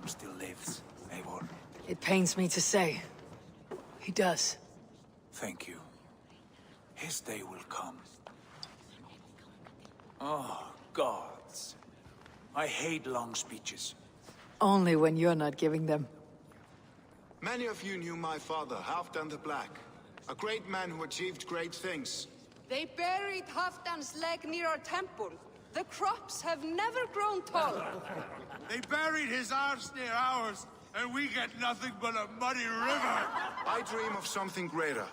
Still lives, Eivor. It pains me to say. He does. Thank you. His day will come. Oh, gods. I hate long speeches. Only when you're not giving them. Many of you knew my father, Halfdan the Black. A great man who achieved great things. They buried Halfdan's leg near our temple. The crops have never grown tall. They buried his arse near ours, and we get nothing but a muddy river. I dream of something greater.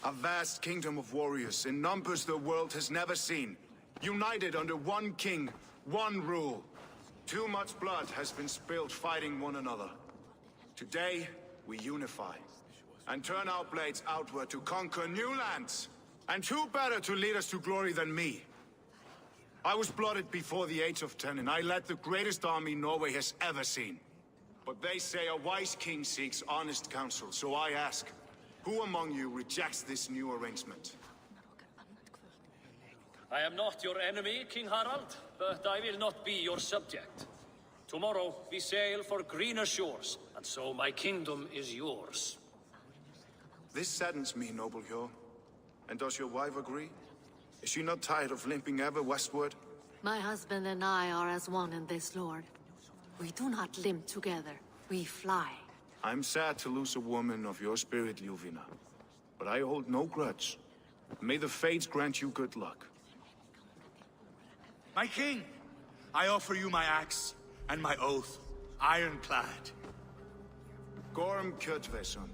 A vast kingdom of warriors in numbers the world has never seen. United under one king, one rule. Too much blood has been spilled fighting one another. Today, we unify. And turn our blades outward to conquer new lands. And who better to lead us to glory than me? I was blooded before the age of 10, and I led the greatest army Norway has ever seen. But they say a wise king seeks honest counsel, so I ask, who among you rejects this new arrangement? I am not your enemy, King Harald, but I will not be your subject. Tomorrow we sail for greener shores, and so my kingdom is yours. This saddens me, noble Hjor. And does your wife agree? Is she not tired of limping ever westward? My husband and I are as one in this, Lord. We do not limp together, we fly. I'm sad to lose a woman of your spirit, Ljuvina. But I hold no grudge. May the fates grant you good luck. My king, I offer you my axe and my oath, ironclad. Gorm Kjotveson,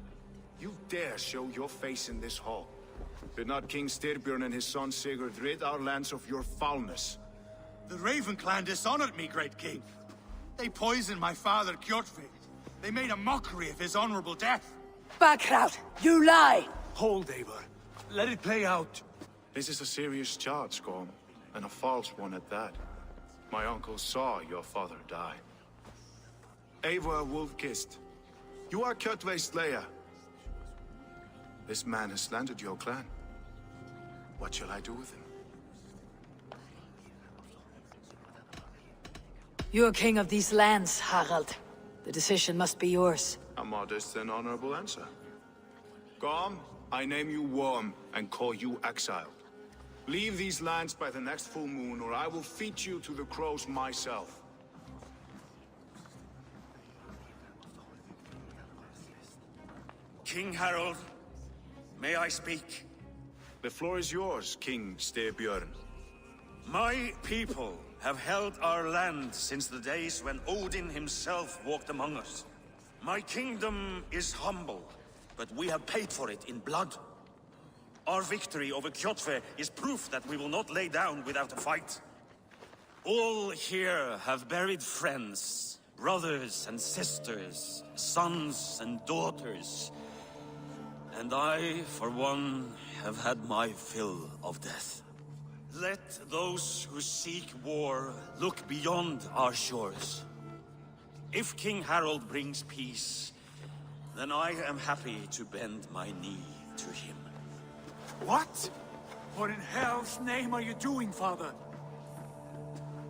you dare show your face in this hall. Did not King Styrbjörn and his son Sigurd rid our lands of your foulness? The Raven clan dishonored me, great king. They poisoned my father, Kjotve. They made a mockery of his honorable death. Backrout! You lie! Hold, Eivor. Let it play out. This is a serious charge, Gorm, and a false one at that. My uncle saw your father die. Eivor Wolf-Kissed, you are Kjotve's slayer. This man has slandered your clan. What shall I do with him? You're king of these lands, Harald. The decision must be yours. A modest and honorable answer. Gorm, I name you Worm and call you exiled. Leave these lands by the next full moon, or I will feed you to the crows myself. King Harald, may I speak? The floor is yours, King Styrbjörn. My people have held our land since the days when Odin himself walked among us. My kingdom is humble, but we have paid for it in blood. Our victory over Kjotve is proof that we will not lay down without a fight. All here have buried friends, brothers and sisters, sons and daughters. And I, for one, have had my fill of death. Let those who seek war look beyond our shores. If King Harald brings peace, then I am happy to bend my knee to him. What? What in hell's name are you doing, father?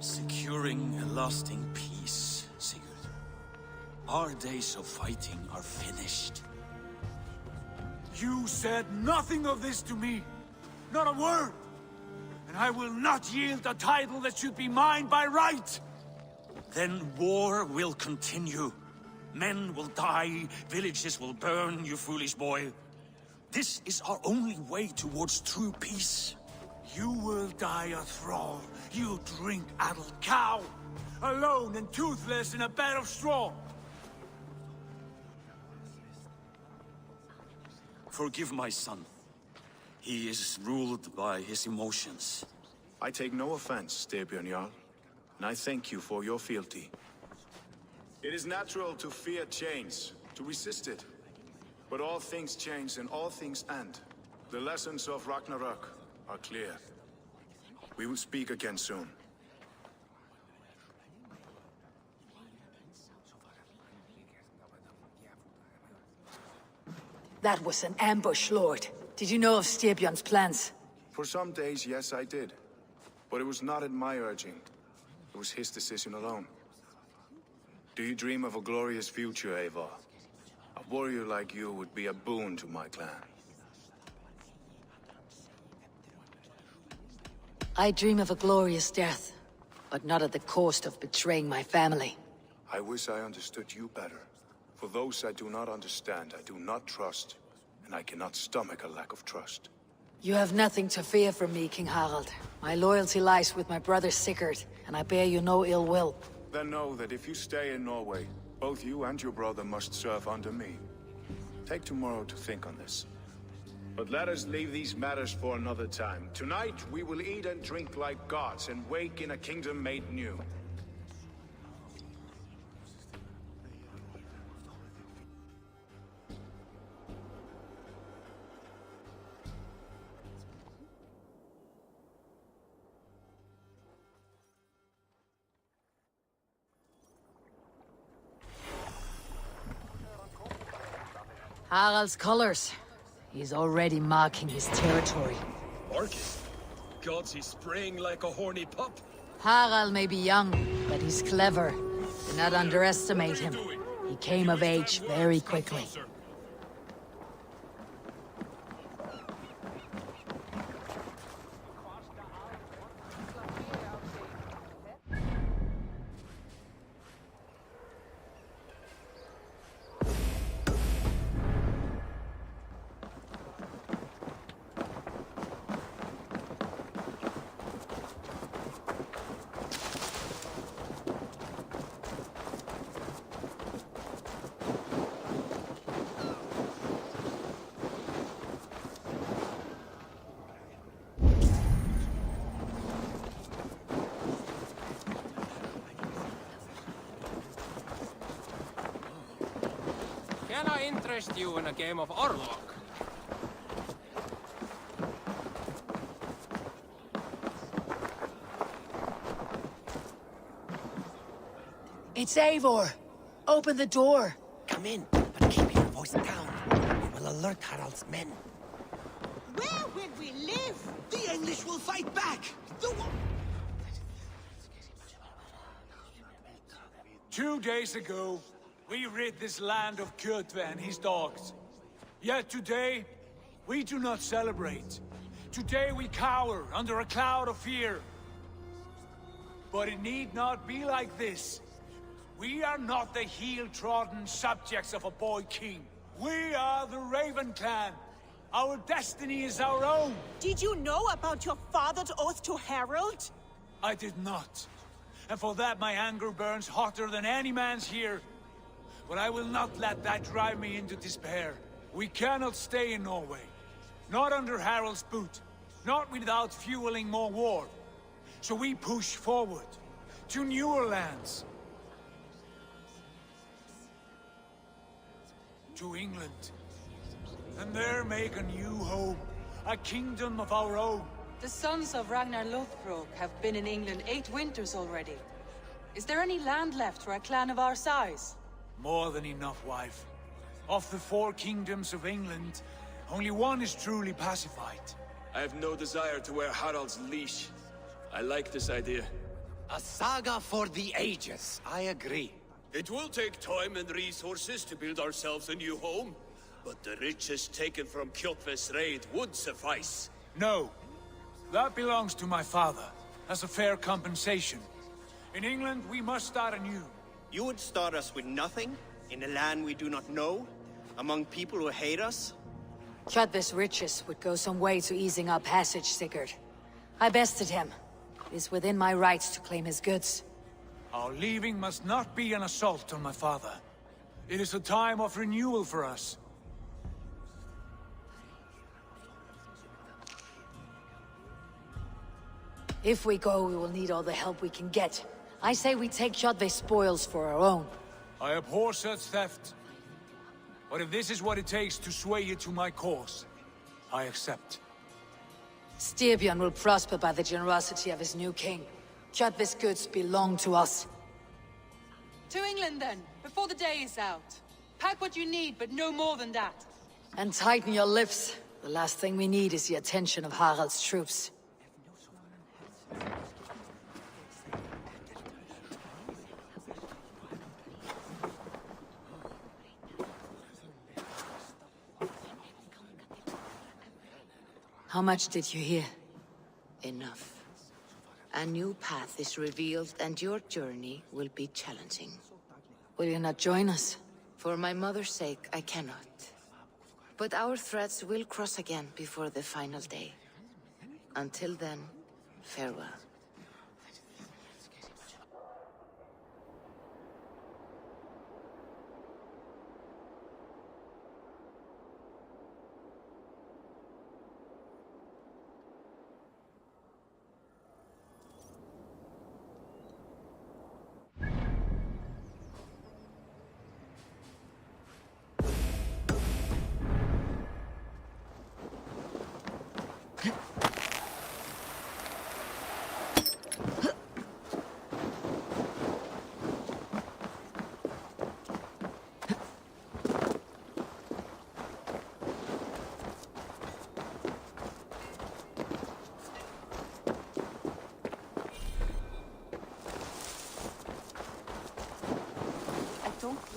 Securing a lasting peace, Sigurd. Our days of fighting are finished. You said nothing of this to me. Not a word. and I will not yield a title that should be mine by right! Then war will continue. Men will die, villages will burn, you foolish boy. This is our only way towards true peace. You will die a thrall, you drink-addled cow! Alone and toothless in a bed of straw! Forgive my son. He is ruled by his emotions. I take no offense, Styrbjörn Jarl, and I thank you for your fealty. It is natural to fear change, to resist it. But all things change and all things end. The lessons of Ragnarok are clear. We will speak again soon. That was an ambush, Lord. Did you know of Styrbjörn's plans? For some days, yes, I did. But it was not at my urging. It was his decision alone. Do you dream of a glorious future, Eivor? A warrior like you would be a boon to my clan. I dream of a glorious death, but not at the cost of betraying my family. I wish I understood you better. For those I do not understand, I do not trust, and I cannot stomach a lack of trust. You have nothing to fear from me, King Harald. My loyalty lies with my brother Sigurd, and I bear you no ill will. Then know that if you stay in Norway, both you and your brother must serve under me. Take tomorrow to think on this. But let us leave these matters for another time. Tonight, we will eat and drink like gods and wake in a kingdom made new. Harald's colors. He's already marking his territory. Marking? Gods, he's spraying like a horny pup. Harald may be young, but he's clever. Do not underestimate him. He came of age very quickly. Can I interest you in a game of Orlok? It's Eivor! Open the door! Come in, but keep your voice down. We will alert Harald's men. Where will we live? The English will fight back! The war... 2 days ago, we rid this land of Kjotve and his dogs. Yet today, we do not celebrate. Today we cower under a cloud of fear. But it need not be like this. We are not the heel-trodden subjects of a boy king. We are the Raven clan. Our destiny is our own. Did you know about your father's oath to Harald? I did not. And for that my anger burns hotter than any man's here. But I will not let that drive me into despair. We cannot stay in Norway. Not under Harald's boot. Not without fueling more war. So we push forward. To newer lands. To England. And there make a new home. A kingdom of our own. The sons of Ragnar Lothbrok have been in England 8 winters already. Is there any land left for a clan of our size? More than enough, wife. Of the 4 kingdoms of England, only one is truly pacified. I have no desire to wear Harald's leash. I like this idea. A saga for the ages, I agree. It will take time and resources to build ourselves a new home, but the riches taken from Kjotve's raid would suffice. No. That belongs to my father, as a fair compensation. In England, we must start anew. You would start us with nothing? In a land we do not know? Among people who hate us? Kjotve's riches would go some way to easing our passage, Sigurd. I bested him. It is within my rights to claim his goods. Our leaving must not be an assault on my father. It is a time of renewal for us. If we go, we will need all the help we can get. I say we take Kjotve's spoils for our own. I abhor such theft. But if this is what it takes to sway you to my cause, I accept. Styrbjörn will prosper by the generosity of his new king. Kjotve's goods belong to us. To England, then, before the day is out. Pack what you need, but no more than that. And tighten your lips. The last thing we need is the attention of Harald's troops. How much did you hear? Enough. A new path is revealed, and your journey will be challenging. Will you not join us? For my mother's sake, I cannot. But our threads will cross again before the final day. Until then, farewell.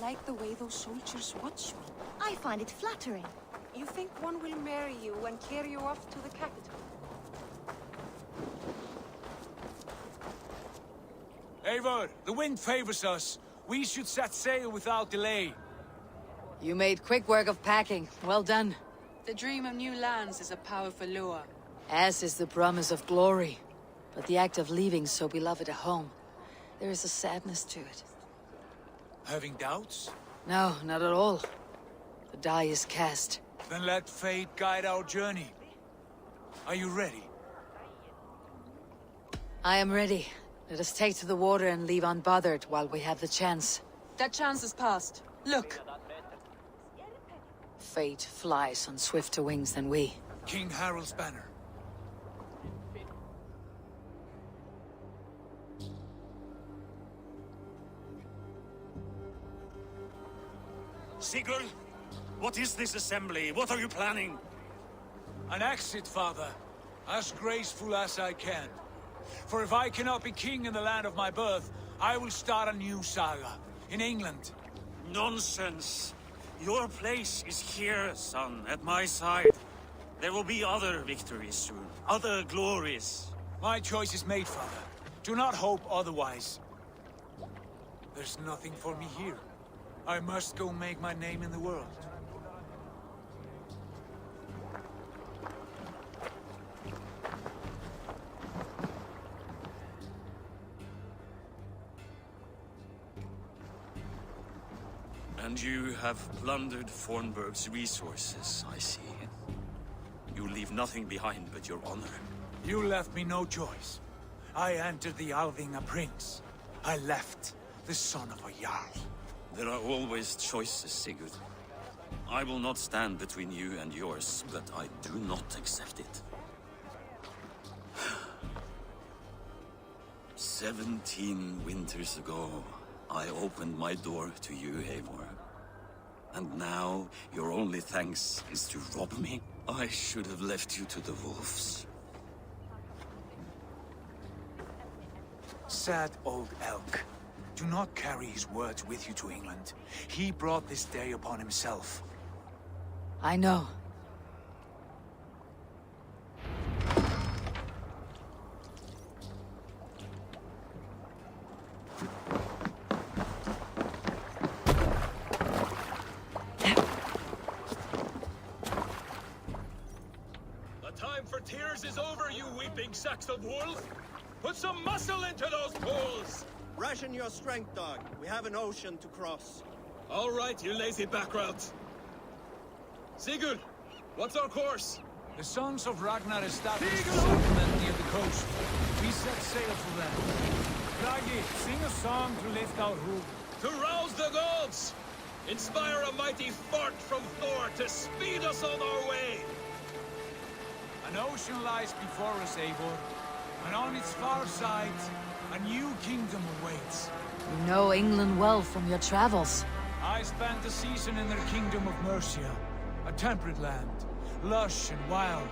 Like the way those soldiers watch me. I find it flattering. You think one will marry you and carry you off to the capital? Eivor, the wind favors us. We should set sail without delay. You made quick work of packing. Well done. The dream of new lands is a powerful lure. As is the promise of glory. But the act of leaving so beloved a home, there is a sadness to it. Having doubts? No, not at all. The die is cast. Then let fate guide our journey. Are you ready? I am ready. Let us take to the water and leave unbothered while we have the chance. That chance is past. Look! Fate flies on swifter wings than we. King Harald's banner. Sigurd, what is this assembly? What are you planning? An exit, father. As graceful as I can. For if I cannot be king in the land of my birth, I will start a new saga. In England. Nonsense. Your place is here, son, at my side. There will be other victories soon. Other glories. My choice is made, father. Do not hope otherwise. There's nothing for me here. I must go make my name in the world. And you have plundered Fornburg's resources, I see. You leave nothing behind but your honor. You left me no choice. I entered the Alving a prince. I left the son of a Jarl. There are always choices, Sigurd. I will not stand between you and yours, but I do not accept it. 17 winters ago, I opened my door to you, Eivor. And now, your only thanks is to rob me? I should have left you to the wolves. Sad old elk. Do not carry his words with you to England. He brought this day upon himself. I know. time for tears is over, you weeping sacks of wool. Put some muscle into those poles. Ration your strength, dog. We have an ocean to cross. All right, you lazy backroads. Sigurd, what's our course? The sons of Ragnar established a settlement near the coast. We set sail for them. Bragi, sing a song to lift our roof. To rouse the gods! Inspire a mighty fart from Thor to speed us on our way! An ocean lies before us, Eivor, and on its far side, a new kingdom awaits. You know England well from your travels. I spent a season in their kingdom of Mercia, a temperate land, lush and wild.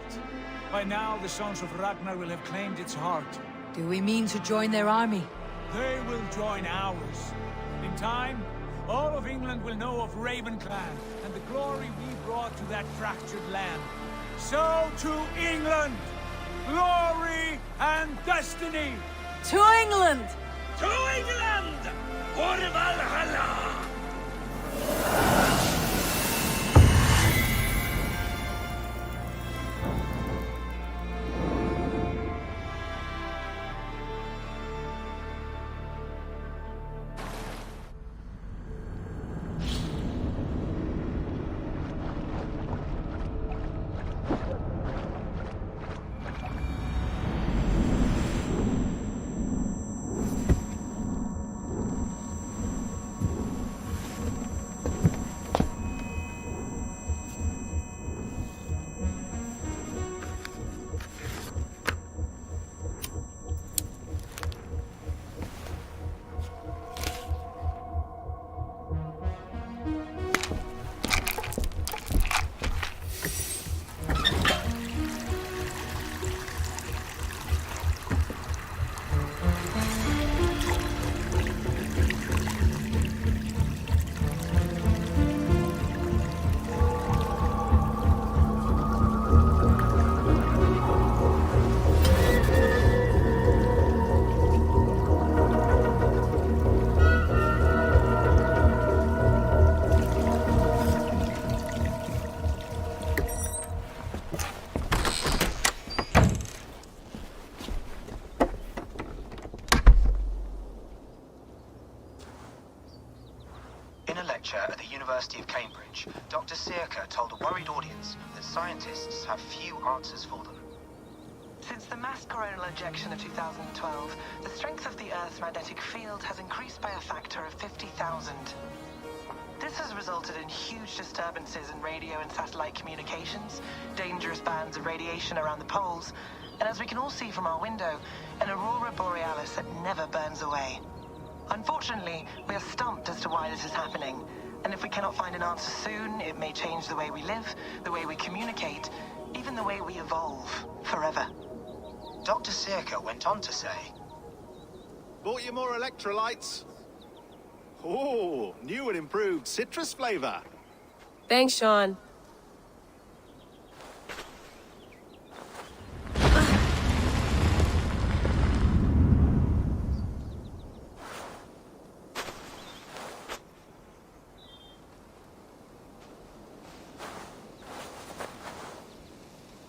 By now, the sons of Ragnar will have claimed its heart. Do we mean to join their army? They will join ours. In time, all of England will know of Ravenclan and the glory we brought to that fractured land. So to England! Glory and destiny! To England! To England! For Valhalla! At the University of Cambridge, Dr. Circa told a worried audience that scientists have few answers for them. Since the mass coronal ejection of 2012, the strength of the Earth's magnetic field has increased by a factor of 50,000. This has resulted in huge disturbances in radio and satellite communications, dangerous bands of radiation around the poles, and as we can all see from our window, an aurora borealis that never burns away. Unfortunately, we are stumped as to why this is happening, and if we cannot find an answer soon, it may change the way we live, the way we communicate, even the way we evolve, forever. Dr. Circa went on to say, "Bought you more electrolytes? Oh, new and improved citrus flavor." Thanks, Sean.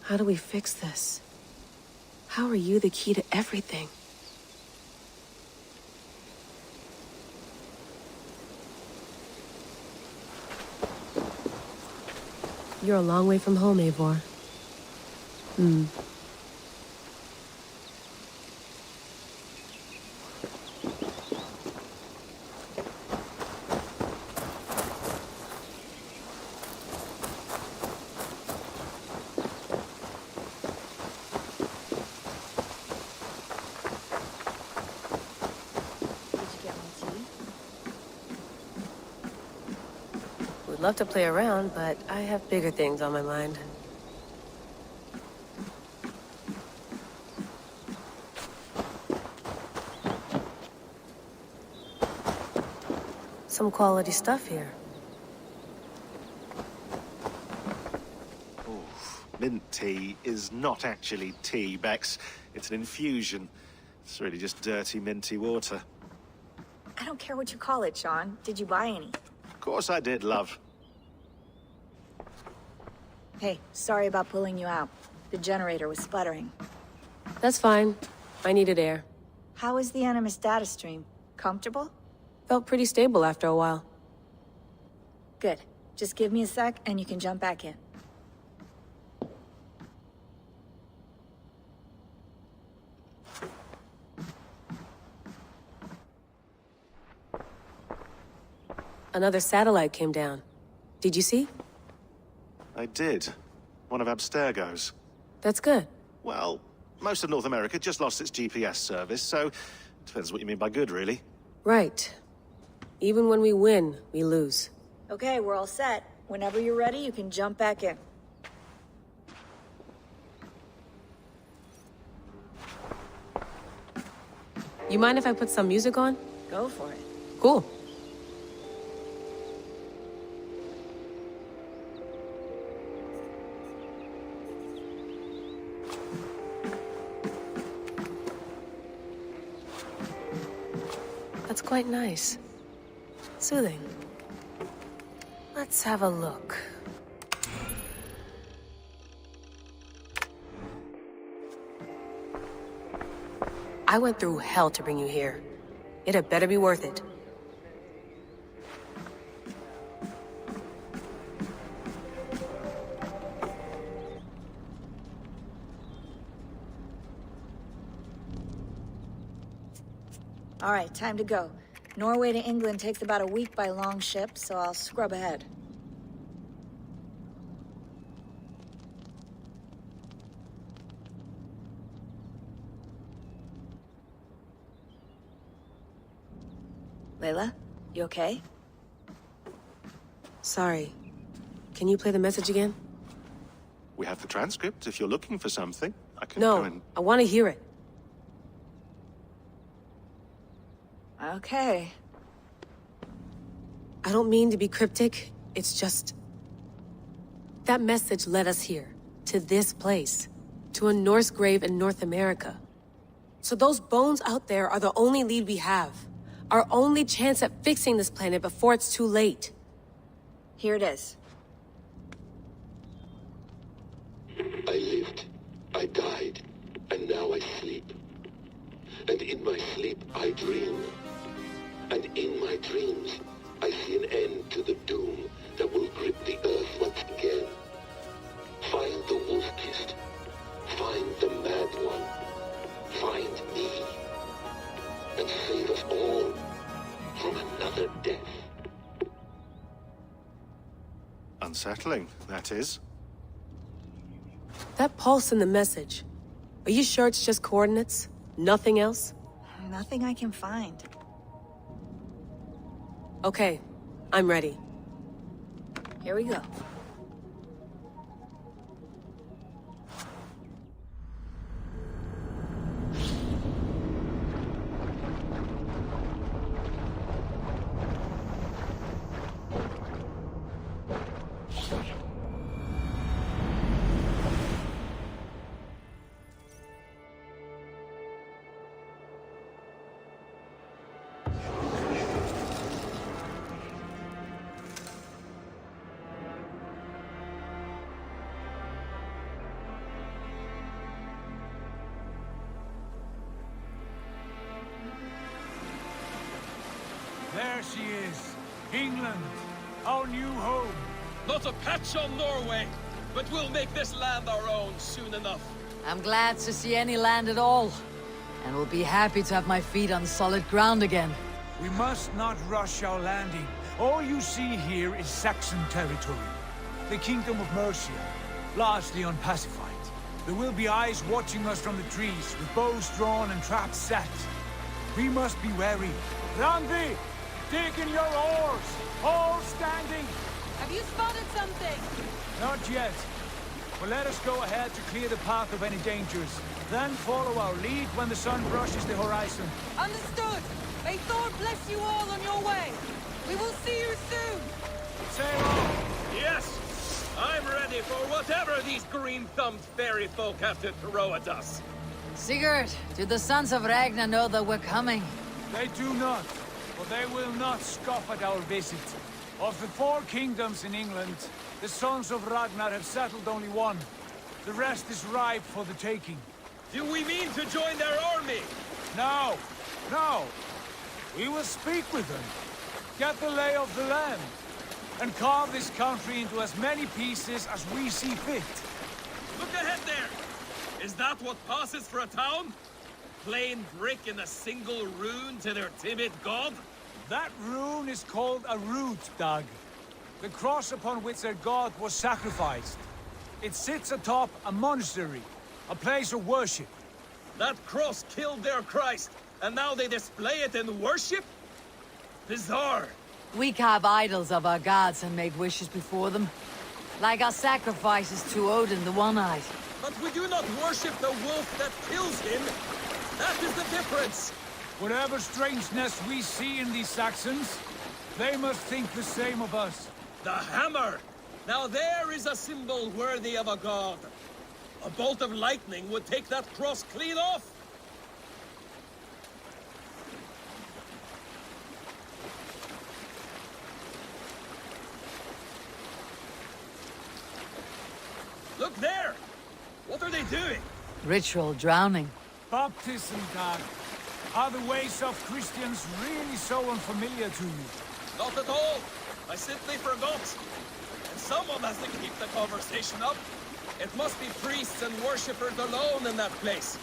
How do we fix this? How are you the key to everything? You're a long way from home, Eivor. Love to play around, but I have bigger things on my mind. Some quality stuff here. Mint tea is not actually tea, Bex. It's an infusion. It's really just dirty, minty water. I don't care what you call it, Sean. Did you buy any? Of course I did, love. Hey, sorry about pulling you out. The generator was sputtering. That's fine. I needed air. How is the Animus data stream? Comfortable? Felt pretty stable after a while. Good. Just give me a sec and you can jump back in. Another satellite came down. Did you see? I did. One of Abstergo's. That's good. Well, most of North America just lost its GPS service, so depends what you mean by good, really. Right. Even when we win, we lose. Okay, we're all set. Whenever you're ready, you can jump back in. You mind if I put some music on? Go for it. Cool. That's quite nice. Soothing. Let's have a look. I went through hell to bring you here. It had better be worth it. All right, time to go. Norway to England takes about a week by long ship, so I'll scrub ahead. Layla, you okay? Sorry. Can you play the message again? We have the transcript. If you're looking for something, I can go No, and... I want to hear it. Okay. I don't mean to be cryptic, it's just... That message led us here, to this place, to a Norse grave in North America. So those bones out there are the only lead we have. Our only chance at fixing this planet before it's too late. Here it is. I lived, I died, and now I sleep. And in my sleep I dream. And in my dreams, I see an end to the doom that will grip the earth once again. Find the wolf-kissed. Find the mad one. Find me. And save us all from another death. Unsettling, that is. That pulse in the message. Are you sure it's just coordinates? Nothing else? Nothing I can find. Okay, I'm ready. Here we go. There she is. England, our new home. Not a patch on Norway, but we'll make this land our own soon enough. I'm glad to see any land at all. And will be happy to have my feet on solid ground again. We must not rush our landing. All you see here is Saxon territory. The Kingdom of Mercia, largely unpacified. There will be eyes watching us from the trees, with bows drawn and traps set. We must be wary. Randi, dig in your oars! All standing! Have you spotted something? Not yet. But let us go ahead to clear the path of any dangers. Then follow our lead when the sun brushes the horizon. Understood! May Thor bless you all on your way! We will see you soon! Sail on! Yes! I'm ready for whatever these green-thumbed fairy folk have to throw at us. Sigurd, do the sons of Ragnar know that we're coming? They do not, but they will not scoff at our visit. Of the 4 kingdoms in England, the sons of Ragnar have settled only one. The rest is ripe for the taking. Do we mean to join their army? No, no. We will speak with them, get the lay of the land, and carve this country into as many pieces as we see fit. Look ahead there! Is that what passes for a town? Plain brick in a single rune to their timid god? That rune is called a root, Doug. The cross upon which their god was sacrificed. It sits atop a monastery, a place of worship. That cross killed their Christ, and now they display it in worship? Bizarre. We carve idols of our gods and make wishes before them. Like our sacrifices to Odin, the One-Eyed. But we do not worship the wolf that kills him. That is the difference. Whatever strangeness we see in these Saxons, they must think the same of us. The hammer! Now there is a symbol worthy of a god. A bolt of lightning would take that cross clean off. Look there! What are they doing? Ritual drowning. Baptism, Doug. Are the ways of Christians really so unfamiliar to you? Not at all. I simply forgot. And someone has to keep the conversation up. It must be priests and worshippers alone in that place.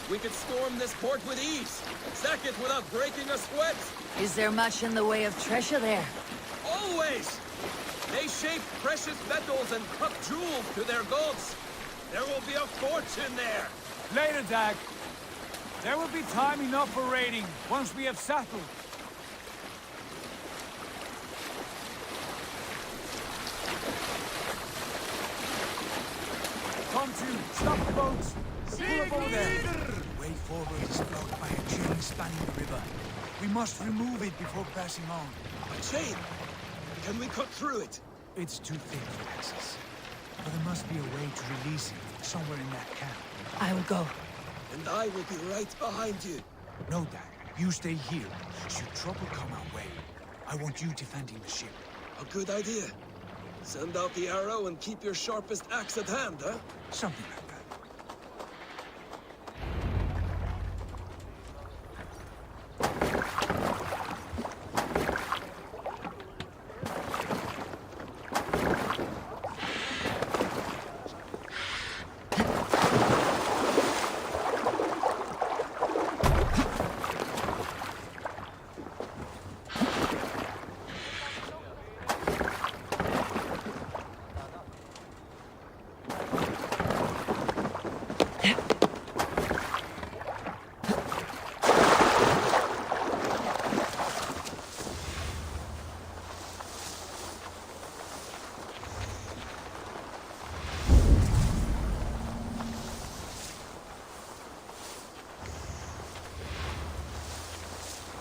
We could storm this port with ease, sack it without breaking a sweat. Is there much in the way of treasure there? Always! They shape precious metals and cut jewels to their gods. There will be a fortune there. Later, Dag. There will be time enough for raiding once we have settled. Come to, stop the boats. Pull up over there. The way forward is blocked by a chain spanning the river. We must remove it before passing on. A chain? Can we cut through it? It's too thick for access. But there must be a way to release it somewhere in that camp. I will go. And I will be right behind you. No, Dad. You stay here. Should trouble come our way, I want you defending the ship. A good idea. Send out the arrow and keep your sharpest axe at hand, huh? Something like that.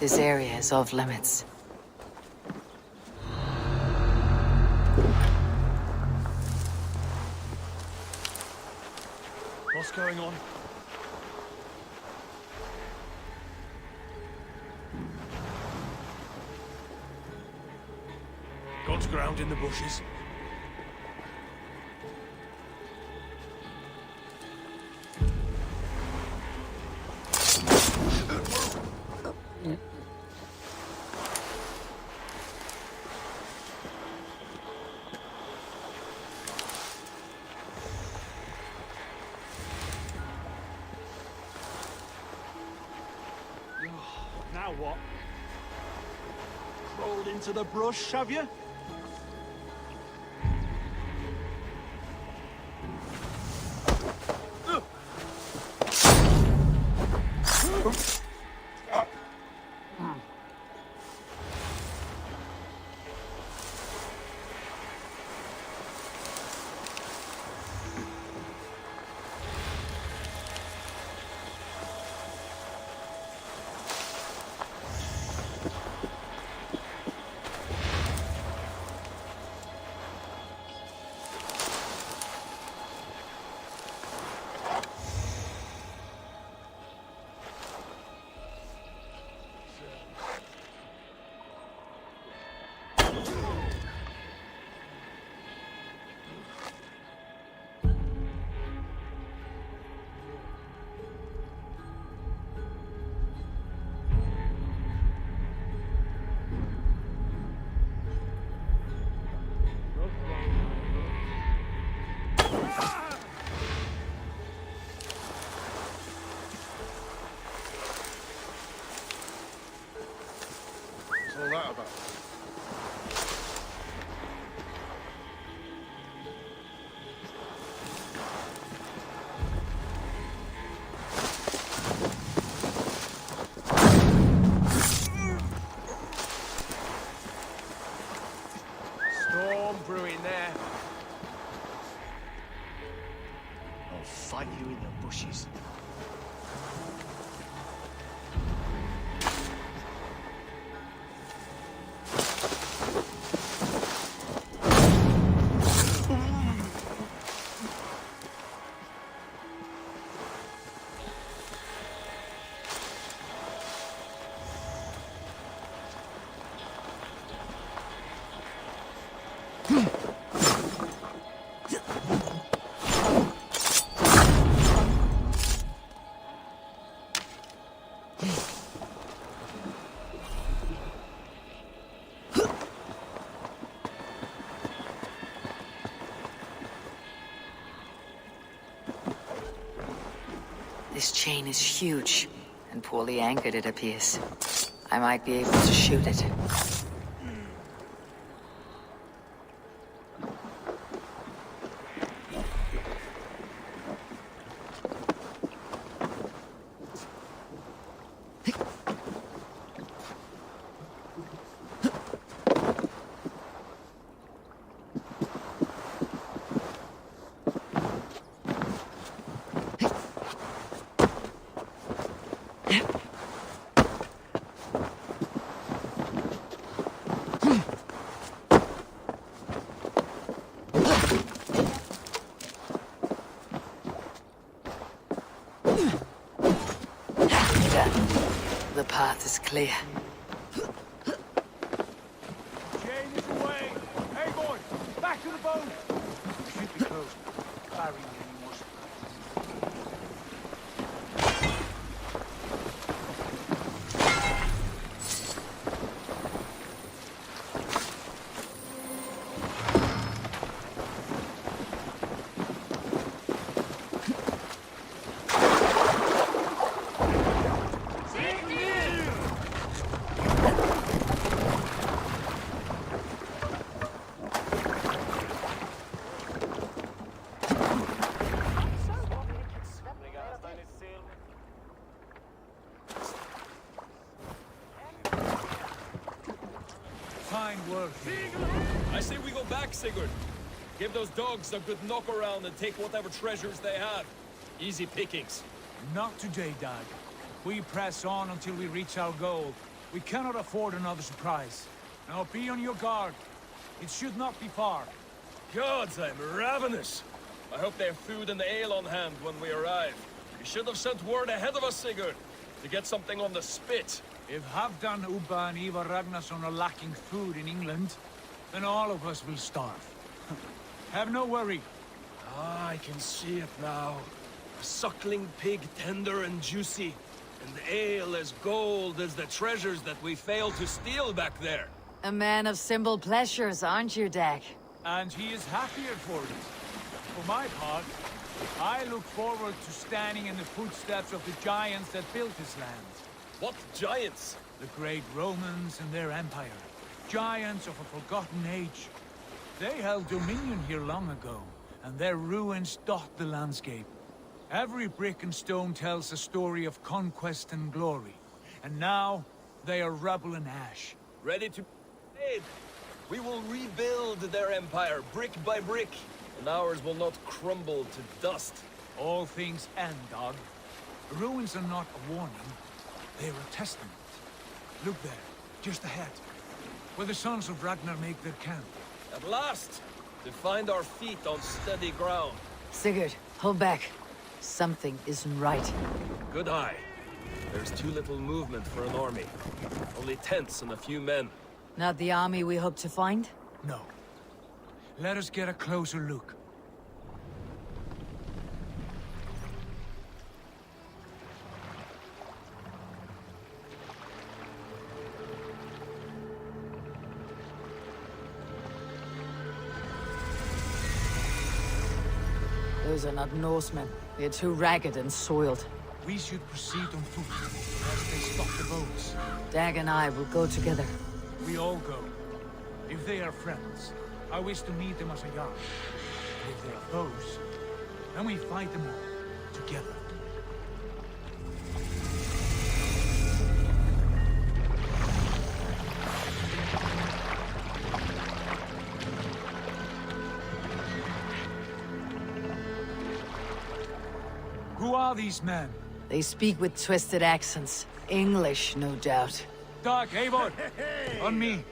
This area is off limits. What's going on? God's ground in the bushes. Now what? Crawled into the brush, have you? This chain is huge, and poorly anchored it appears. I might be able to shoot it. The path is clear. Chain is away! Hey, boy! Back to the boat! Should be close. Carrying any more supplies. Fine work. I say we go back, Sigurd. Give those dogs a good knock around and take whatever treasures they have. Easy pickings. Not today, Dag. We press on until we reach our goal. We cannot afford another surprise. Now be on your guard. It should not be far. Gods, I'm ravenous. I hope they have food and ale on hand when we arrive. You should have sent word ahead of us, Sigurd, to get something on the spit. If Halfdan, Ubba and Ivar Ragnarsson are lacking food in England, then all of us will starve. Have no worry. Ah, I can see it now. A suckling pig, tender and juicy. And ale as gold as the treasures that we failed to steal back there. A man of simple pleasures, aren't you, Dag? And he is happier for it. For my part, I look forward to standing in the footsteps of the giants that built this land. What giants? The great Romans and their empire. Giants of a forgotten age. They held dominion here long ago, and their ruins dot the landscape. Every brick and stone tells a story of conquest and glory. And now, they are rubble and ash. Ready to aid. We will rebuild their empire, brick by brick, and ours will not crumble to dust. All things end, Dog. Ruins are not a warning. They're a testament. Look there, just ahead, where the sons of Ragnar make their camp. At last, to find our feet on steady ground. Sigurd, hold back. Something isn't right. Good eye. There's too little movement for an army. Only tents and a few men. Not the army we hope to find? No. Let us get a closer look. Those are not Norsemen. They're too ragged and soiled. We should proceed on foot, as they stop the boats. Dag and I will go together. We all go. If they are friends, I wish to meet them as a yard. If they are foes, then we fight them all, together. Who are these men? They speak with twisted accents. English, no doubt. Dag, Eivor! On me!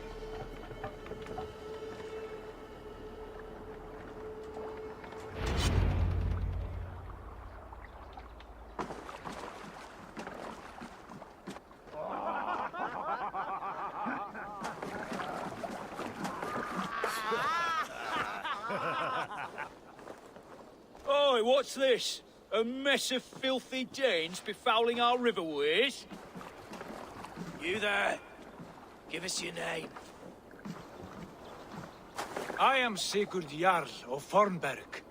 Oi, what's this? A mess of filthy Danes befouling our riverways? You there? Give us your name. I am Sigurd Jarl of Fornberg.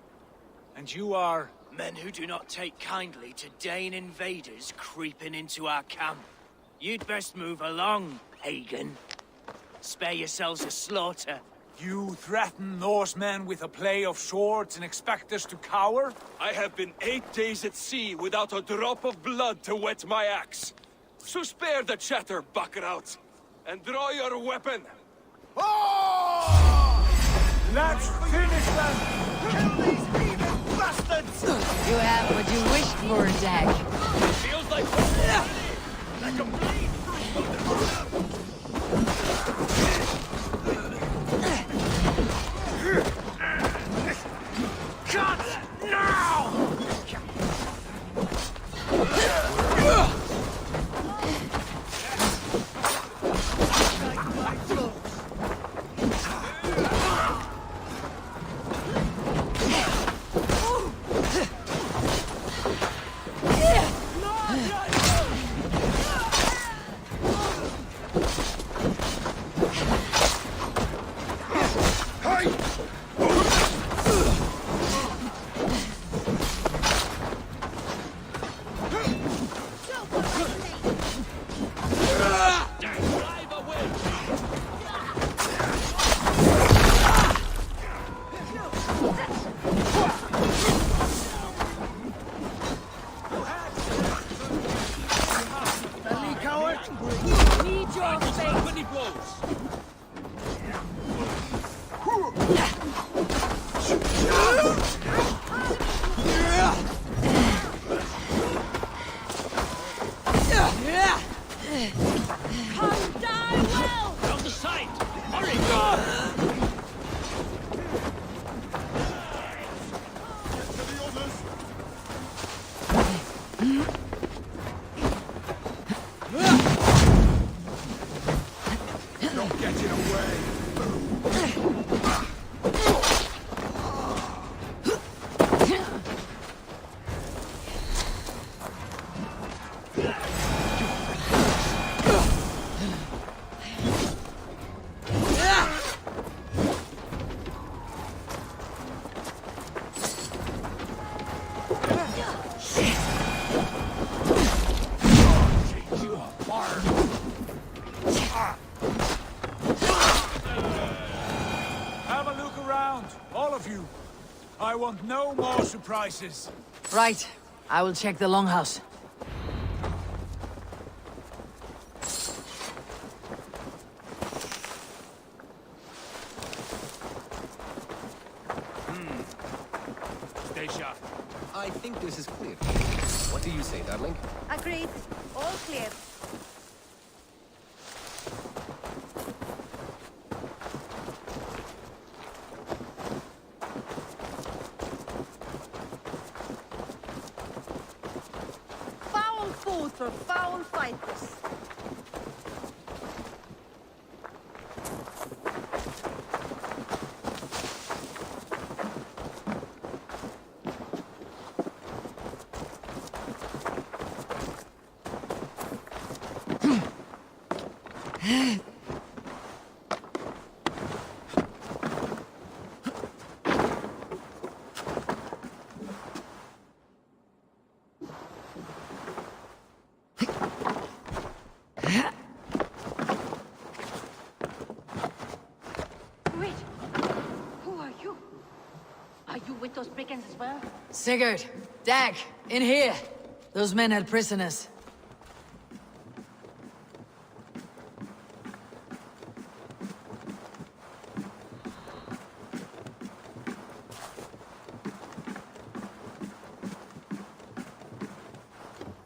And you are Men who do not take kindly to Dane invaders creeping into our camp. You'd best move along, pagan. Spare yourselves a slaughter. You threaten Norsemen with a play of swords and expect us to cower? I have been 8 days at sea without a drop of blood to wet my axe. So spare the chatter, buckerouts, and draw your weapon. Let's finish them! Kill these heathen bastards! You have what you wished for, Dag. Feels like a bleed. Cut now! Have a look around, all of you. I want no more surprises. Right. I will check the longhouse. Stay sharp. I think this is clear. What do you say, darling? Agreed. All clear. Foul food for foul fighters. Wait! Who are you? Are you with those brigands as well? Sigurd, Dag, in here. Those men had prisoners.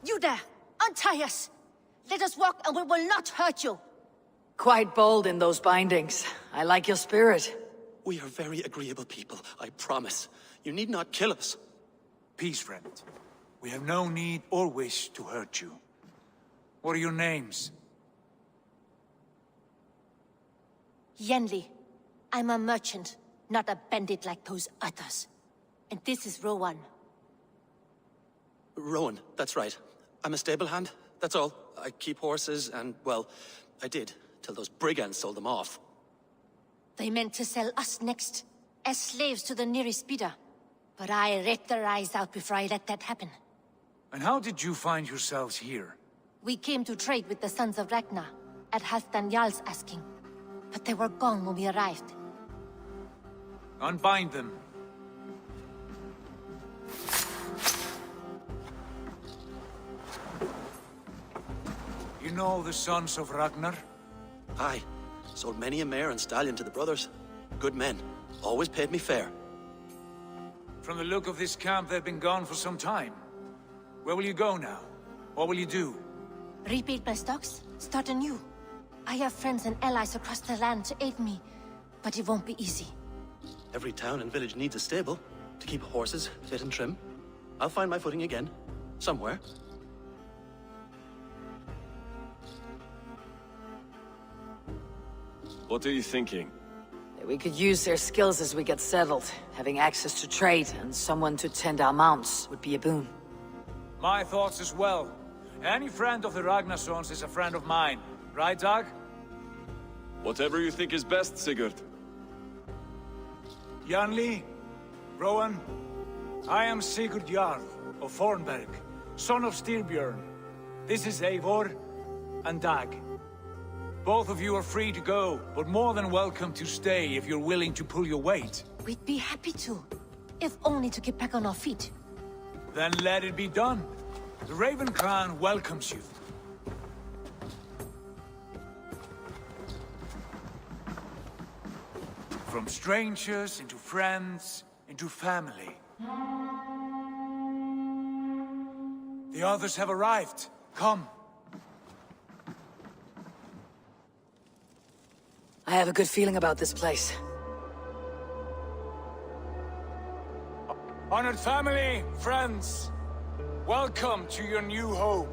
You there! Untie us! Let us walk and we will not hurt you! Quite bold in those bindings. I like your spirit. We are very agreeable people, I promise. You need not kill us. Peace, friend. We have no need or wish to hurt you. What are your names? Yenli. I'm a merchant, not a bandit like those others. And this is Rowan. Rowan, that's right. I'm a stable hand, that's all. I keep horses and, well, I did, till those brigands sold them off. They meant to sell us next, as slaves to the nearest bidder. But I ripped their eyes out before I let that happen. And how did you find yourselves here? We came to trade with the Sons of Ragnar, at Halfdan Jarl's asking. But they were gone when we arrived. Unbind them. You know the Sons of Ragnar? Aye. Sold many a mare and stallion to the brothers. Good men. Always paid me fair. From the look of this camp, they've been gone for some time. Where will you go now? What will you do? Rebuild my stocks, start anew. I have friends and allies across the land to aid me, but it won't be easy. Every town and village needs a stable to keep horses fit and trim. I'll find my footing again. Somewhere. What are you thinking? We could use their skills as we get settled. Having access to trade and someone to tend our mounts would be a boon. My thoughts as well. Any friend of the Ragnarsons is a friend of mine. Right, Dag? Whatever you think is best, Sigurd. Janli, Rowan, I am Sigurd Jarl of Fornberg, son of Styrbjörn. This is Eivor and Dag. Both of you are free to go, but more than welcome to stay if you're willing to pull your weight. We'd be happy to, if only to get back on our feet. Then let it be done. The Raven Clan welcomes you. From strangers into friends, into family. The others have arrived. Come. I have a good feeling about this place. Honored family, friends, welcome to your new home.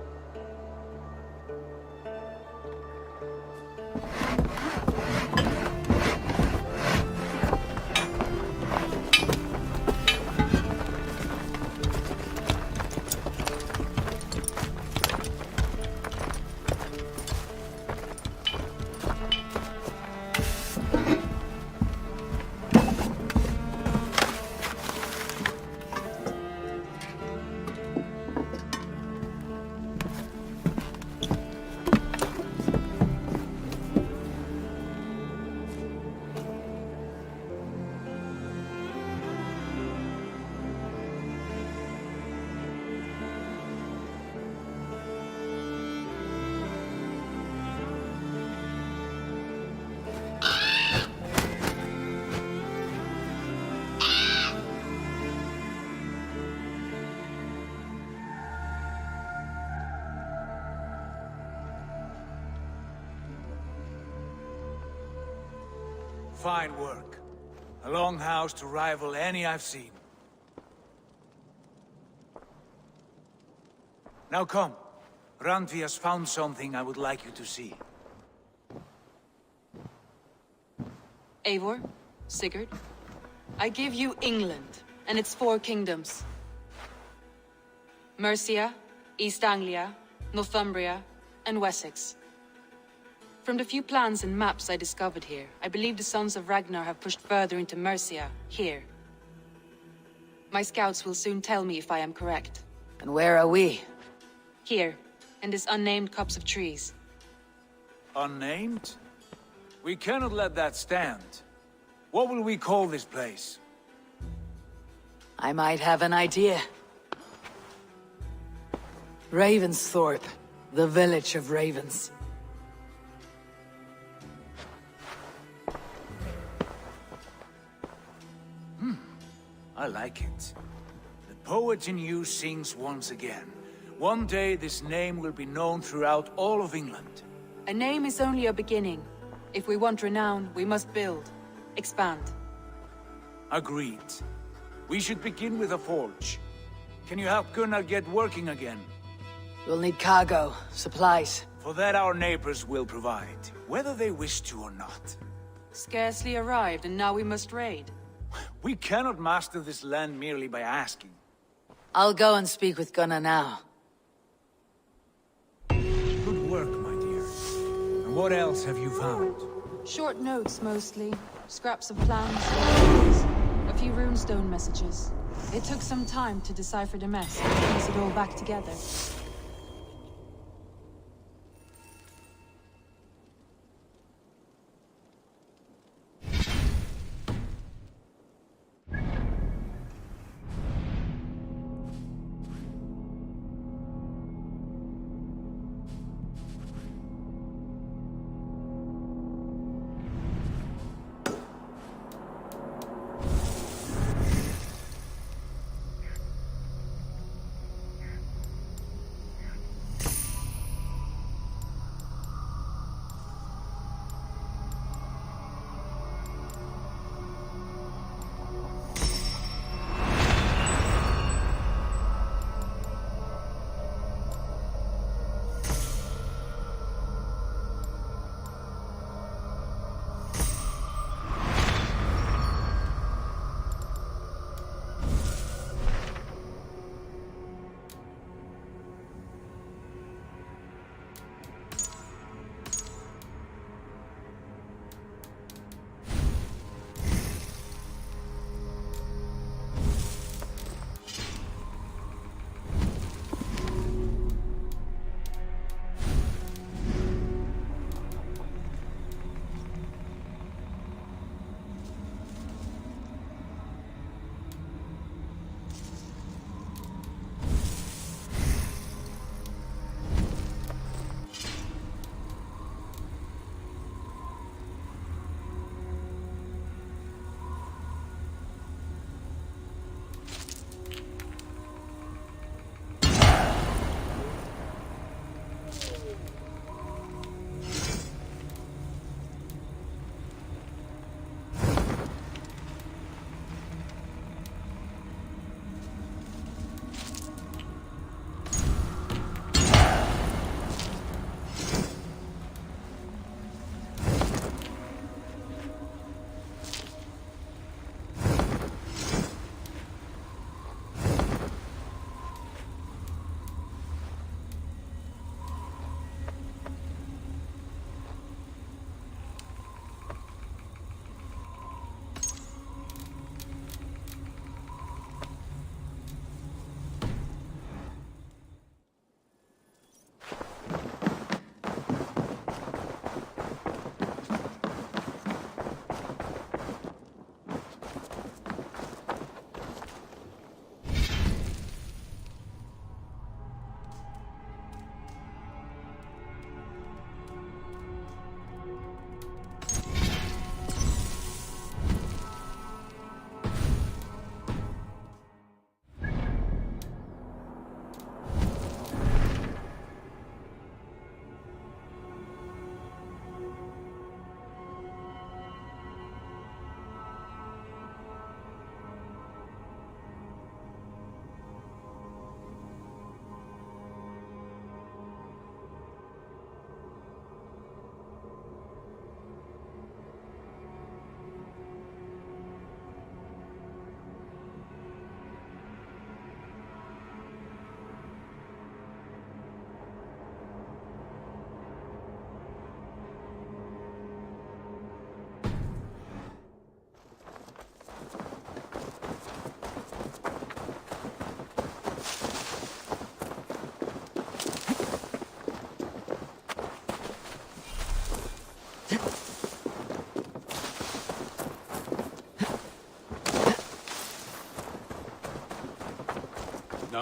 Fine work. A longhouse to rival any I've seen. Now come. Randvi has found something I would like you to see. Eivor, Sigurd, I give you England and its 4 kingdoms. Mercia, East Anglia, Northumbria, and Wessex. From the few plans and maps I discovered here, I believe the Sons of Ragnar have pushed further into Mercia, here. My scouts will soon tell me if I am correct. And where are we? Here, in this unnamed copse of trees. Unnamed? We cannot let that stand. What will we call this place? I might have an idea. Ravensthorpe, the village of ravens. I like it. The poet in you sings once again. One day this name will be known throughout all of England. A name is only a beginning. If we want renown, we must build, expand. Agreed. We should begin with a forge. Can you help Gunnar get working again? We'll need cargo, supplies. For that our neighbors will provide, whether they wish to or not. Scarcely arrived, and now we must raid. We cannot master this land merely by asking. I'll go and speak with Gunnar now. Good work, my dear. And what else have you found? Short notes, mostly. Scraps of plans, few runestone messages. It took some time to decipher the mess and piece it all back together.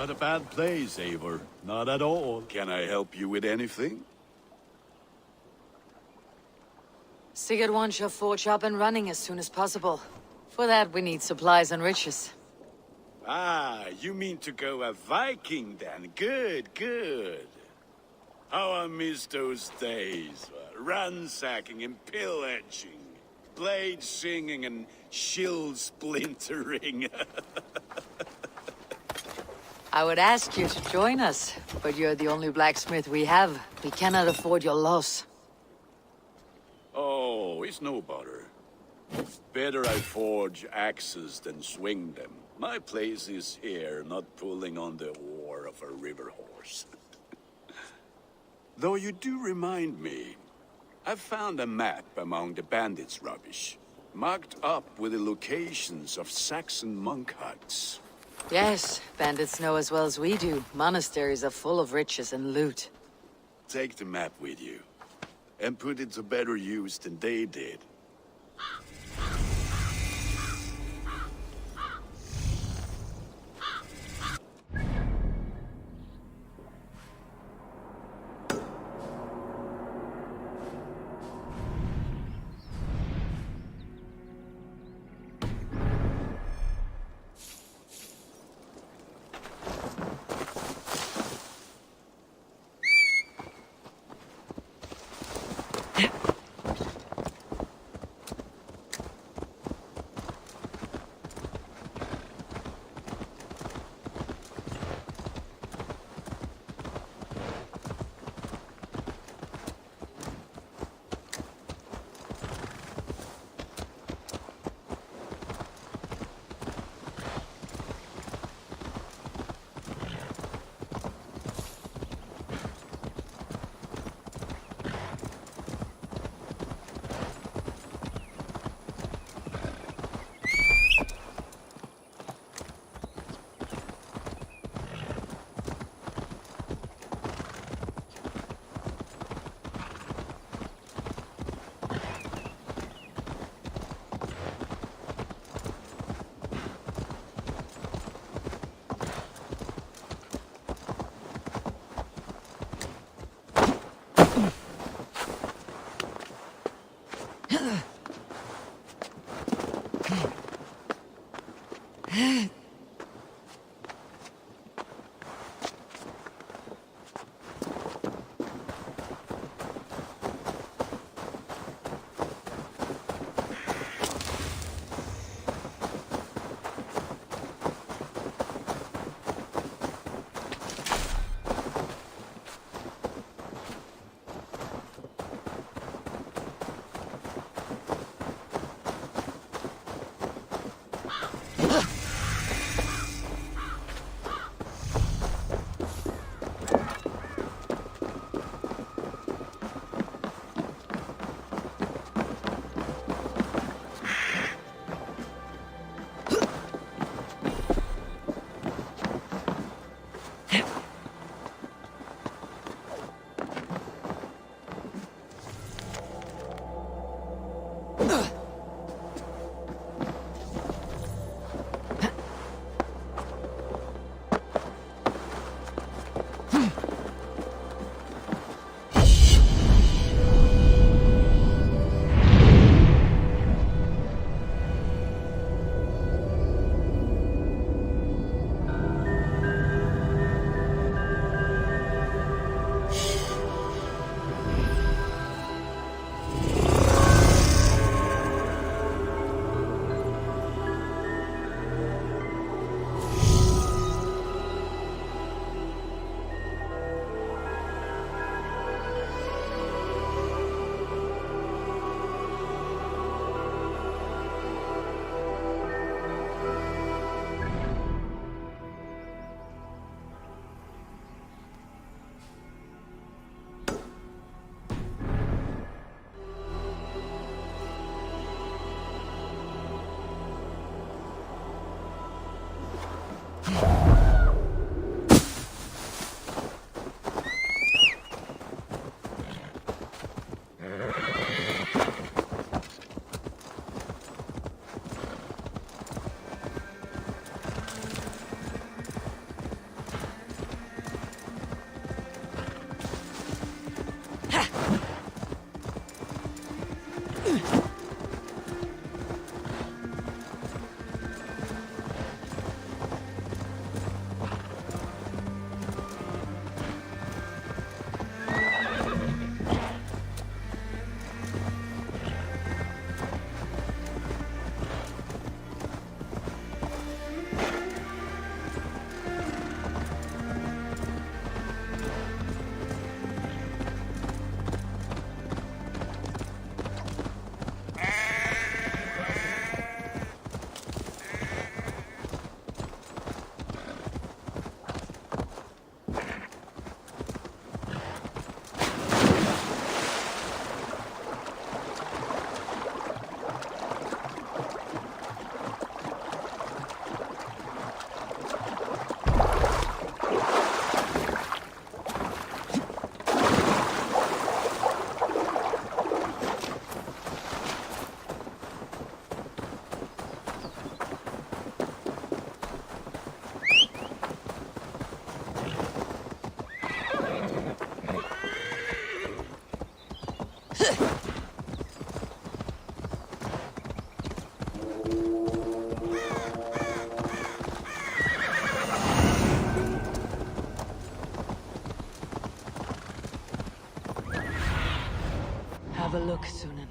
Not a bad place, Eivor. Not at all. Can I help you with anything? Sigurd wants your forge up and running as soon as possible. For that, we need supplies and riches. Ah, you mean to go a Viking then? Good, good. How I miss those days. Ransacking and pillaging. Blade singing and shield splintering. I would ask you to join us, but you're the only blacksmith we have. We cannot afford your loss. Oh, it's no bother. Better I forge axes than swing them. My place is here, not pulling on the oar of a river horse. Though you do remind me, I found a map among the bandits' rubbish. Marked up with the locations of Saxon monk huts. Yes, bandits know as well as we do. Monasteries are full of riches and loot. Take the map with you, and put it to better use than they did. a look, Sunan.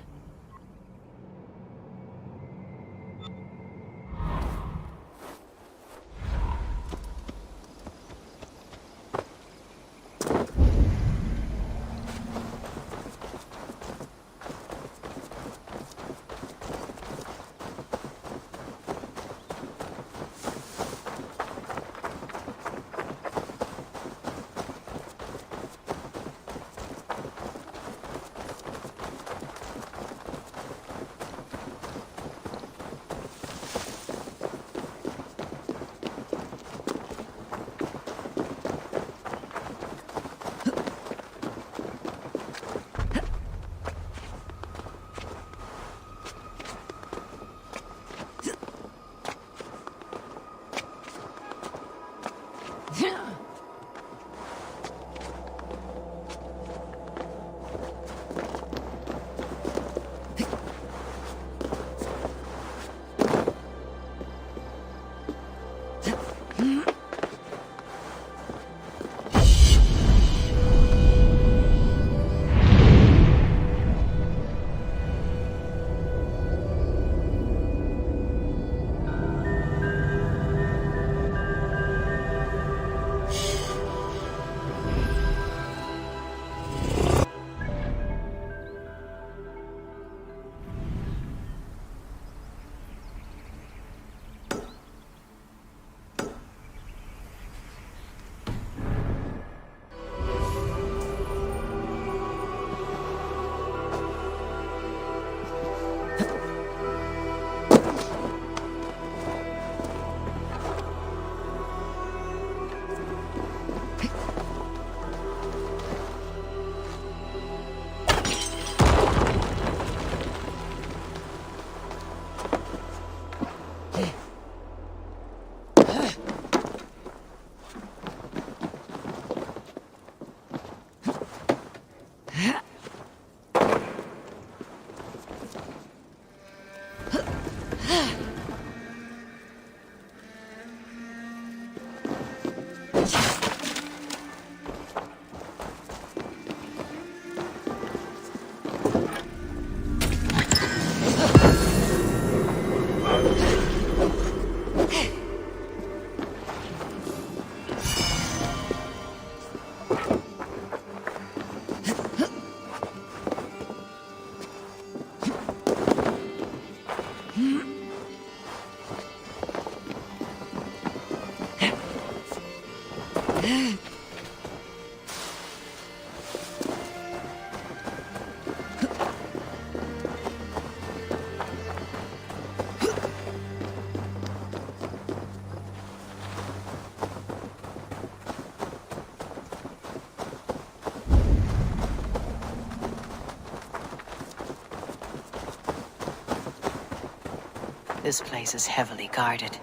This place is heavily guarded.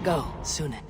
Go, Sunan.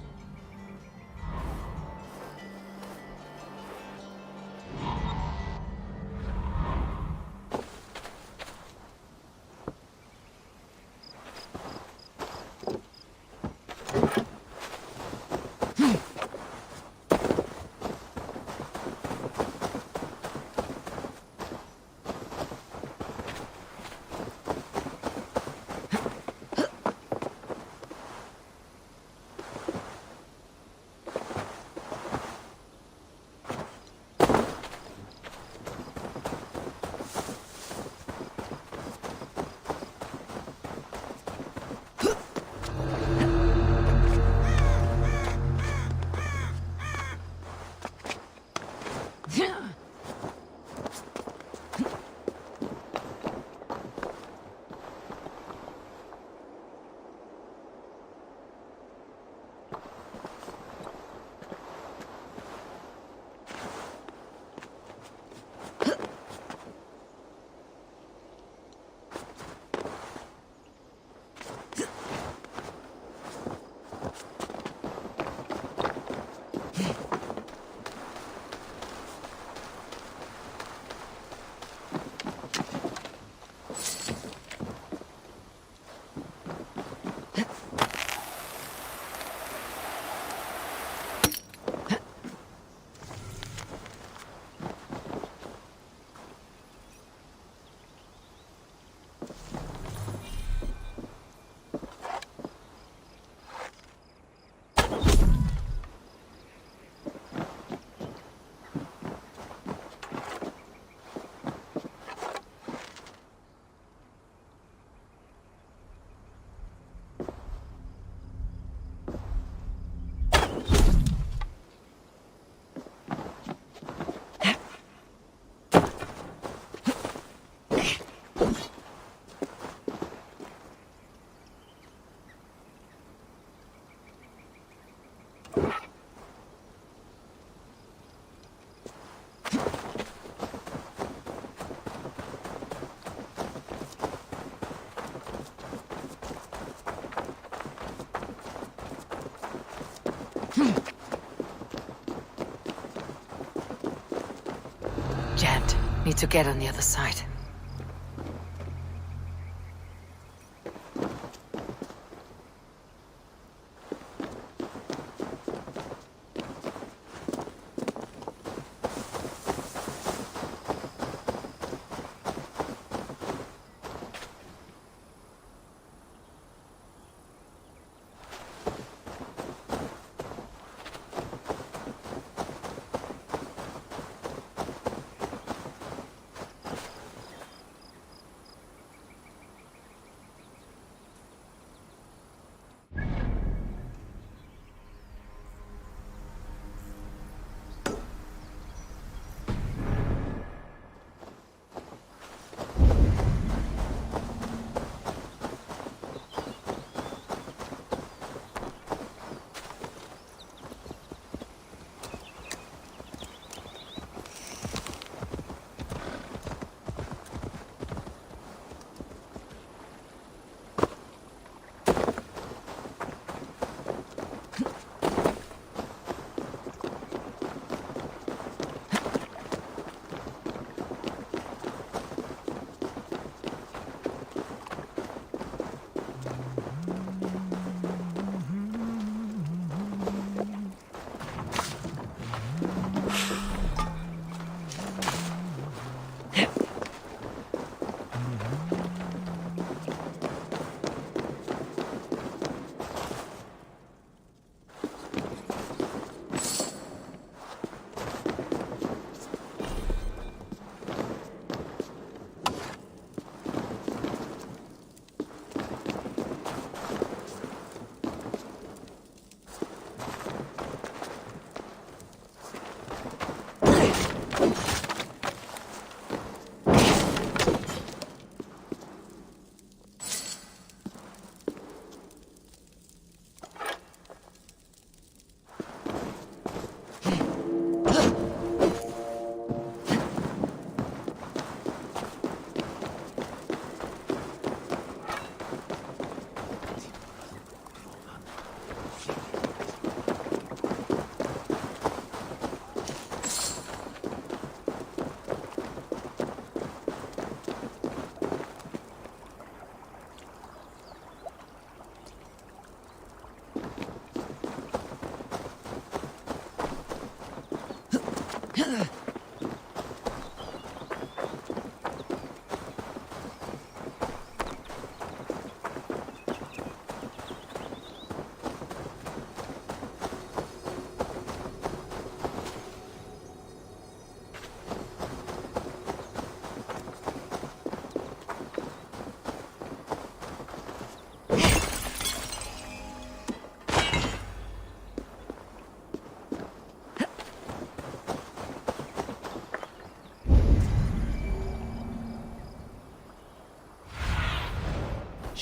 Need to get on the other side.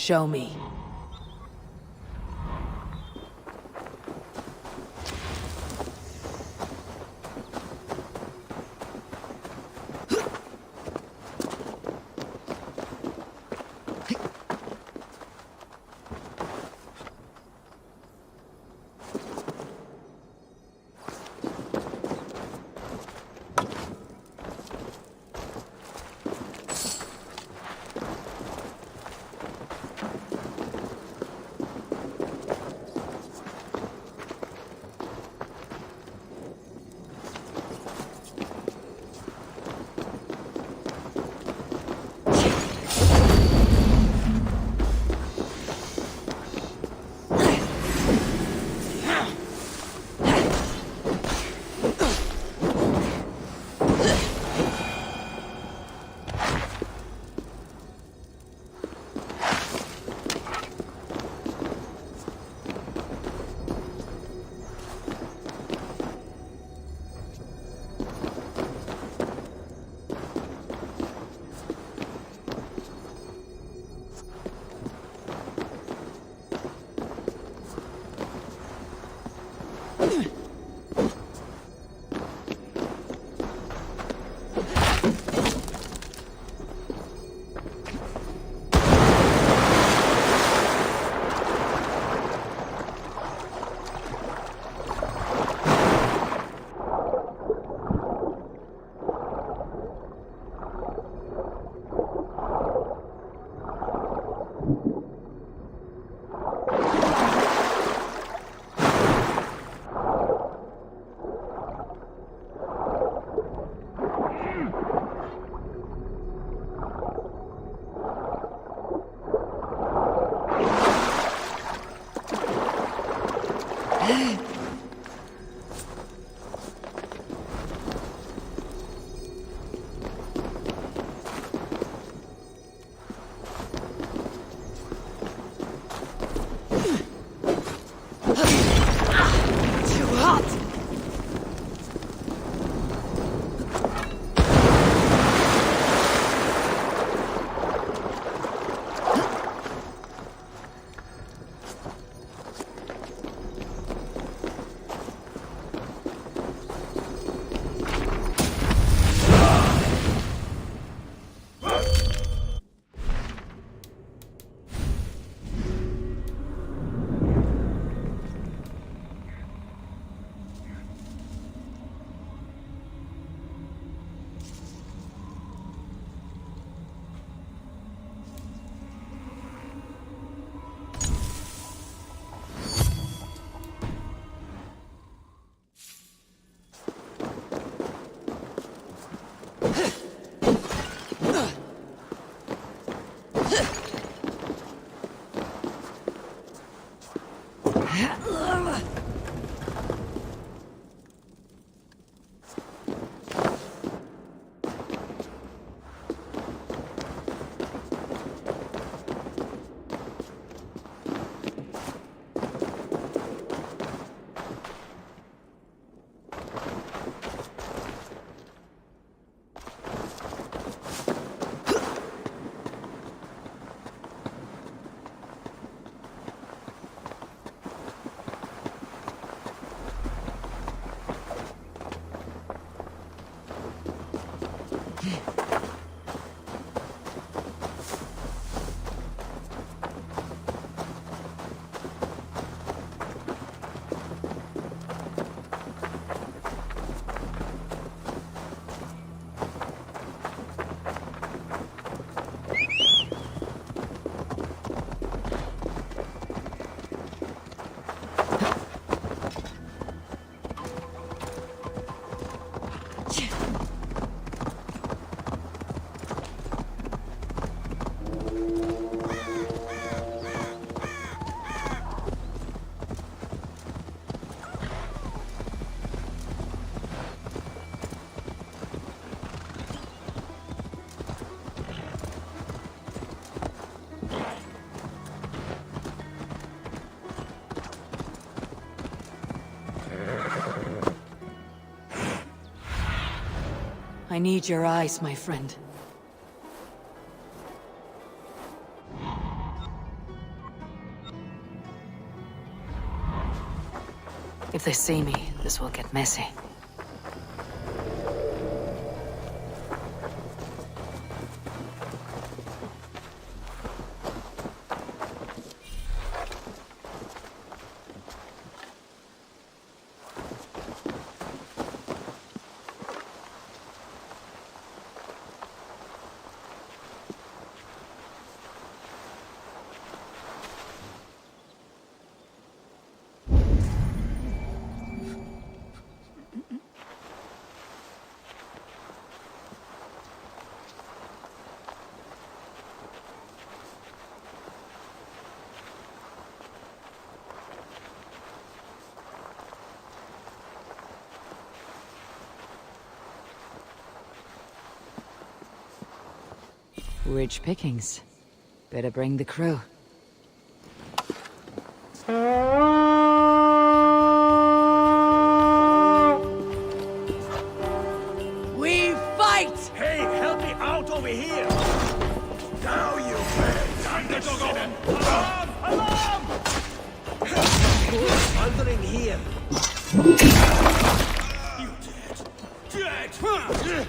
Show me. I need your eyes, my friend. If they see me, this will get messy. Rich pickings. Better bring the crew. We fight! Hey, help me out over here! Now you understand! Alarm! Alarm! Who's wandering here? You dead! Dead!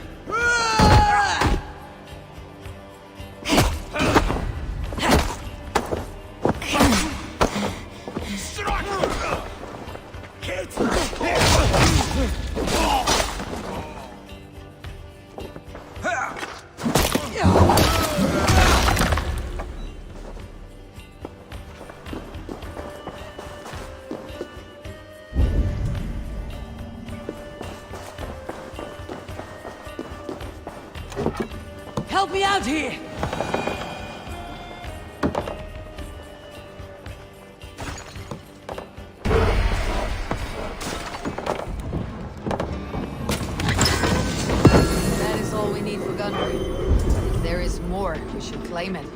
Help me out here! That is all we need for gunnery. If there is more, we should claim it.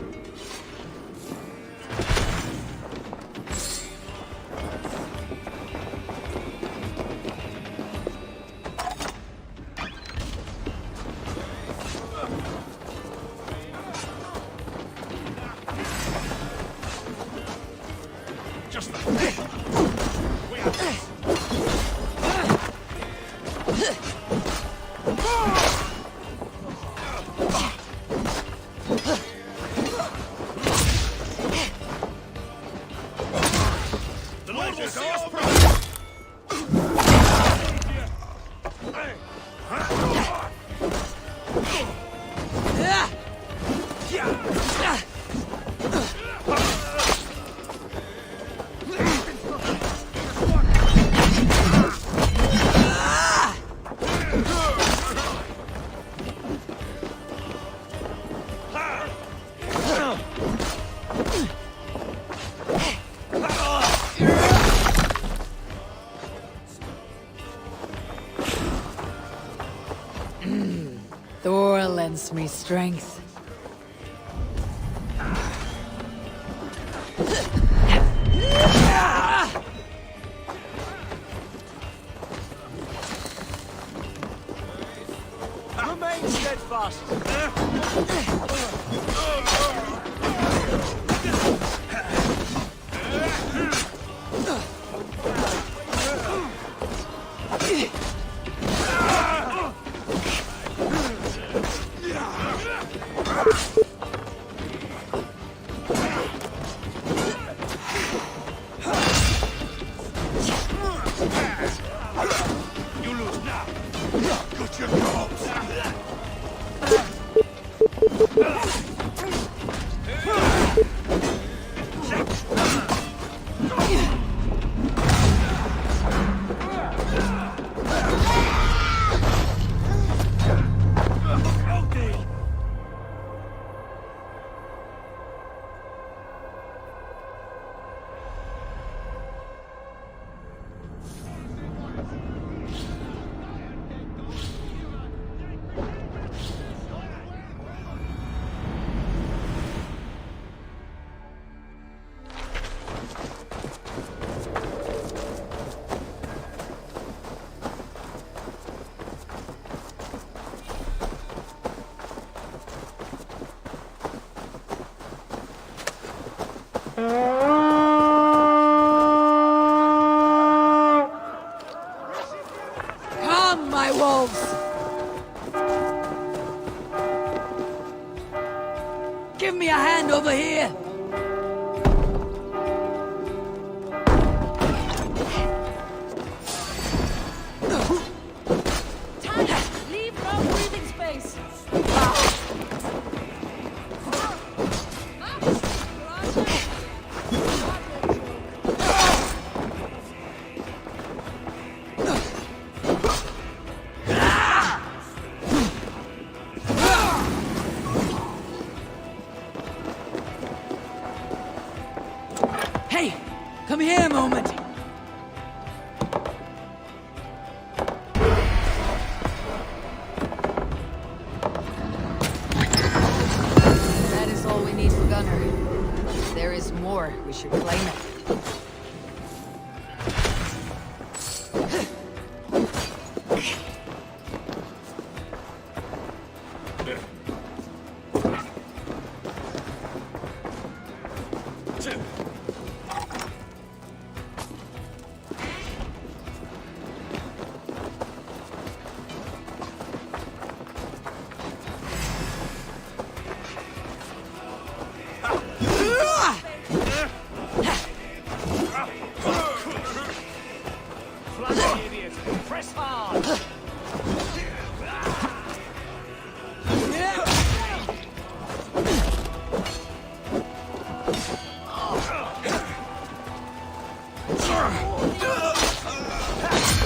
lends me strength. Remain steadfast. You lose now. Got your goals. Come, my wolves! Give me a hand over here! Leave no breathing space. Hey! Come here a moment! That is all we need for Gunner. If there is more, we should claim it. Press hard.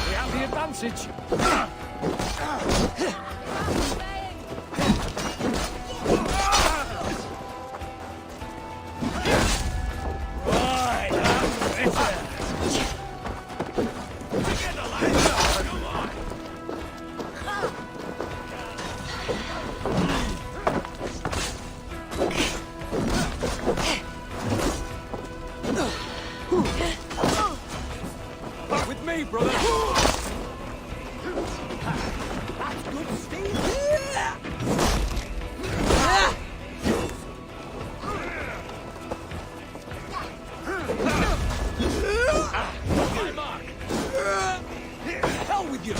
We have the advantage. With me, brother. That's good speed. My mark. Hell with you.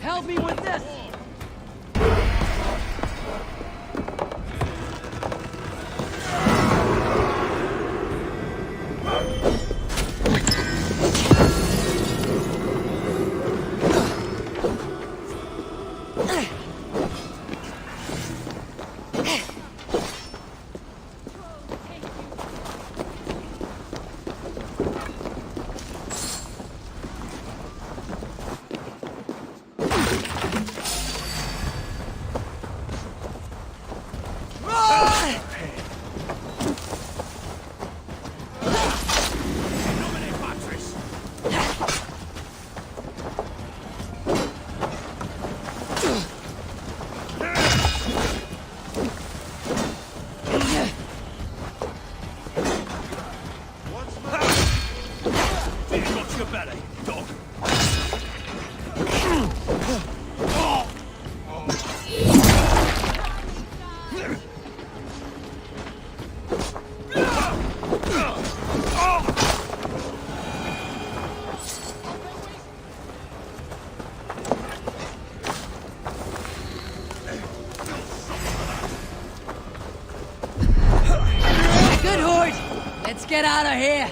Help me with this! Get out of here!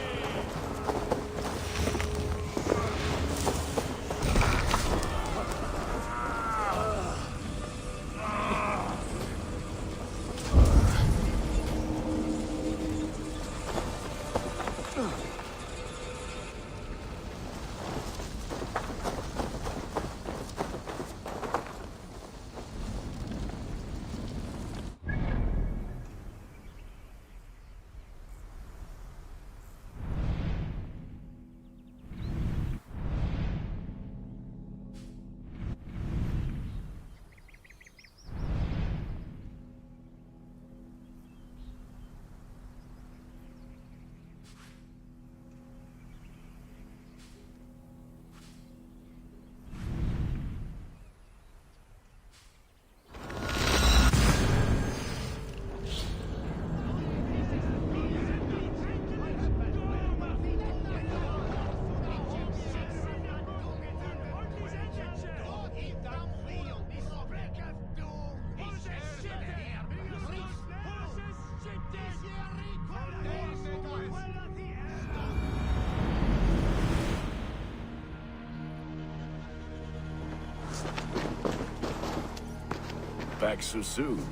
Back so soon.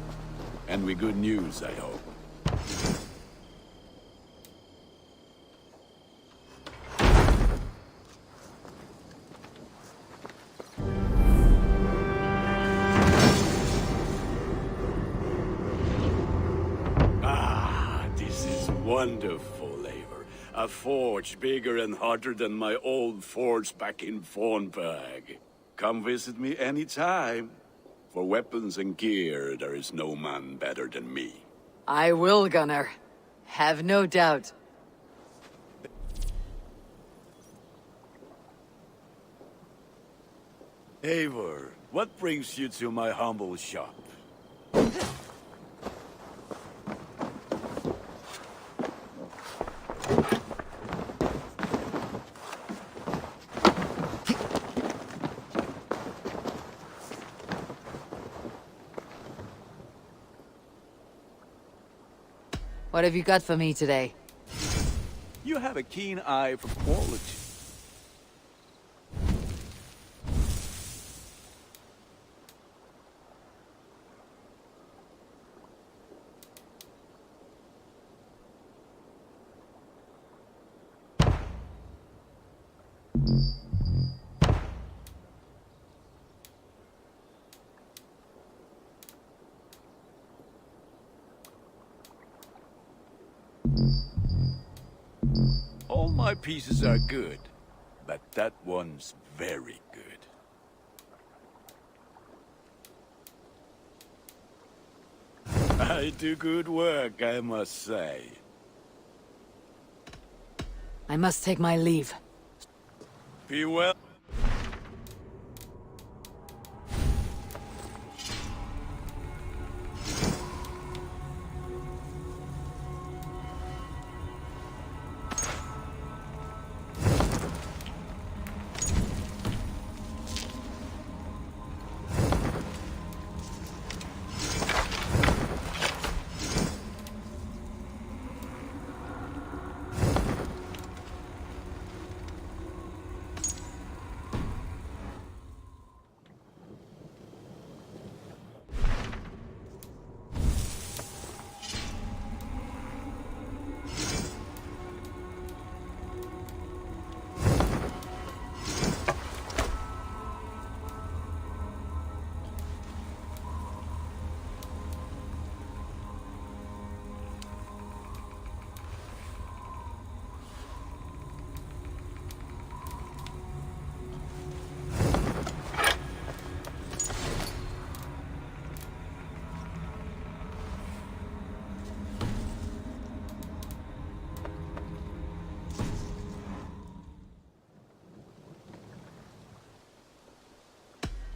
And with good news, I hope. Ah, this is wonderful labor. A forge bigger and hotter than my old forge back in Fornburg. Come visit me anytime. For weapons and gear, there is no man better than me. I will, Gunnar. Have no doubt. Eivor, what brings you to my humble shop? What have you got for me today? You have a keen eye for quality. All my pieces are good, but that one's very good. I do good work, I must say. I must take my leave. Be well.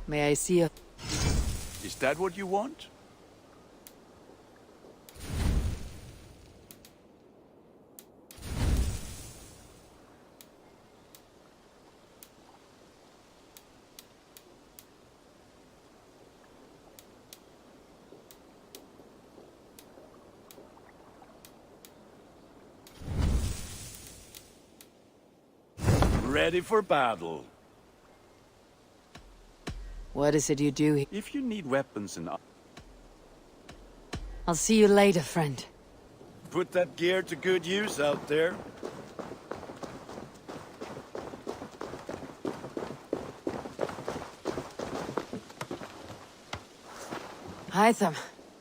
May I see a... Is that what you want? Ready for battle. What is it you do? If you need weapons and... I'll see you later, friend. Put that gear to good use out there. Hytham,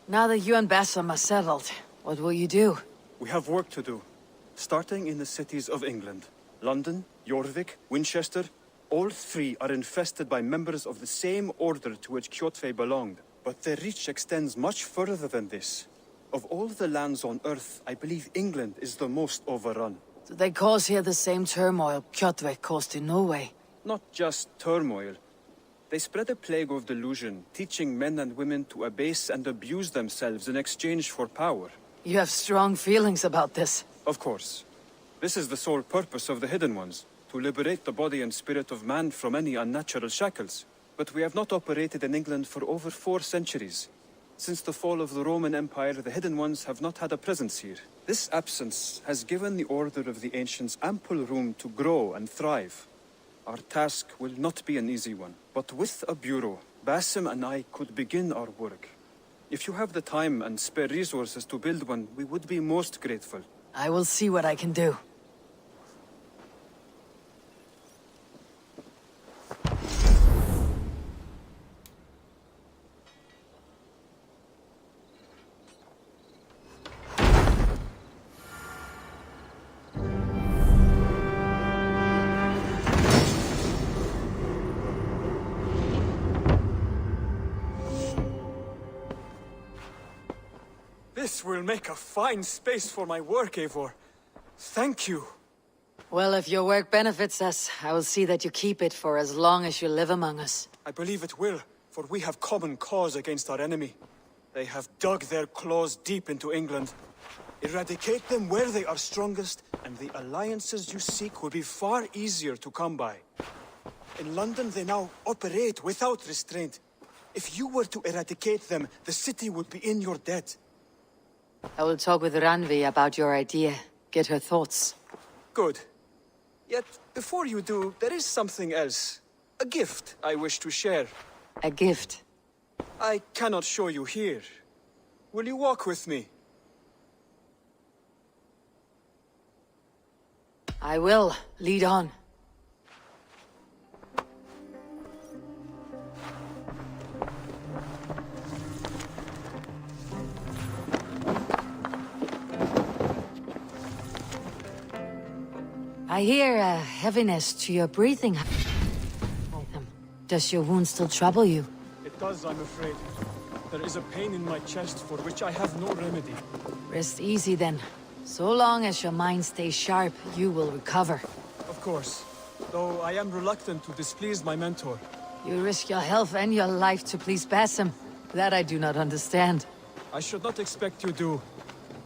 now that you and Bassam are settled, what will you do? We have work to do, starting in the cities of England. London, Jorvik, Winchester, all three are infested by members of the same order to which Kjotve belonged. But their reach extends much further than this. Of all the lands on Earth, I believe England is the most overrun. Do they cause here the same turmoil Kjotve caused in Norway? Not just turmoil. They spread a plague of delusion, teaching men and women to abase and abuse themselves in exchange for power. You have strong feelings about this. Of course. This is the sole purpose of the Hidden Ones, to liberate the body and spirit of man from any unnatural shackles. But we have not operated in England for over 4 centuries. Since the fall of the Roman Empire, the Hidden Ones have not had a presence here. This absence has given the Order of the Ancients ample room to grow and thrive. Our task will not be an easy one, but with a bureau, Basim and I could begin our work. If you have the time and spare resources to build one, we would be most grateful. I will see what I can do. This will make a fine space for my work, Eivor. Thank you. Well, if your work benefits us, I will see that you keep it for as long as you live among us. I believe it will, for we have common cause against our enemy. They have dug their claws deep into England. Eradicate them where they are strongest, and the alliances you seek will be far easier to come by. In London, they now operate without restraint. If you were to eradicate them, the city would be in your debt. I will talk with Ranvi about your idea. Get her thoughts. Good. Yet, before you do, there is something else. A gift I wish to share. A gift? I cannot show you here. Will you walk with me? I will. Lead on. I hear a heaviness to your breathing. Does your wound still trouble you? It does, I'm afraid. There is a pain in my chest for which I have no remedy. Rest easy then. So long as your mind stays sharp, you will recover. Of course. Though I am reluctant to displease my mentor. You risk your health and your life to please Basim. That I do not understand. I should not expect you do.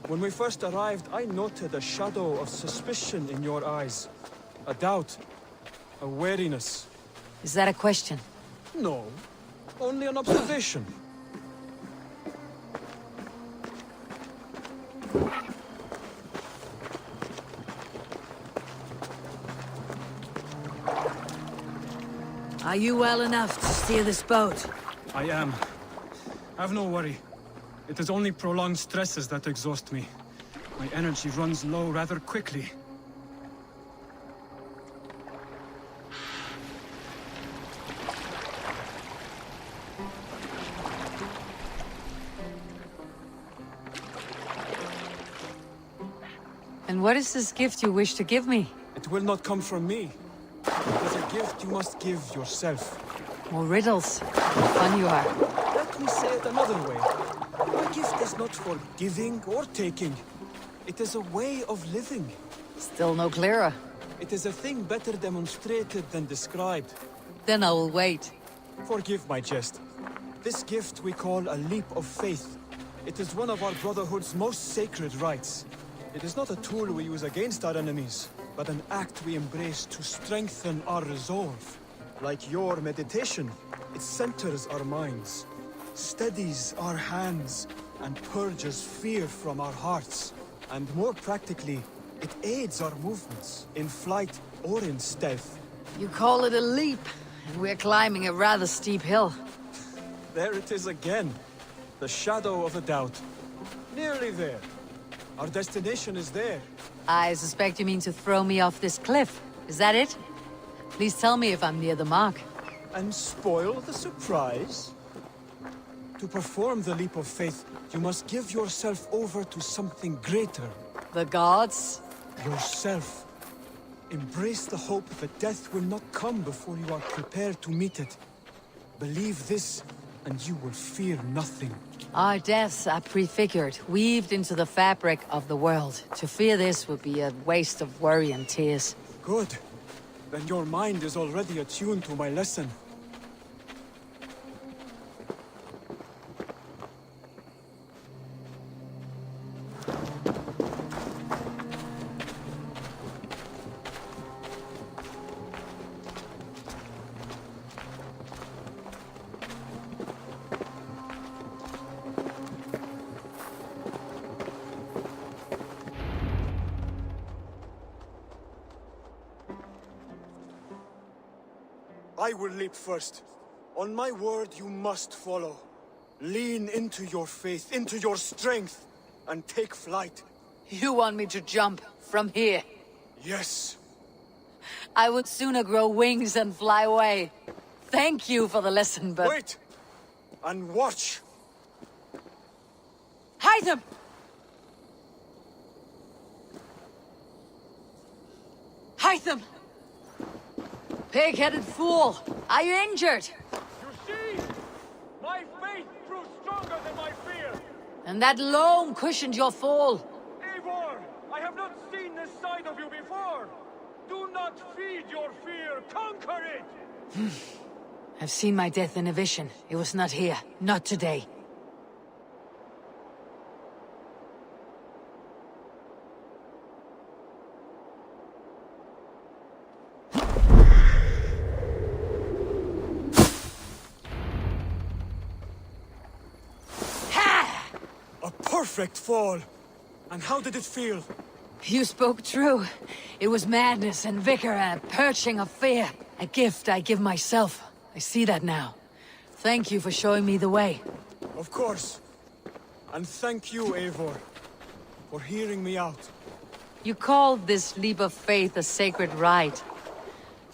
When we first arrived, I noted a shadow of suspicion in your eyes. A doubt. A wariness. Is that a question? No. Only an observation. Are you well enough to steer this boat? I am. Have no worry. It is only prolonged stresses that exhaust me. My energy runs low rather quickly. And what is this gift you wish to give me? It will not come from me. It is a gift you must give yourself. More riddles. Fun you are. Let me say it another way. A gift is not for giving or taking. It is a way of living. Still no clearer. It is a thing better demonstrated than described. Then I will wait. Forgive my jest. This gift we call a leap of faith. It is one of our Brotherhood's most sacred rites. It is not a tool we use against our enemies, but an act we embrace to strengthen our resolve. Like your meditation, it centers our minds, steadies our hands, and purges fear from our hearts. And more practically, it aids our movements, in flight or in stealth. You call it a leap, and we're climbing a rather steep hill. There it is again. The shadow of a doubt. Nearly there. Our destination is there. I suspect you mean to throw me off this cliff. Is that it? Please tell me if I'm near the mark. And spoil the surprise? To perform the leap of faith, you must give yourself over to something greater. The gods? Yourself. Embrace the hope that death will not come before you are prepared to meet it. Believe this, and you will fear nothing. Our deaths are prefigured, weaved into the fabric of the world. To fear this would be a waste of worry and tears. Good. Then your mind is already attuned to my lesson. I will leap first. On my word, you must follow. Lean into your faith, into your strength, and take flight. You want me to jump from here? Yes. I would sooner grow wings and fly away. Thank you for the lesson, but... Wait! And watch! Hide them! Hide them! Pig-headed fool! Are you injured? You see? My faith grew stronger than my fear! And that loam cushioned your fall. Eivor, I have not seen this side of you before! Do not feed your fear, conquer it! I've seen my death in a vision. It was not here. Not today. Perfect fall! And how did it feel? You spoke true. It was madness and vigor and a perching of fear. A gift I give myself. I see that now. Thank you for showing me the way. Of course. And thank you, Eivor, for hearing me out. You called this leap of faith a sacred rite.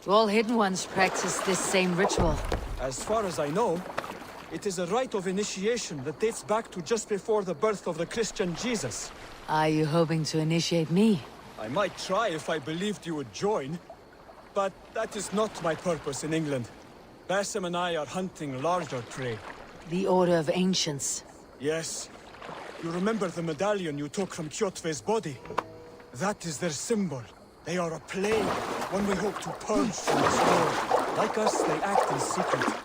Do all Hidden Ones practice this same ritual? As far as I know, it is a rite of initiation that dates back to just before the birth of the Christian Jesus. Are you hoping to initiate me? I might try if I believed you would join. But that is not my purpose in England. Basim and I are hunting larger prey. The Order of Ancients. Yes. You remember the medallion you took from Kjotve's body? That is their symbol. They are a plague, one we hope to purge from this world. Like us, they act in secret.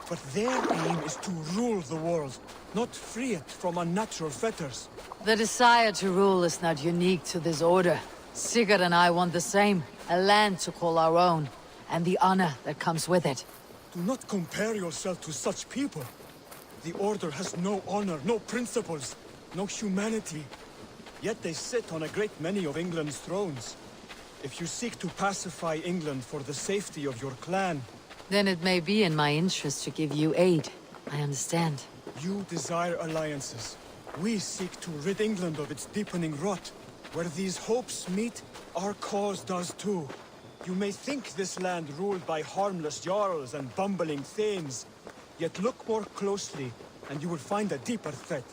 But their aim is to rule the world, not free it from unnatural fetters. The desire to rule is not unique to this order. Sigurd and I want the same. A land to call our own, and the honor that comes with it. Do not compare yourself to such people. The Order has no honor, no principles, no humanity. Yet they sit on a great many of England's thrones. If you seek to pacify England for the safety of your clan, then it may be in my interest to give you aid. I understand. You desire alliances. We seek to rid England of its deepening rot. Where these hopes meet, our cause does too. You may think this land ruled by harmless jarls and bumbling thanes. Yet look more closely, and you will find a deeper threat.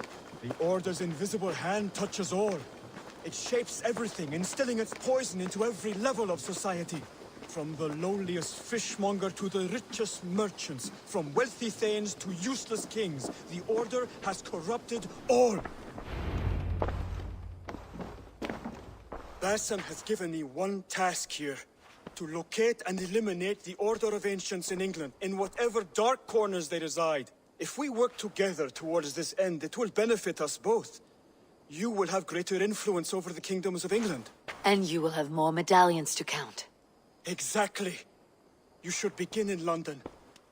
The Order's invisible hand touches all. It shapes everything, instilling its poison into every level of society. From the lowliest fishmonger to the richest merchants, from wealthy thanes to useless kings, the Order has corrupted all. Basim has given me one task here, to locate and eliminate the Order of Ancients in England, in whatever dark corners they reside. If we work together towards this end, it will benefit us both. You will have greater influence over the kingdoms of England. And you will have more medallions to count. Exactly. You should begin in London.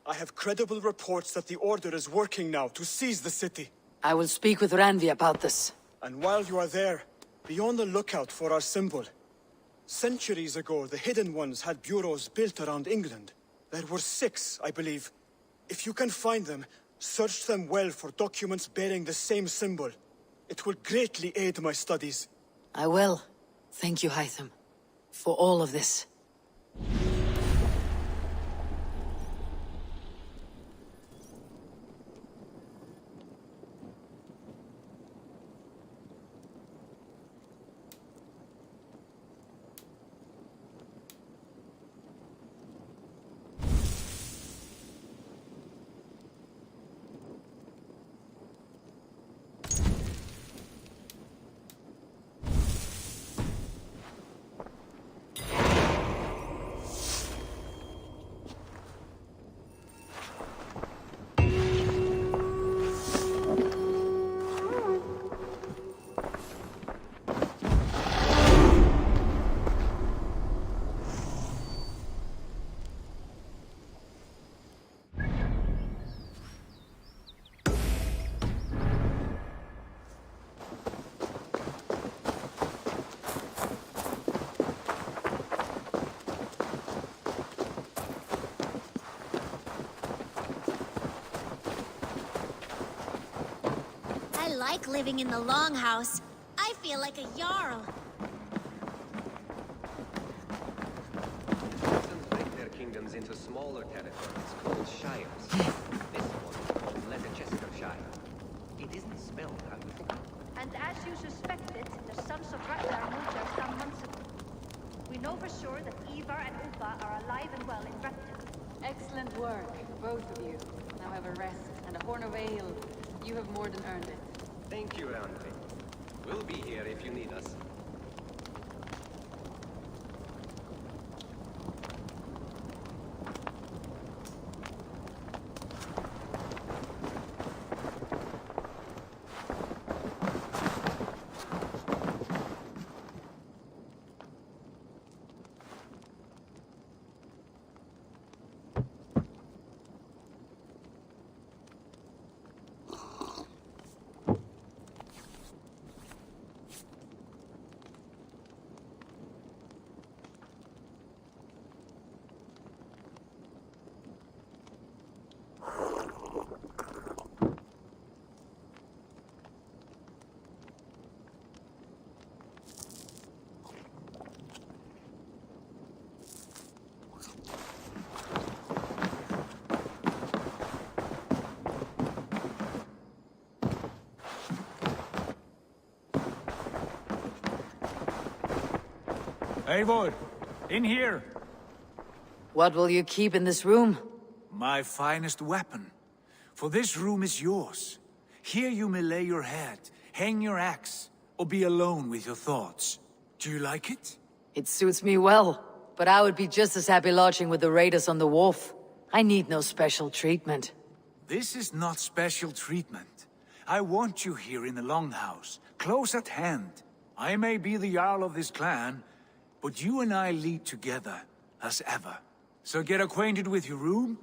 I have credible reports that the Order is working now to seize the city. I will speak with Ranvi about this. And while you are there, be on the lookout for our symbol. Centuries ago, the Hidden Ones had bureaus built around England. There were 6, I believe. If you can find them, search them well for documents bearing the same symbol. It will greatly aid my studies. I will. Thank you, Hytham, for all of this. I like living in the Longhouse. I feel like a Jarl. Citizens break their kingdoms into smaller territories called shires. This one is called Leicestershire. It isn't spelled how you think. And as you suspected, the sons of Ragnar moved there some months ago. We know for sure that Ivar and Upa are alive and well in Repton. Excellent work, both of you. Now have a rest and a horn of ale. You have more than earned it. Thank you, Ranvi. We'll be here if you need us. Eivor, in here! What will you keep in this room? My finest weapon. For this room is yours. Here you may lay your head, hang your axe, or be alone with your thoughts. Do you like it? It suits me well, but I would be just as happy lodging with the raiders on the wharf. I need no special treatment. This is not special treatment. I want you here in the Longhouse, close at hand. I may be the Jarl of this clan, but you and I lead together, as ever. So get acquainted with your room,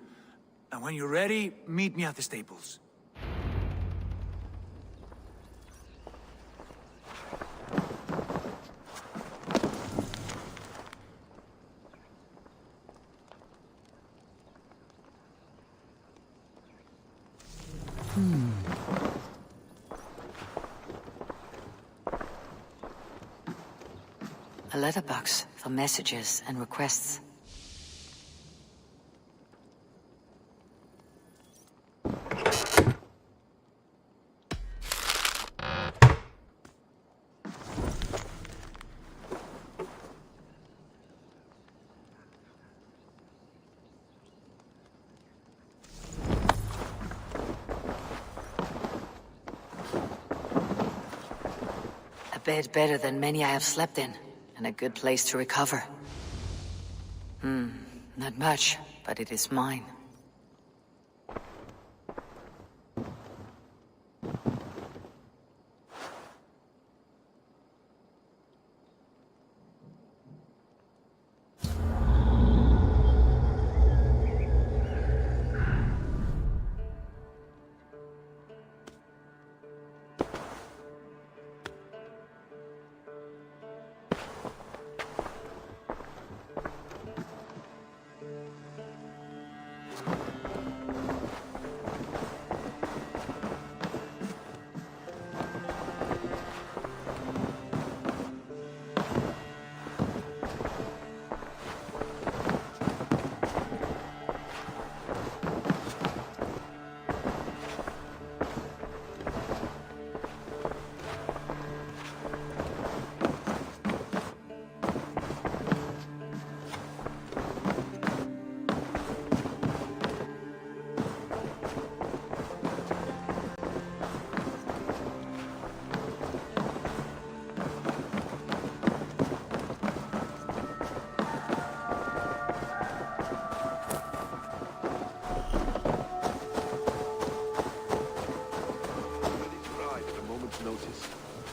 and when you're ready, meet me at the stables. A letterbox for messages and requests. A bed better than many I have slept in, and a good place to recover. Not much, but it is mine.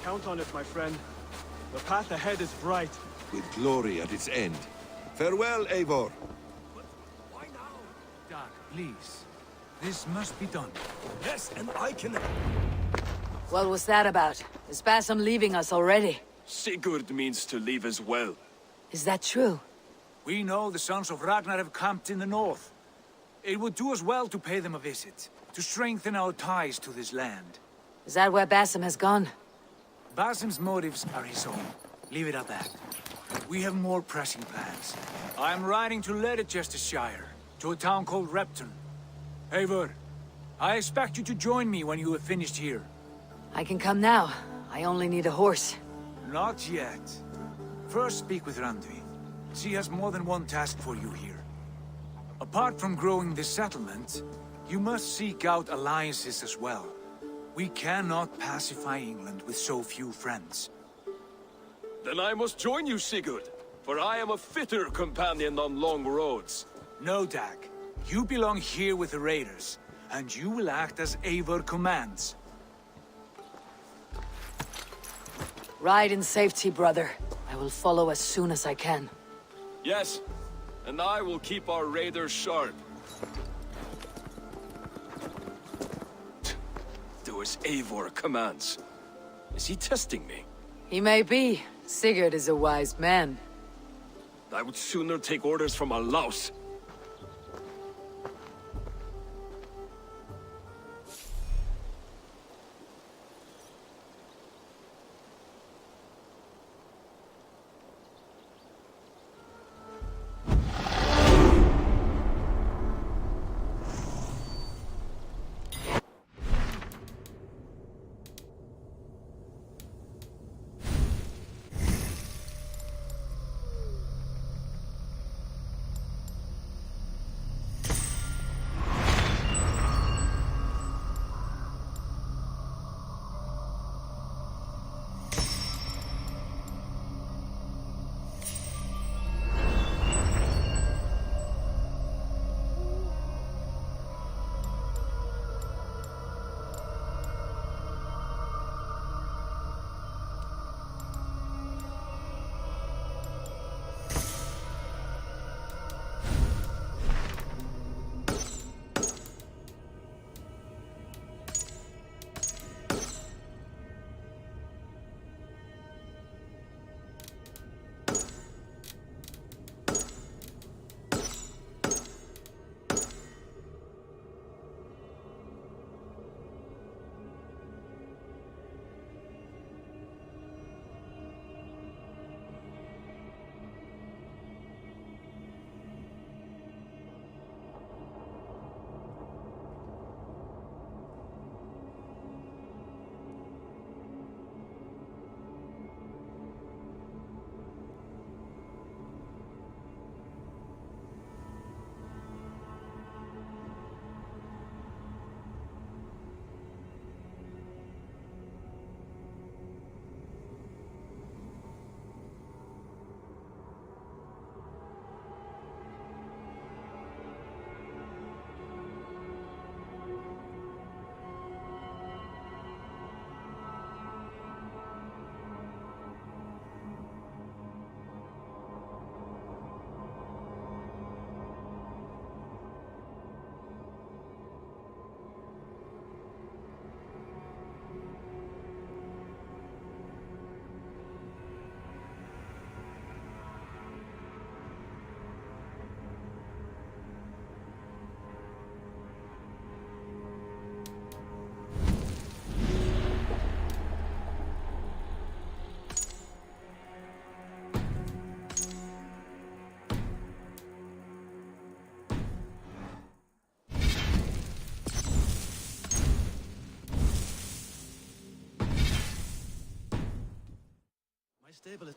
Count on it, my friend. The path ahead is bright. With glory at its end. Farewell, Eivor. Why now? Dag, please. This must be done. Yes, and I can... What was that about? Is Basim leaving us already? Sigurd means to leave as well. Is that true? We know the sons of Ragnar have camped in the north. It would do us well to pay them a visit, to strengthen our ties to this land. Is that where Basim has gone? Basim's motives are his own. Leave it at that. We have more pressing plans. I am riding to Leicestershire, to a town called Repton. Eivor, I expect you to join me when you have finished here. I can come now. I only need a horse. Not yet. First speak with Randvi. She has more than one task for you here. Apart from growing this settlement, you must seek out alliances as well. We cannot pacify England with so few friends. Then I must join you, Sigurd, for I am a fitter companion on long roads. No, Dag. You belong here with the raiders, and you will act as Eivor commands. Ride in safety, brother. I will follow as soon as I can. Yes, and I will keep our raiders sharp. Do as Eivor commands. Is he testing me? He may be. Sigurd is a wise man. I would sooner take orders from a louse. stable is...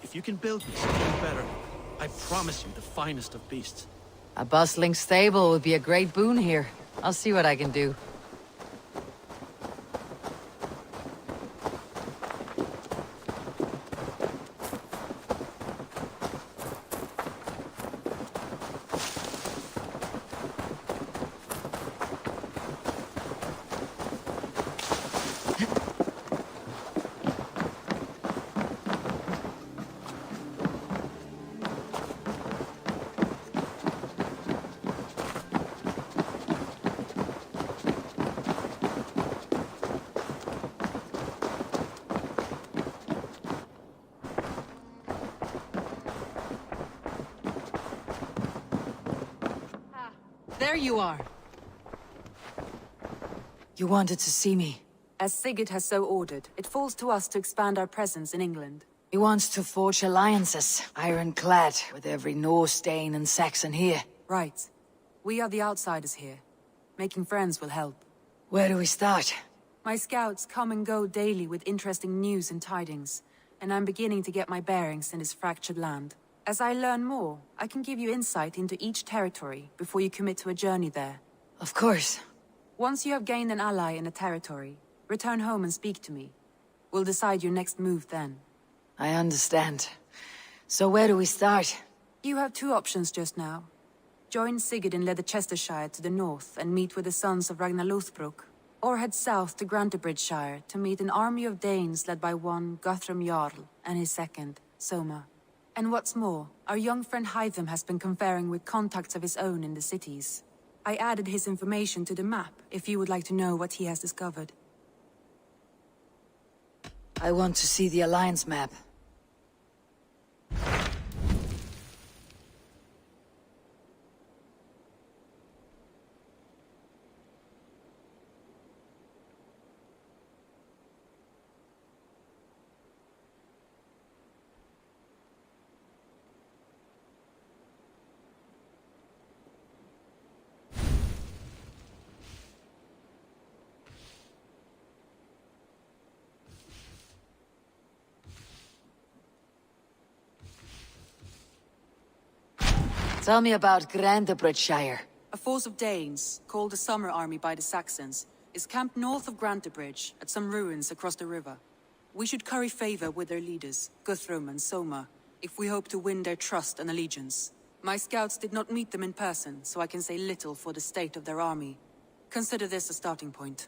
If you can build me something better, I promise you the finest of beasts. A bustling stable would be a great boon here. I'll see what I can do. There you are. You wanted to see me. As Sigurd has so ordered, it falls to us to expand our presence in England. He wants to forge alliances, ironclad, with every Norse, Dane, and Saxon here. Right. We are the outsiders here. Making friends will help. Where do we start? My scouts come and go daily with interesting news and tidings, and I'm beginning to get my bearings in this fractured land. As I learn more, I can give you insight into each territory before you commit to a journey there. Of course. Once you have gained an ally in a territory, return home and speak to me. We'll decide your next move then. I understand. So where do we start? You have two options just now. Join Sigurd in Leicestershire to the north and meet with the sons of Ragnar Lothbrok, or head south to Grantebridgeshire to meet an army of Danes led by one Guthrum Jarl and his second, Soma. And what's more, our young friend Hytham has been conferring with contacts of his own in the cities. I added his information to the map, if you would like to know what he has discovered. I want to see the Alliance map. Tell me about Grantebridgeshire. A force of Danes, called the Summer Army by the Saxons, is camped north of Grantebridge, at some ruins across the river. We should curry favor with their leaders, Guthrum and Soma, if we hope to win their trust and allegiance. My scouts did not meet them in person, so I can say little for the state of their army. Consider this a starting point.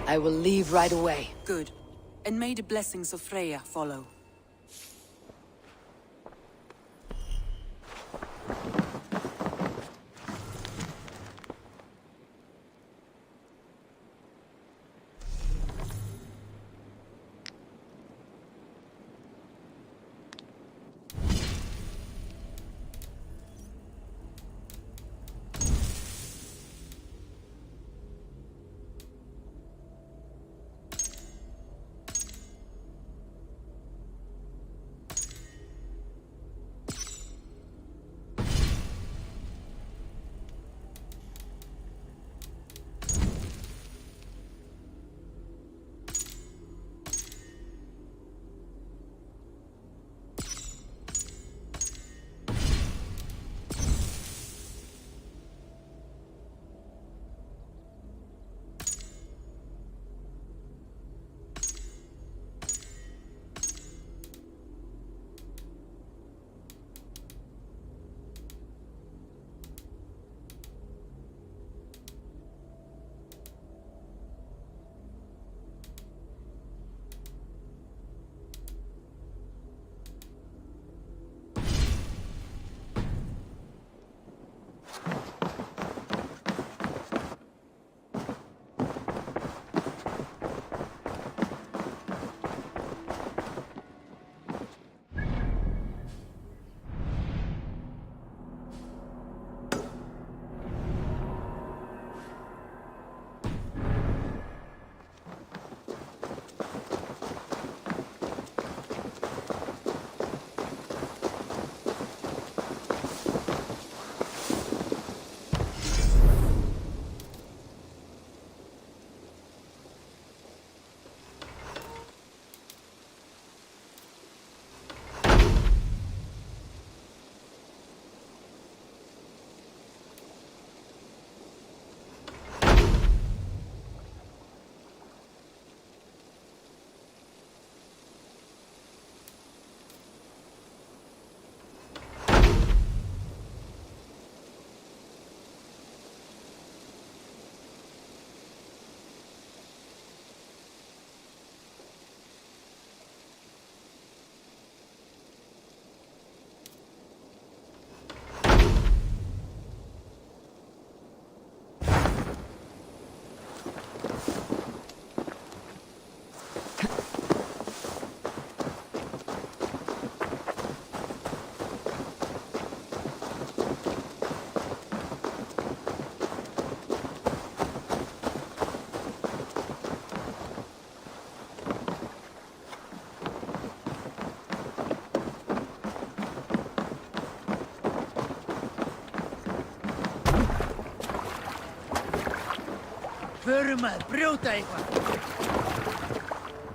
I will leave right away. Good. And may the blessings of Freya follow.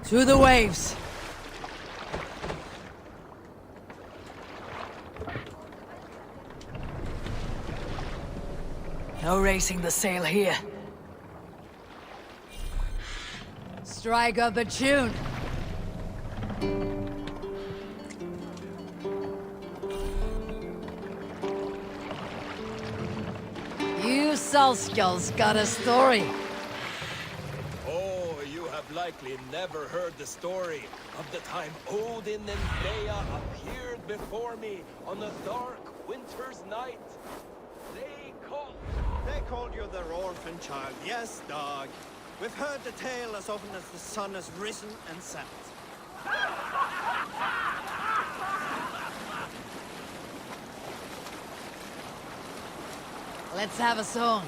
To the waves. No racing the sail here. Strike up a tune. You Salskulls got a story. Oh, you have likely never heard the story of the time Odin and Freya appeared before me on a dark winter's night. They called you their orphan child. Yes, dog. We've heard the tale as often as the sun has risen and set. Let's have a song.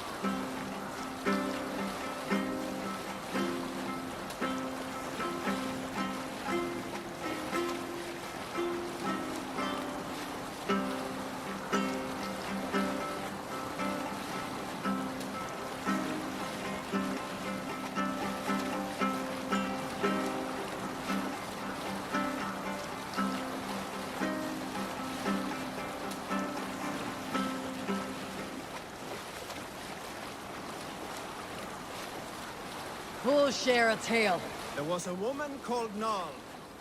Who'll share a tale? There was a woman called Nal,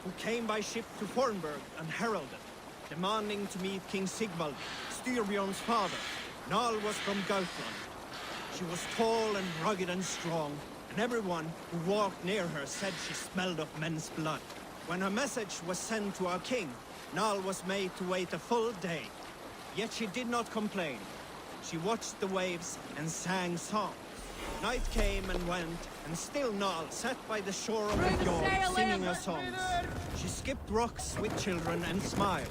who came by ship to Fornburg unheralded, demanding to meet King Sigvald, Styrbjorn's father. Nal was from Gothland. She was tall and rugged and strong, and everyone who walked near her said she smelled of men's blood. When her message was sent to our king, Nal was made to wait a full day. Yet she did not complain. She watched the waves and sang songs. Night came and went, and still Nal sat by the shore of the fjord singing her songs. She skipped rocks with children and smiled.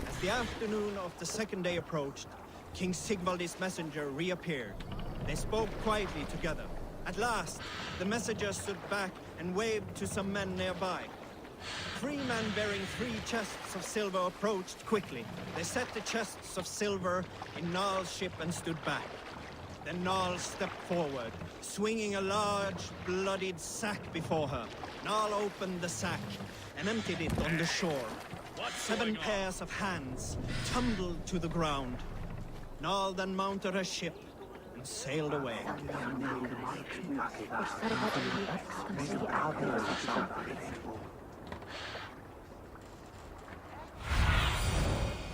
As the afternoon of the second day approached, King Sigvald's messenger reappeared. They spoke quietly together. At last, the messenger stood back and waved to some men nearby. 3 men bearing 3 chests of silver approached quickly. They set the chests of silver in Nal's ship and stood back. Then Nal stepped forward, swinging a large, bloodied sack before her. Nal opened the sack and emptied it on the shore. 7 pairs of hands tumbled to the ground. Nal then mounted her ship and sailed away.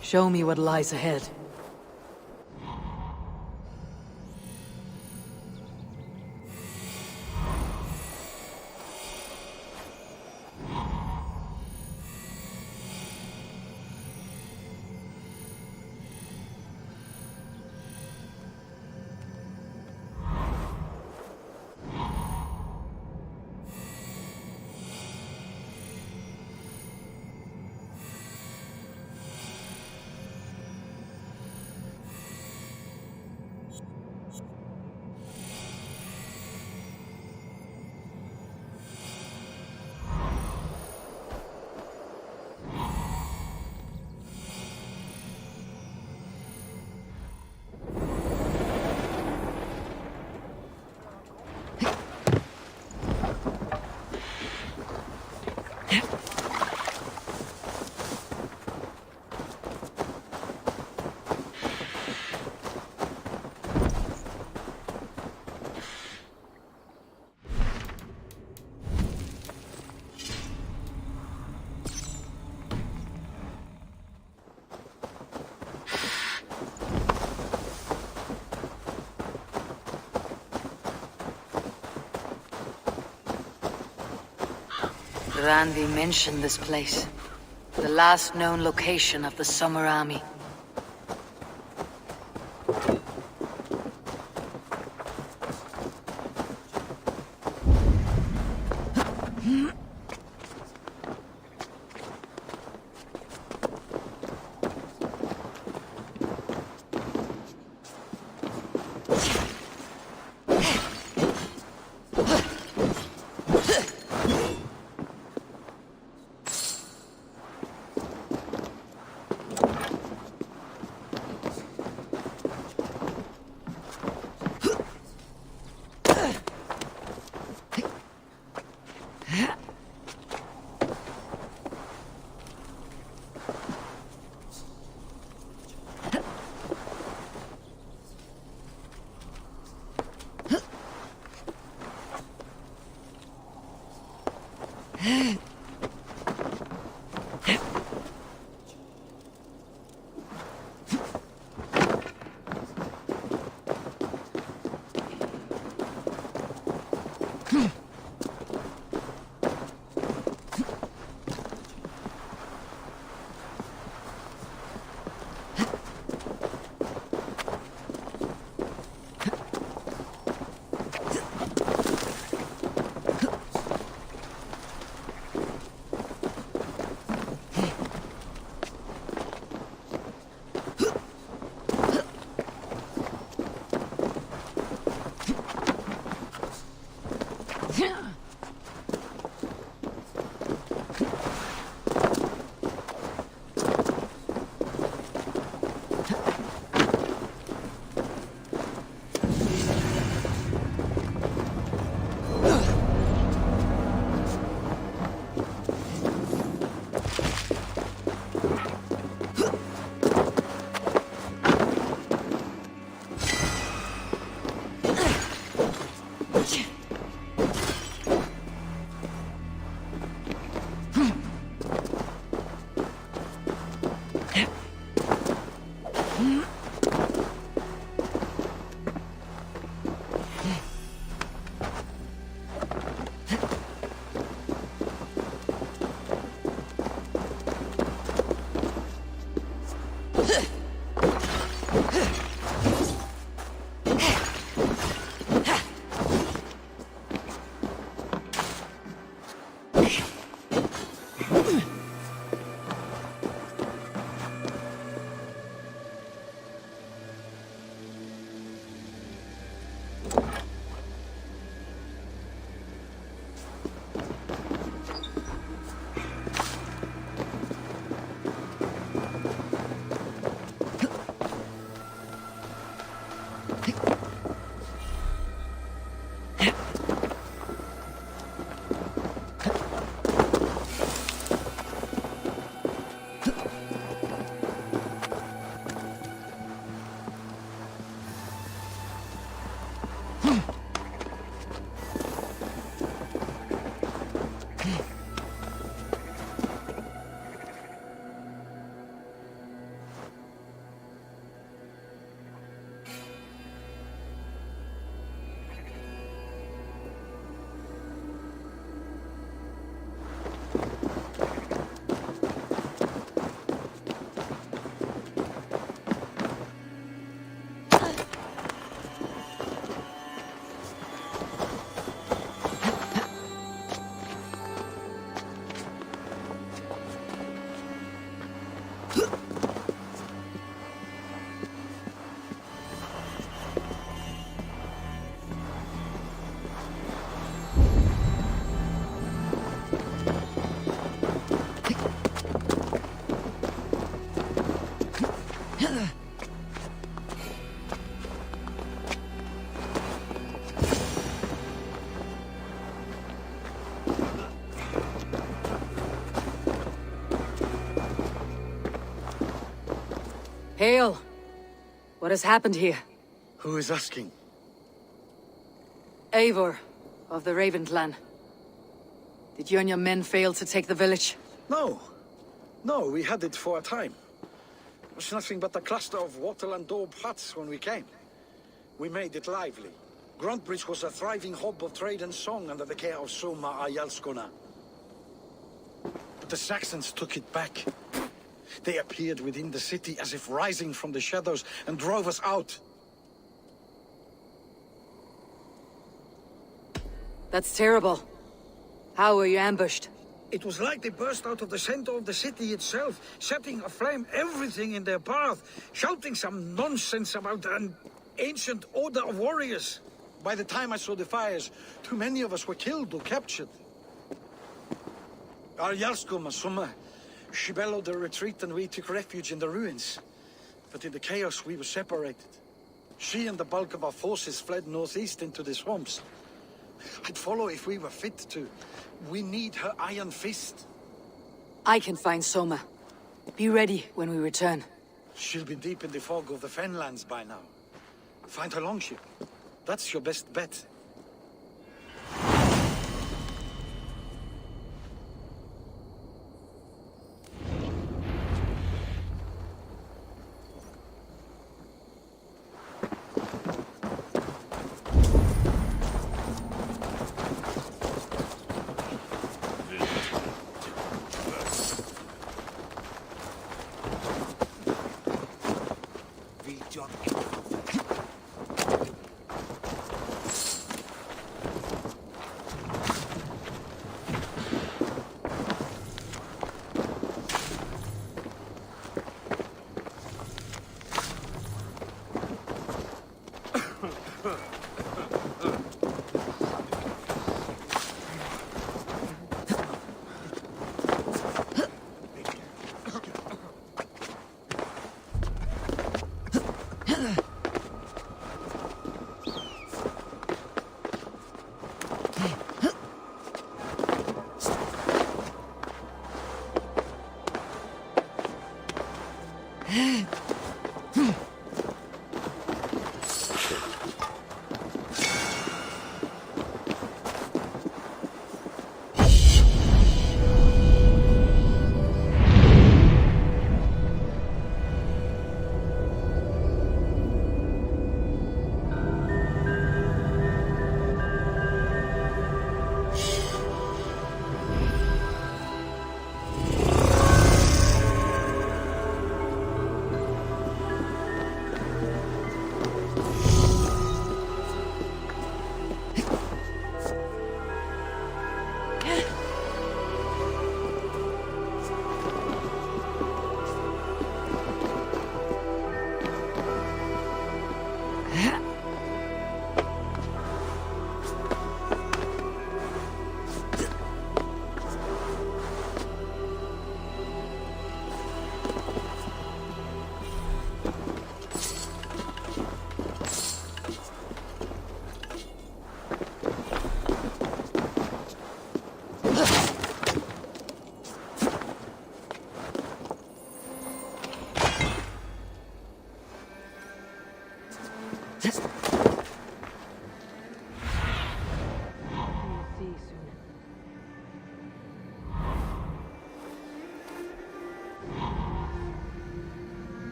Show me what lies ahead. Randi mentioned this place. The last known location of the Summer Army. Hail! What has happened here? Who is asking? Eivor, of the Raven clan. Did you and your men fail to take the village? No. No, we had it for a time. It was nothing but a cluster of wattle and daub huts when we came. We made it lively. Gruntbridge was a thriving hub of trade and song under the care of Soma Ayalskona. But the Saxons took it back. They appeared within the city as if rising from the shadows and drove us out. That's terrible. How were you ambushed? It was like they burst out of the center of the city itself, setting aflame everything in their path, shouting some nonsense about an ancient order of warriors. By the time I saw the fires, too many of us were killed or captured. Our Yarskoma, Soma, she bellowed a retreat and we took refuge in the ruins. But in the chaos we were separated. She and the bulk of our forces fled northeast into the swamps. I'd follow if we were fit to. We need her iron fist. I can find Soma. Be ready when we return. She'll be deep in the fog of the Fenlands by now. Find her longship. That's your best bet.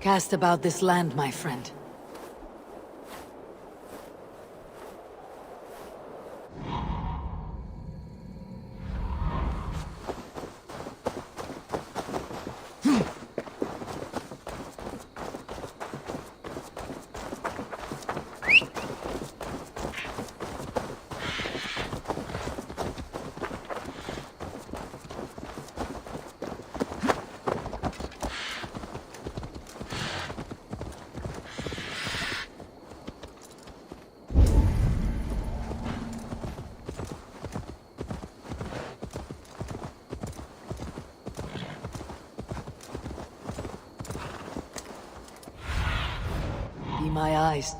Cast about this land, my friend. Be my eyes.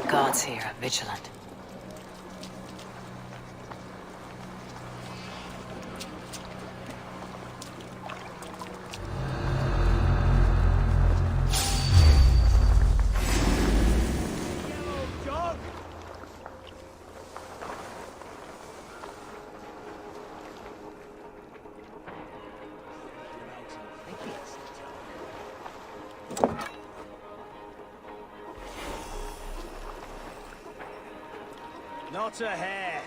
Guards here are vigilant. Not a hair.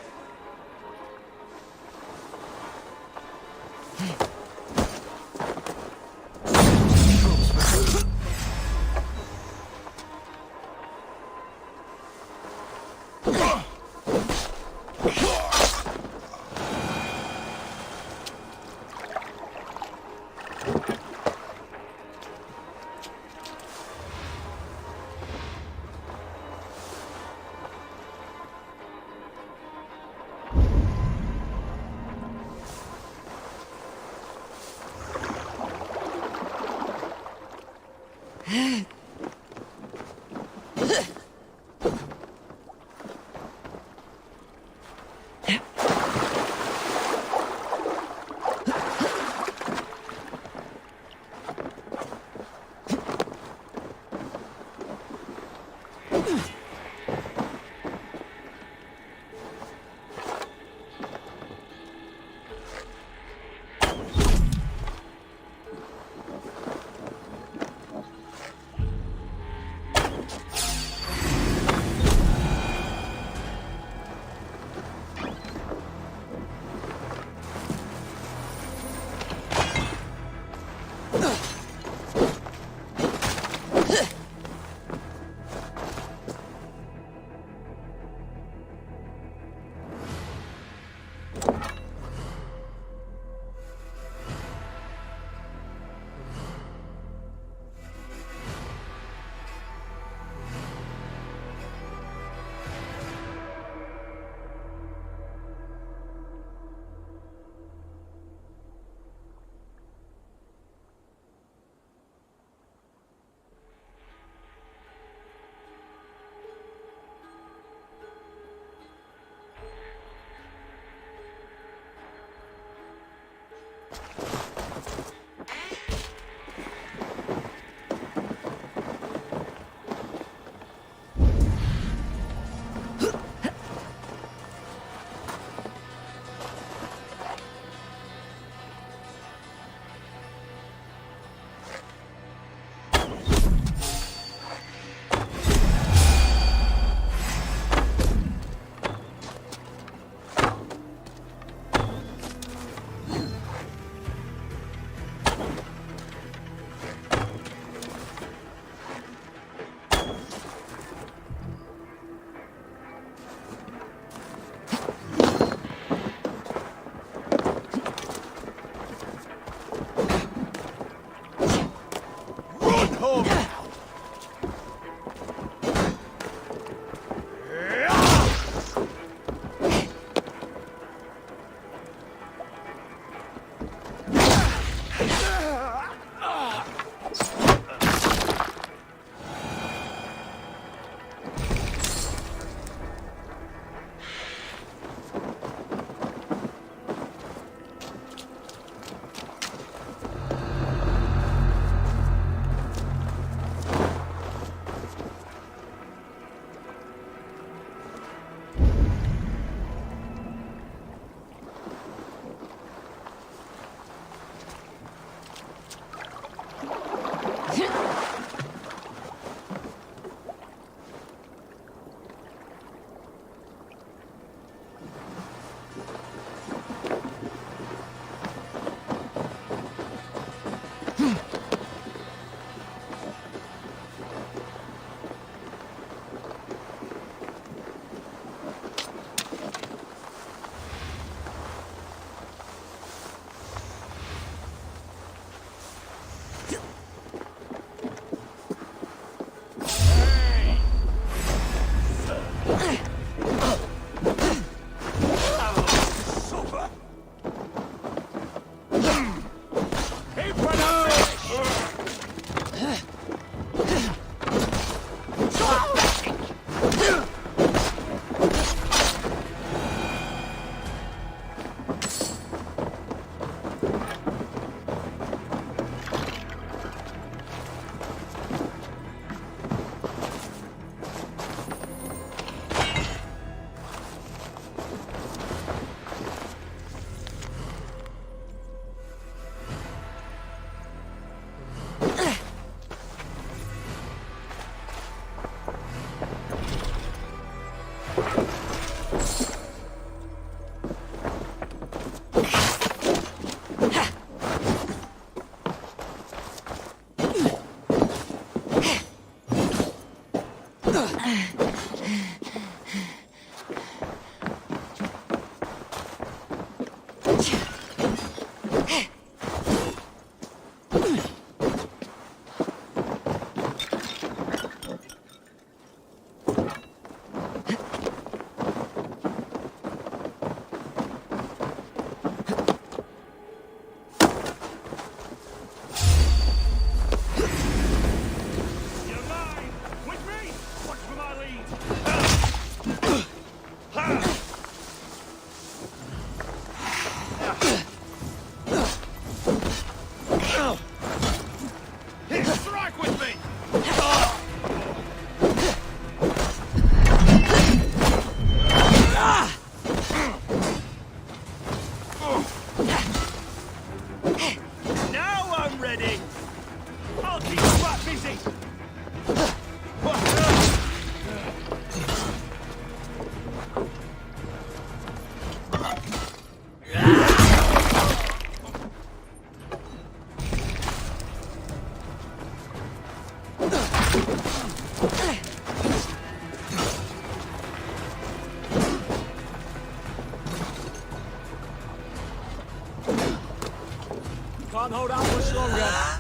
Can't hold out much longer.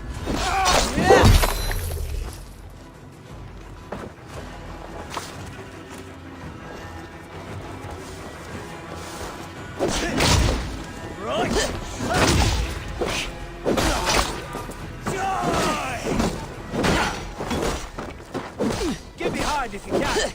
Get behind if you can.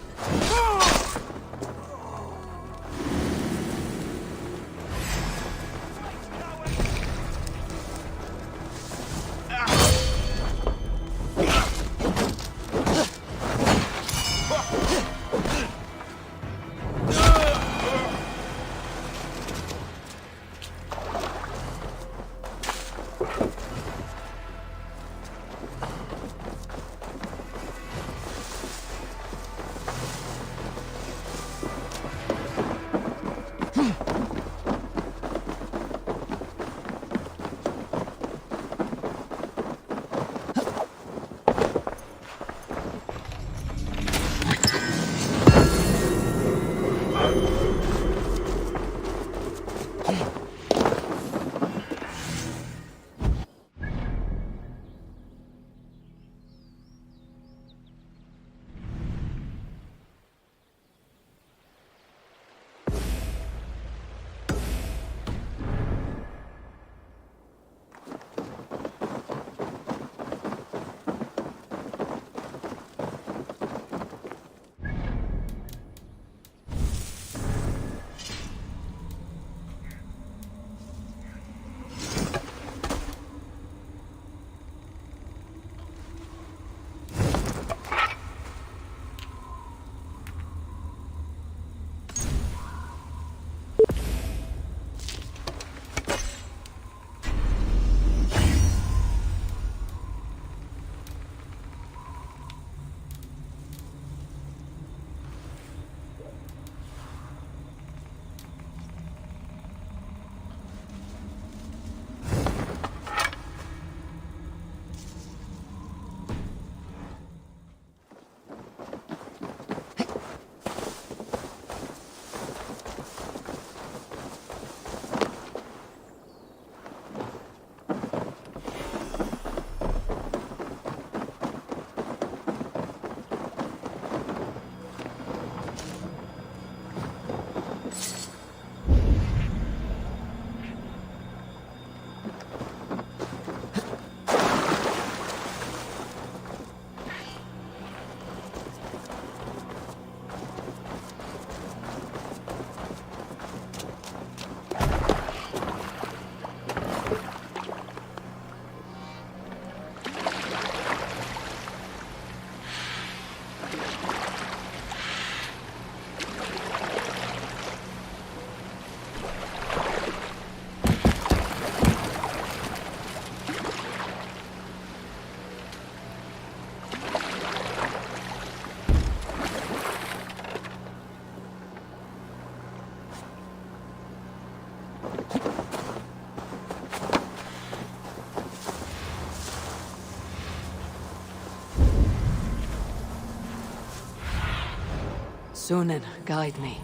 Sunan, guide me.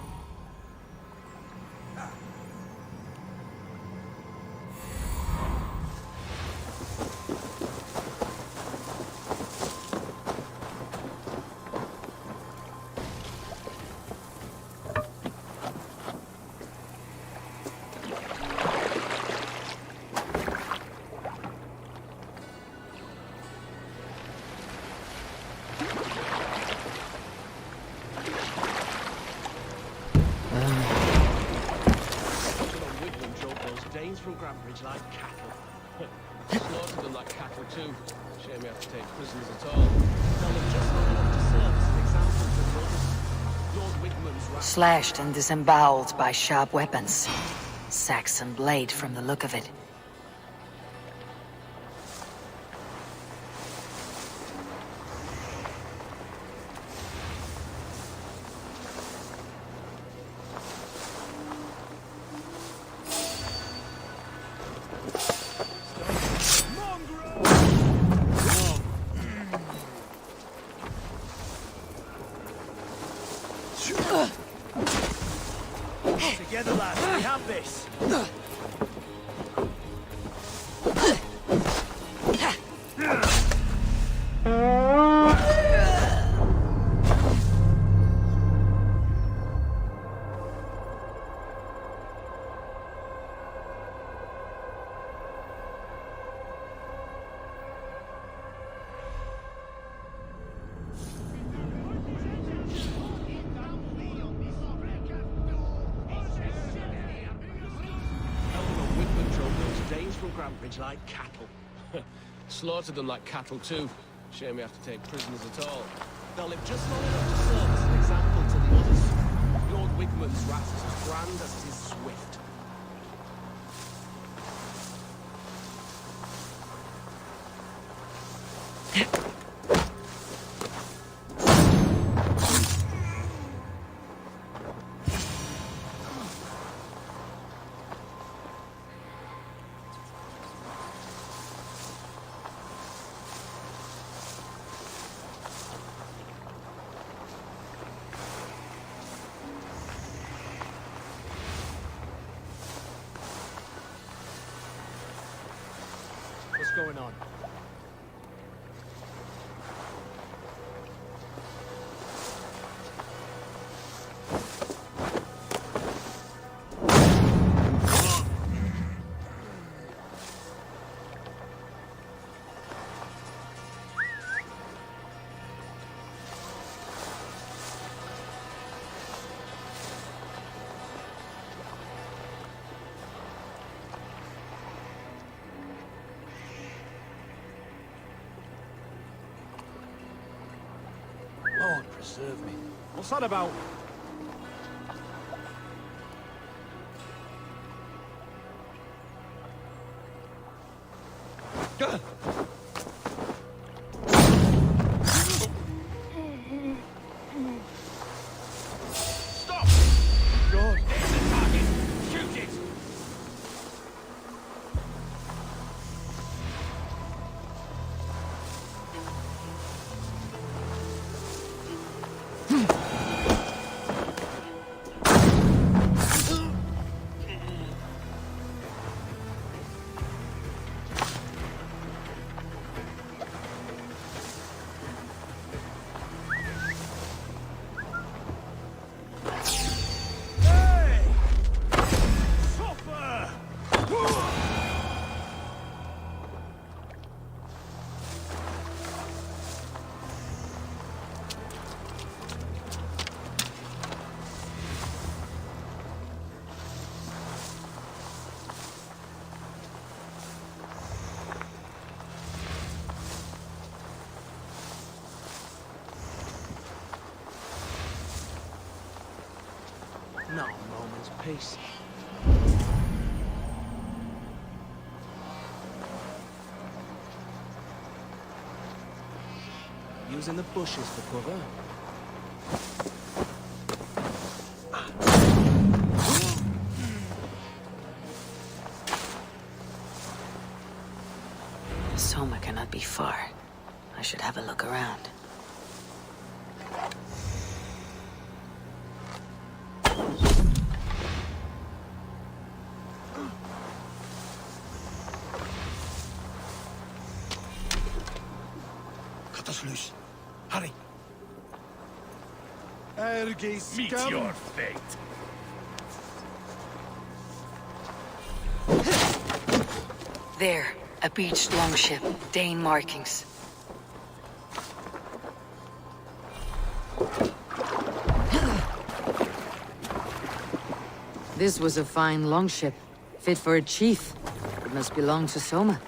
Like cattle. Slaughtered them like cattle too. Shame we have to take prisoners at all. They'll have just not enough to serve as an example to the others. Lord Wigman's wrath. Slashed and disemboweled by sharp weapons. Saxon blade from the look of it. Together, lads, we have this. Like cattle. Slaughtered them like cattle too. Shame we have to take prisoners at all. They'll live just long enough to serve as an example to the others. Lord Wigman's wrath is as grand as it is swift. What's going on? Lord preserve me. What's that about? Stop! God. There's the target! Shoot it! Not a moment's peace. Using the bushes for cover. Soma cannot be far. I should have a look around. Cut us loose. Hurry. Meet your fate. There, a beached longship, Dane markings. This was a fine longship, fit for a chief. It must belong to Soma.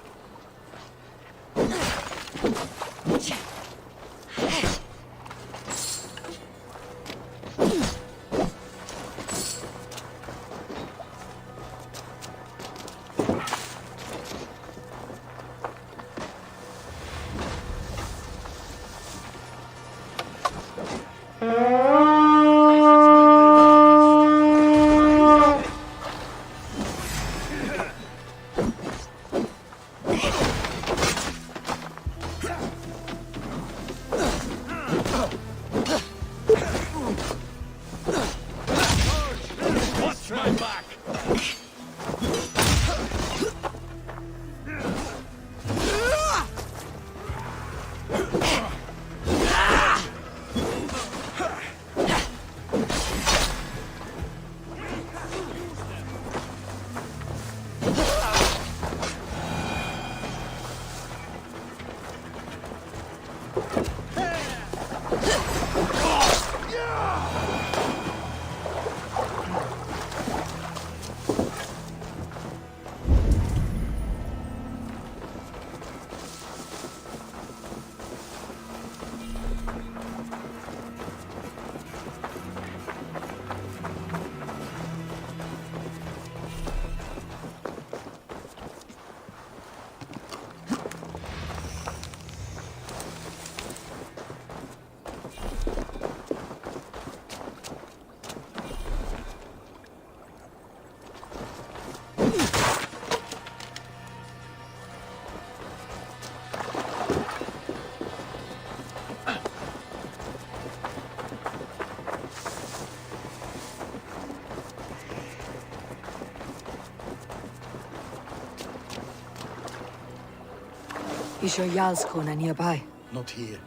Is your Jarlskona nearby? Not here.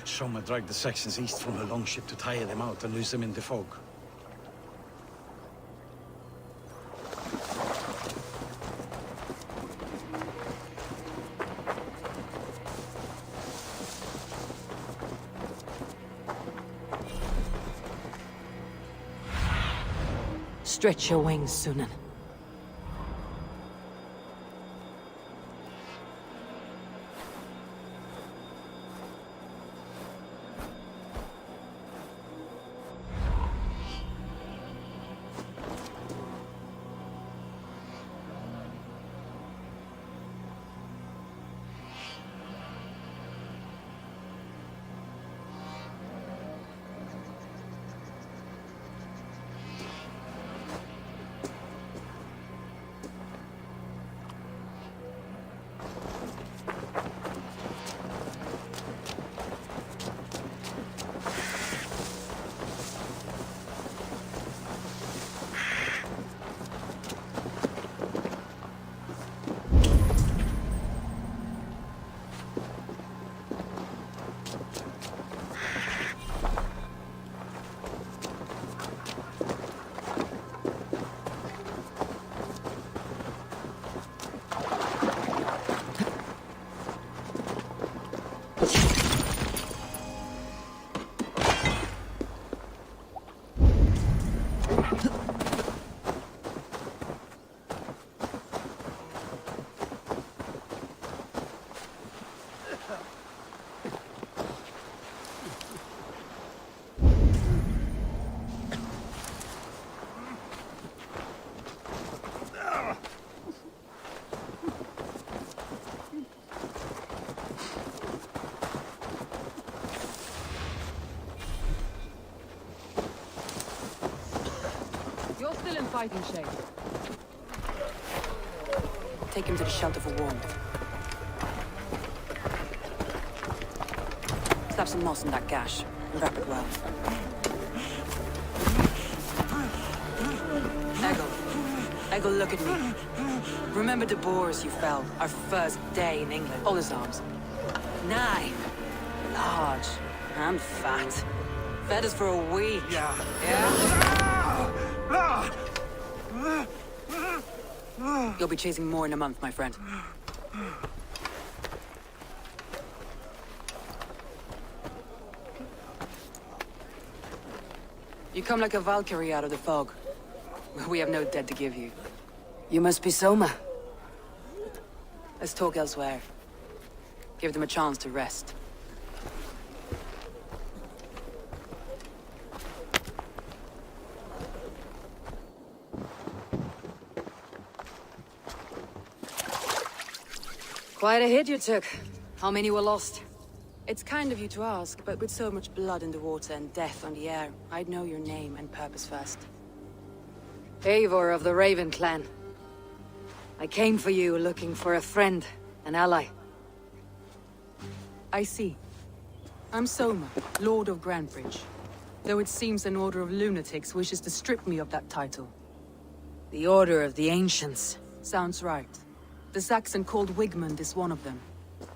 Soma dragged the Saxons east from her longship to tire them out and lose them in the fog. Stretch your wings, Sunan. You're still in fighting shape. Take him to the shelter for warmth. Slap some moss in that gash and wrap it well. Eggle, look at me. Remember the Boers you fell, our first day in England. Hold his arms. 9, large and fat. Fed us for a week. Yeah. You'll be chasing more in a month, my friend. You come like a Valkyrie out of the fog. We have no debt to give you. You must be Soma. Let's talk elsewhere. Give them a chance to rest. Quite a hit you took. How many were lost? It's kind of you to ask, but with so much blood in the water and death on the air, I'd know your name and purpose first. Eivor of the Raven clan. I came for you looking for a friend, an ally. I see. I'm Soma, Lord of Grantebridge. Though it seems an order of lunatics wishes to strip me of that title. The Order of the Ancients. Sounds right. The Saxon called Wigmund is one of them.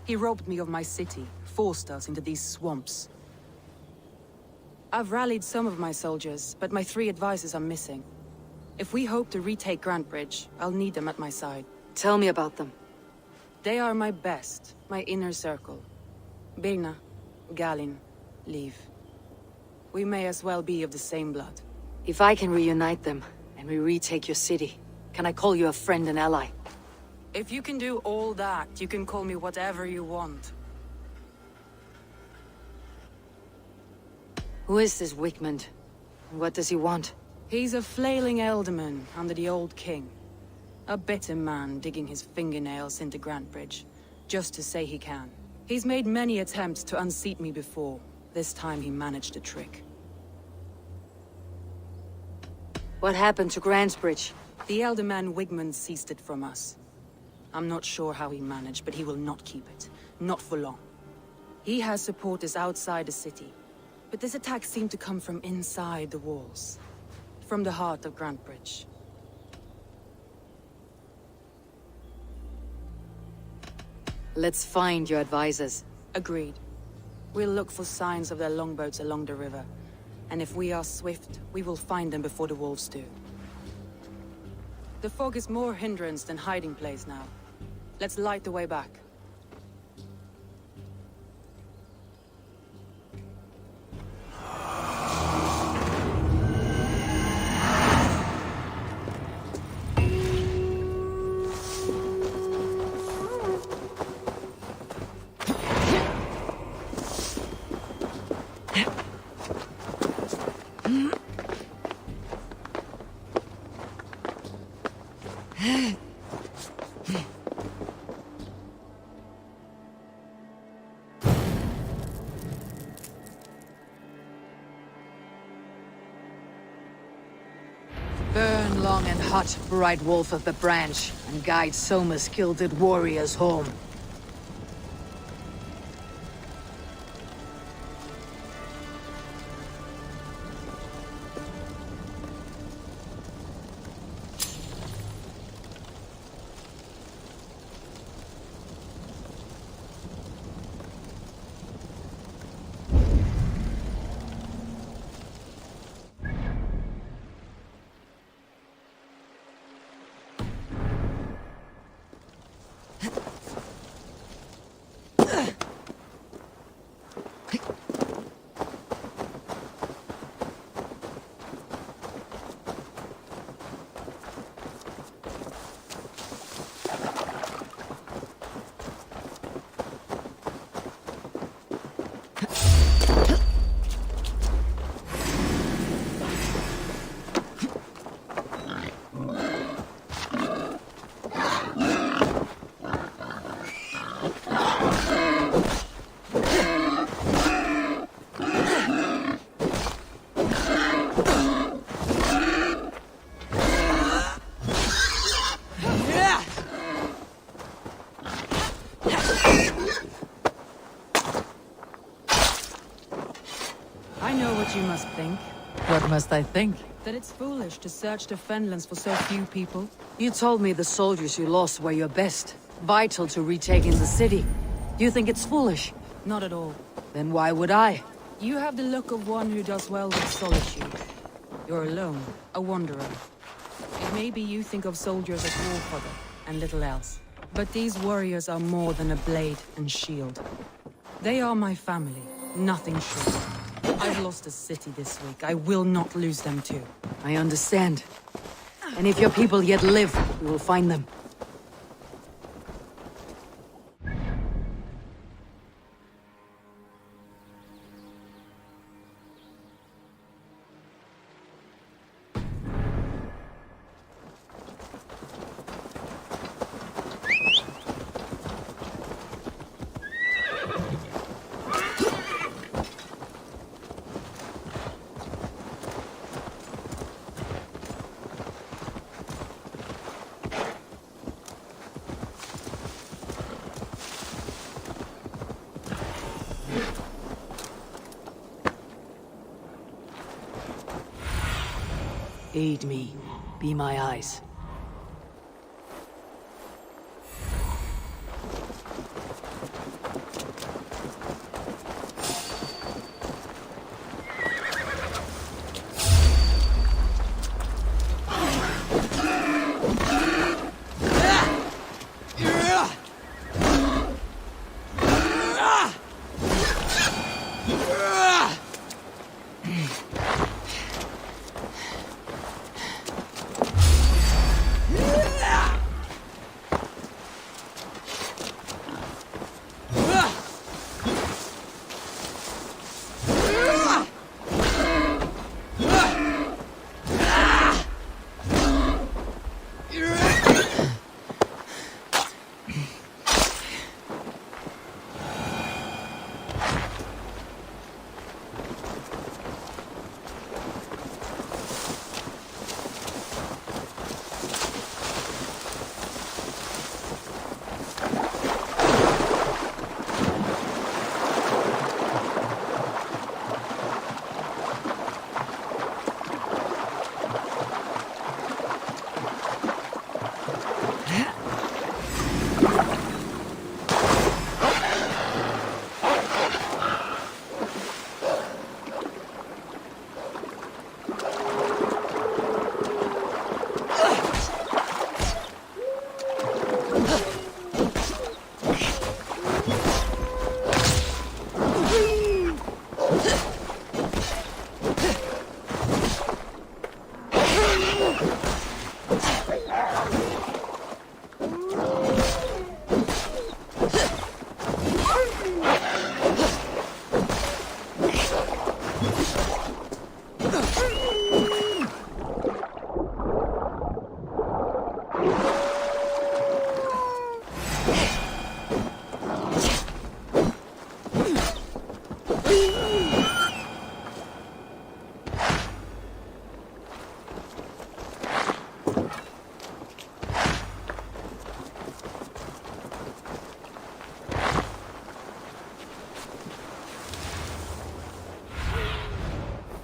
He robbed me of my city, forced us into these swamps. I've rallied some of my soldiers, but my 3 advisors are missing. If we hope to retake Grantebridge, I'll need them at my side. Tell me about them. They are my best, my inner circle. Birna, Galin, Leave. We may as well be of the same blood. If I can reunite them, and we retake your city, can I call you a friend and ally? If you can do all that, you can call me whatever you want. Who is this Wigmund? And what does he want? He's a flailing elderman under the old king. A bitter man digging his fingernails into Grantebridge, just to say he can. He's made many attempts to unseat me before. This time he managed a trick. What happened to Grantebridge? The elderman Wigmund seized it from us. I'm not sure how he managed, but he will not keep it. Not for long. He has supporters outside the city. But this attack seemed to come from inside the walls. From the heart of Grantebridge. Let's find your advisors. Agreed. We'll look for signs of their longboats along the river. And if we are swift, we will find them before the wolves do. The fog is more hindrance than hiding place now. Let's light the way back. Burn long and hot, bright wolf of the branch, and guide Soma's gilded warriors home. You must think. What must I think? That it's foolish to search the Fenlands for so few people. You told me the soldiers you lost were your best. Vital to retaking the city. You think it's foolish? Not at all. Then why would I? You have the look of one who does well with solitude. You're alone, a wanderer. It may be you think of soldiers as war fodder, and little else. But these warriors are more than a blade and shield. They are my family, nothing short. I've lost a city this week. I will not lose them too. I understand. And if your people yet live, we will find them. Aid me. Be my eyes.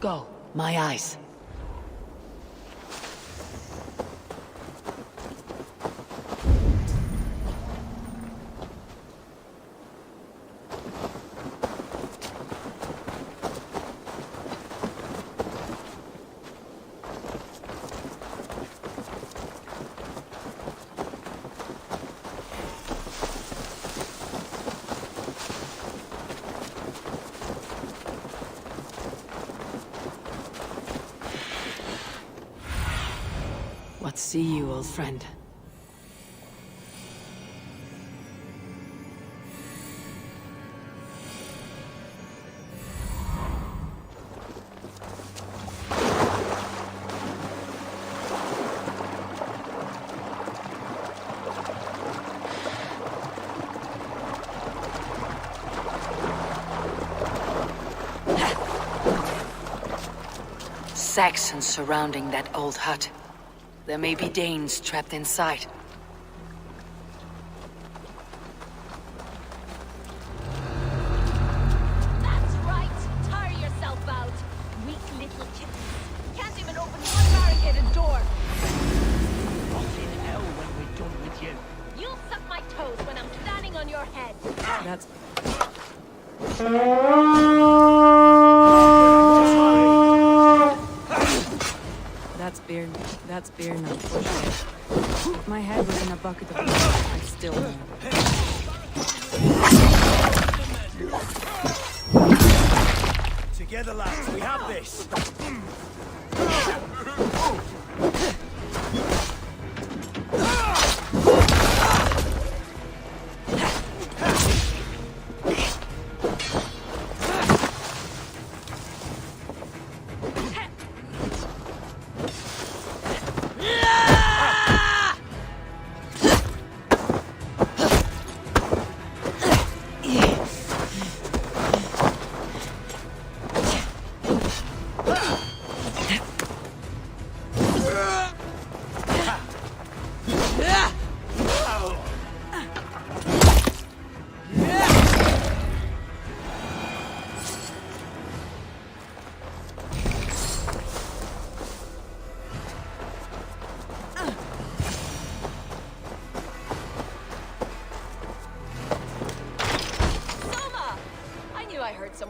Go, my eyes. What see you, old friend? Saxons surrounding that old hut. There may be Danes trapped inside. That's right! Tire yourself out! Weak little kittens. Can't even open one barricaded door! Rot in hell when we're done with you. You'll suck my toes when I'm standing on your head! That's... That's beer now. If my head was in a bucket of water, I'd still know. Together, lads, we have this.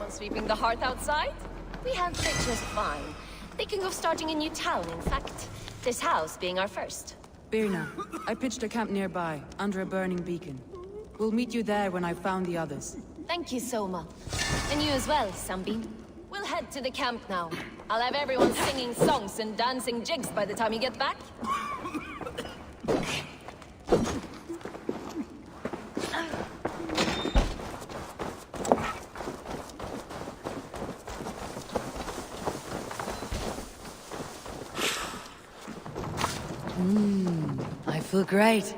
Sweeping the hearth outside? We handled it just fine. Thinking of starting a new town, in fact. This house being our first. Birna, I pitched a camp nearby, under a burning beacon. We'll meet you there when I've found the others. Thank you, Soma. And you as well, Sunbeam. We'll head to the camp now. I'll have everyone singing songs and dancing jigs by the time you get back. I feel great.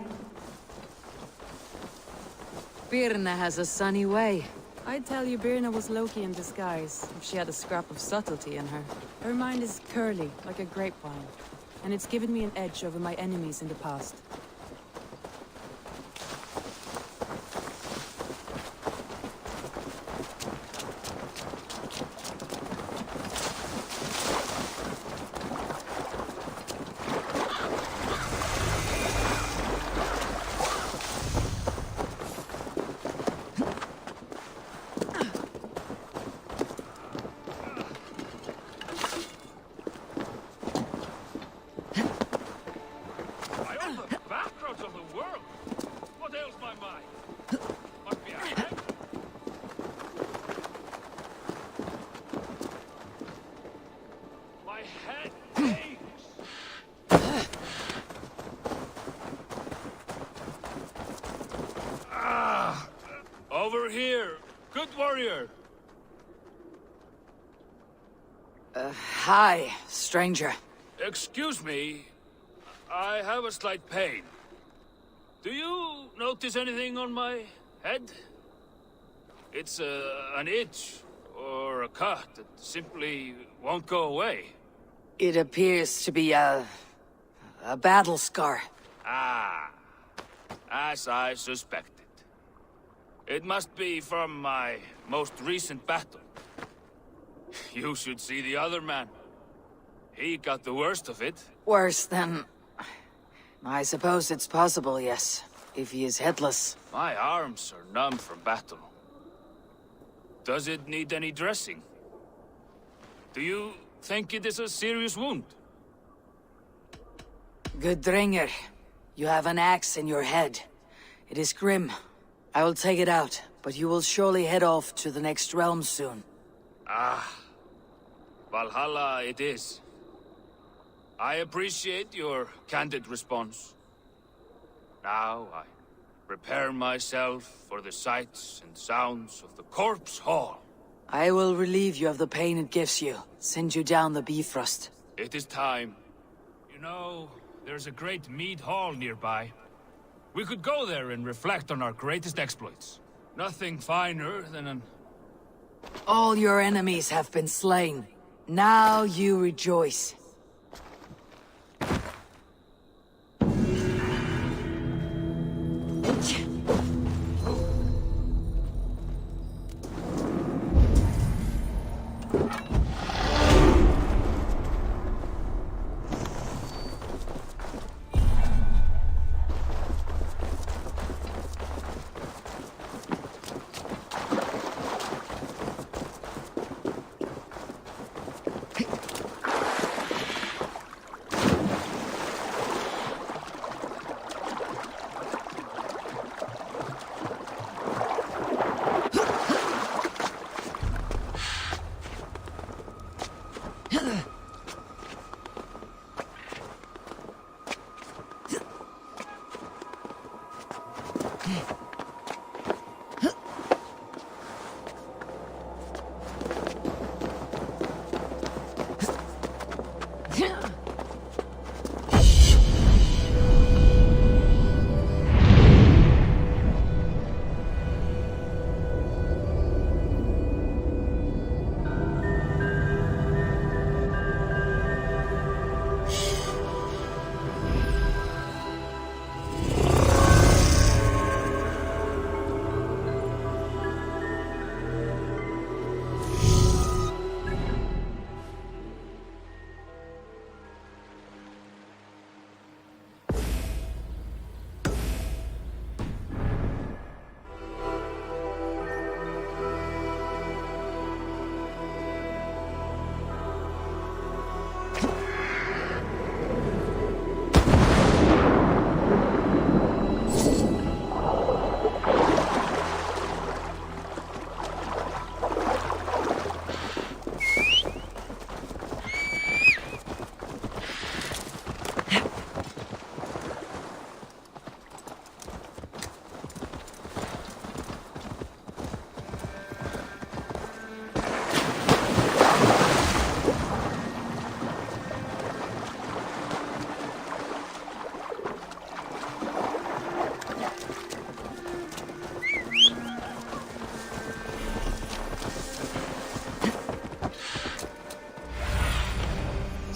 Birna has a sunny way. I'd tell you Birna was Loki in disguise, if she had a scrap of subtlety in her. Her mind is curly, like a grapevine, and it's given me an edge over my enemies in the past. Over here, good warrior. Hi, stranger. Excuse me, I have a slight pain. Do you notice anything on my head? It's an itch or a cut that simply won't go away. It appears to be a battle scar. Ah, as I suspected. It must be from my most recent battle. You should see the other man. He got the worst of it. Worse than... I suppose it's possible, yes. If he is headless. My arms are numb from battle. Does it need any dressing? Do you think it is a serious wound? Good Dringer. You have an axe in your head. It is grim. I will take it out, but you will surely head off to the next realm soon. Ah. Valhalla it is. I appreciate your candid response. Now I prepare myself for the sights and sounds of the Corpse Hall. I will relieve you of the pain it gives you. Send you down the Bifrost. It is time. You know, there's a great mead hall nearby. We could go there and reflect on our greatest exploits. Nothing finer than an... All your enemies have been slain. Now you rejoice.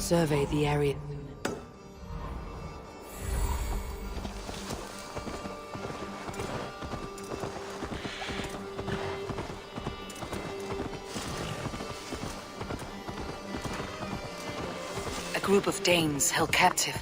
survey the area. A group of Danes held captive.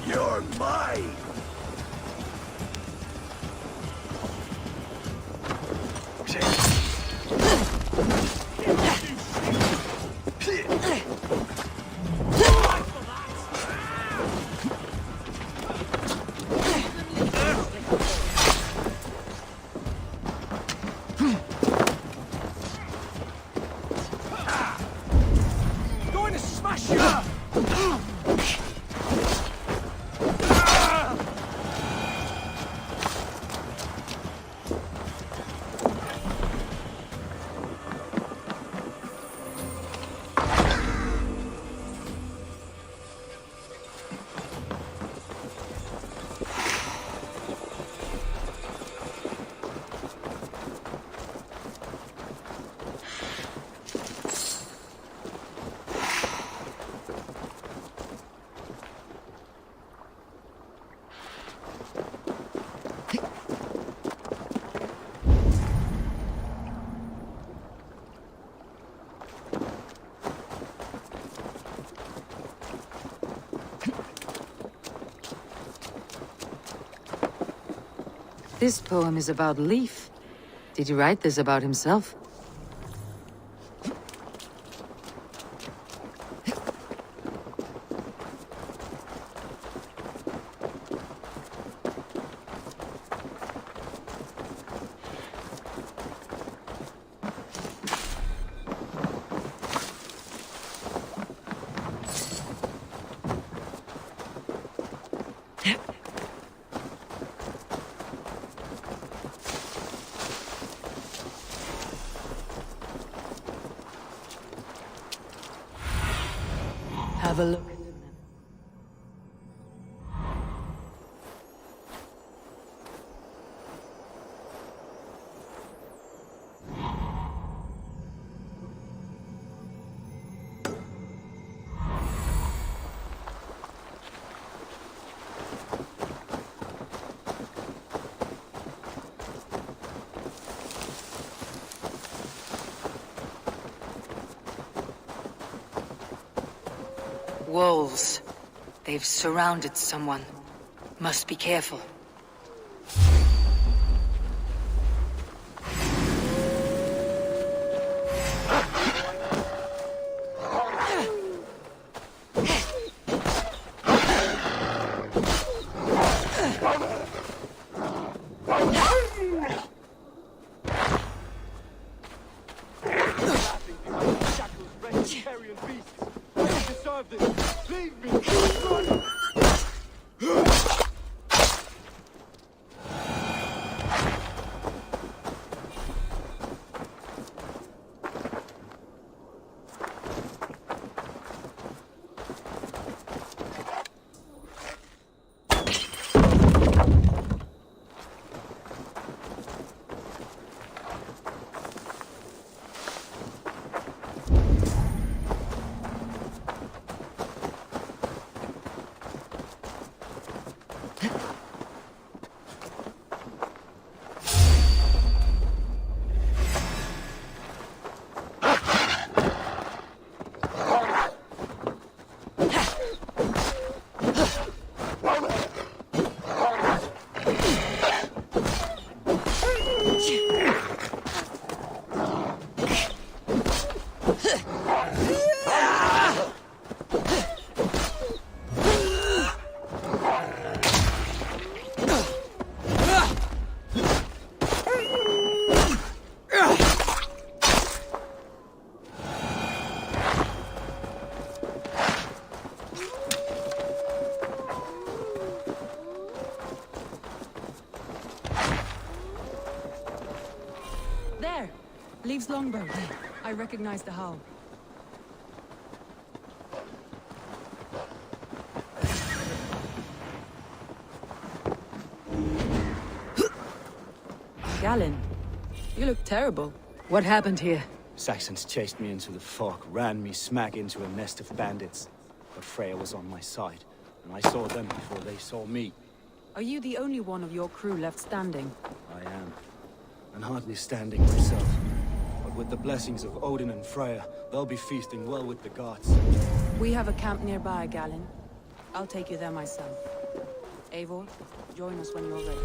You're mine! Going to smash you! This poem is about Leif. Did he write this about himself? Have a look. Wolves. They've surrounded someone. Must be careful. There! Leaves longbow. I recognize the hull. Galen, you look terrible. What happened here? Saxons chased me into the fog, ran me smack into a nest of bandits. But Freya was on my side, and I saw them before they saw me. Are you the only one of your crew left standing? I am. And hardly standing myself. But with the blessings of Odin and Freya, they'll be feasting well with the gods. We have a camp nearby, Galen. I'll take you there myself. Eivor, join us when you're ready.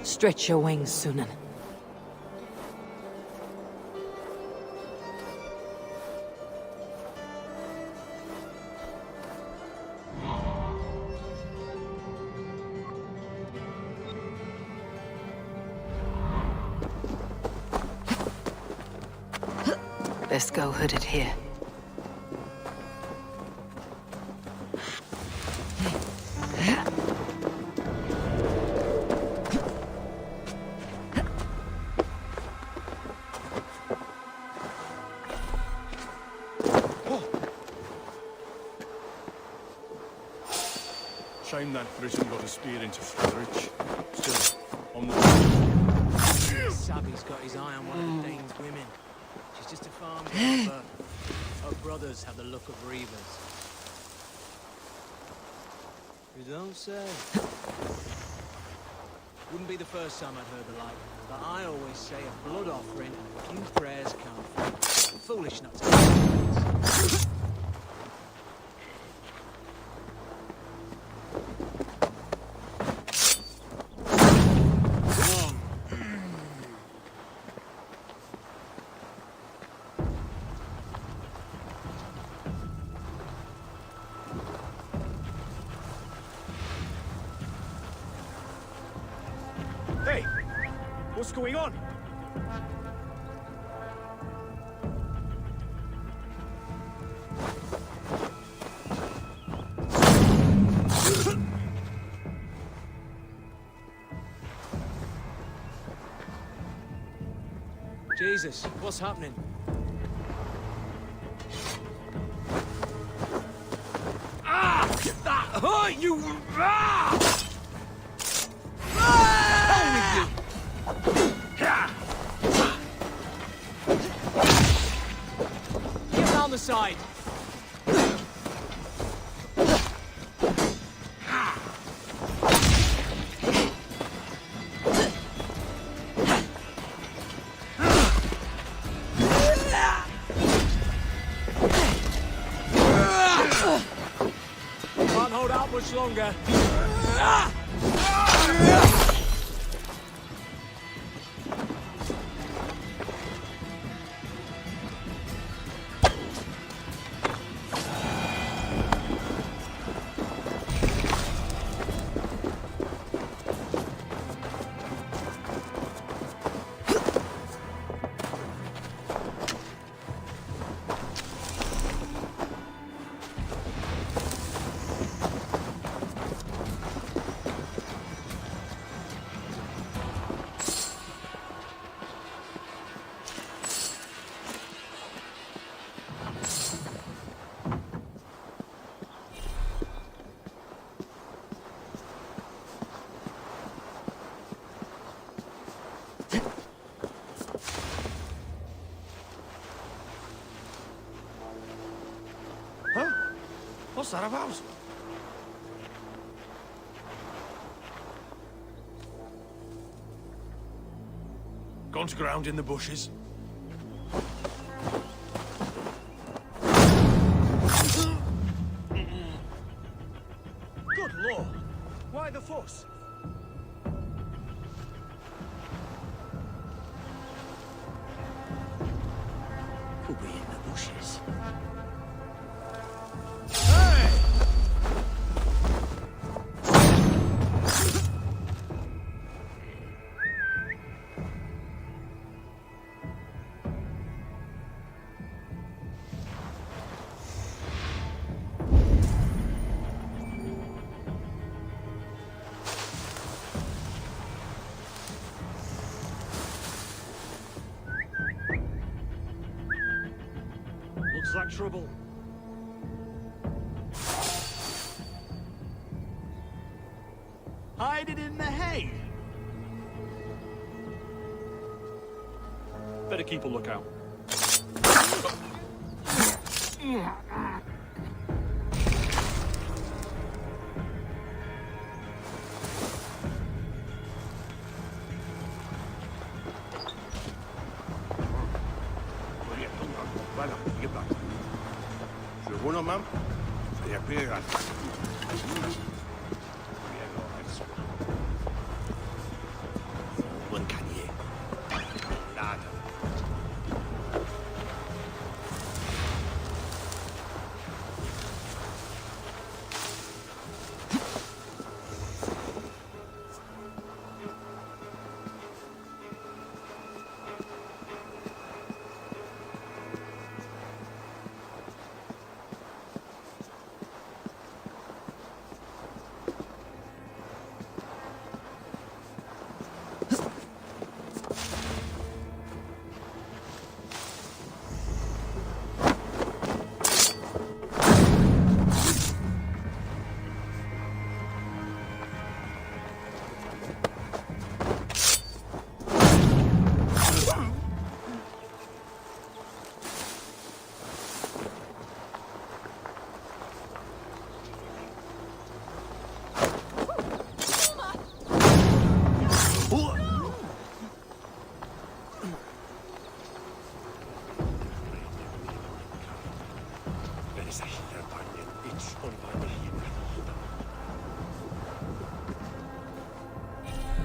Stretch your wings, Sunan. Best go hooded here. Shame that Britain got a spear into Frederick. Still, on the... Sabby's got his eye on one of the Dane's women. She's just a farm girl, but her brothers have the look of reavers. You don't say. Wouldn't be the first time I'd heard the like, but I always say a blood offering and a few prayers can't fail. Foolish not to. Hey! What's going on? Jesus, what's happening? Ah! That hurt you! Ah! Get around the side. Can't hold out much longer. Huh? What's that about? Gone to ground in the bushes. Good lord! Why the fuss? Could be in the bushes. Looks like trouble. Hide it in the hay. Better keep a lookout. Seguro, mam? Ja biegam.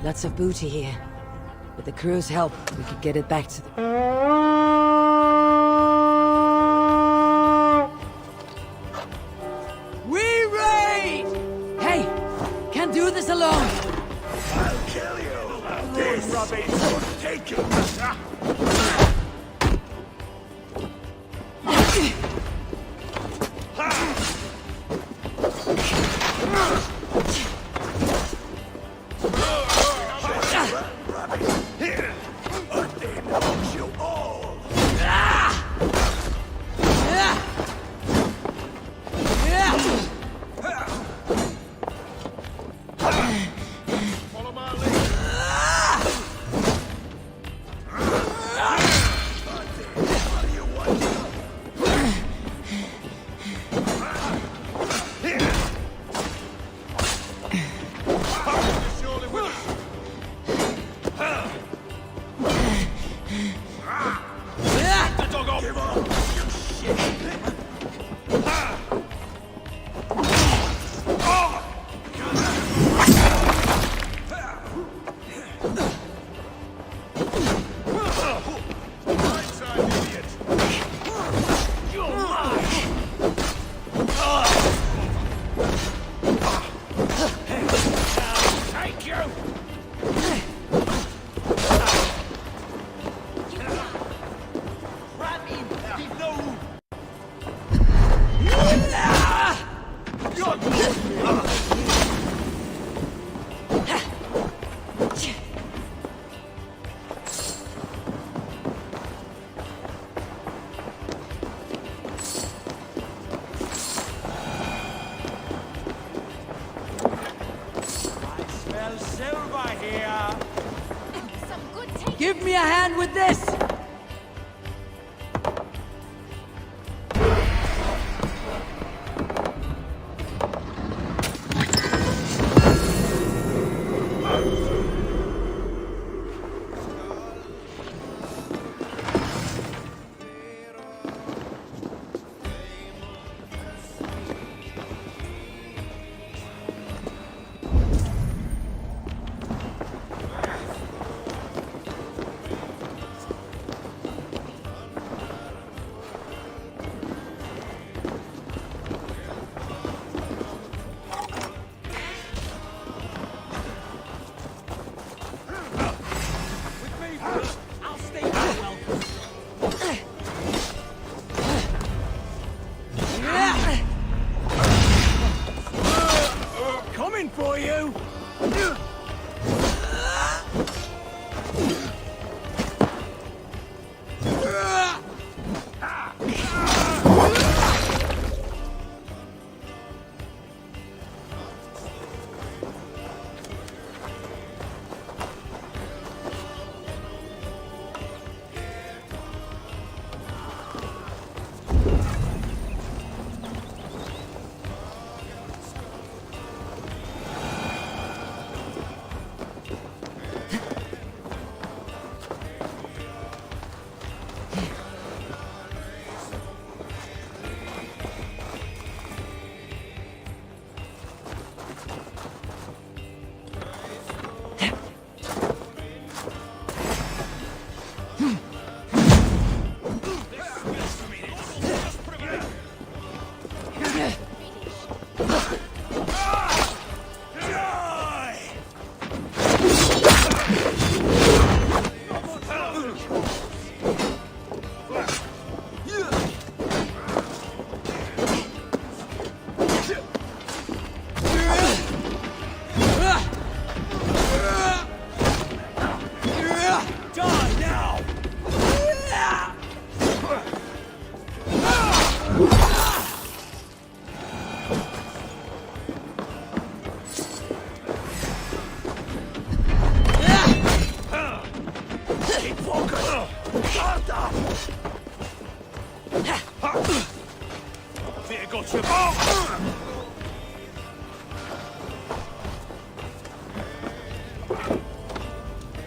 Lots of booty here. With the crew's help, we could get it back to the... We raid! Hey! Can't do this alone! I'll kill you! This is take you! Give me a hand with this!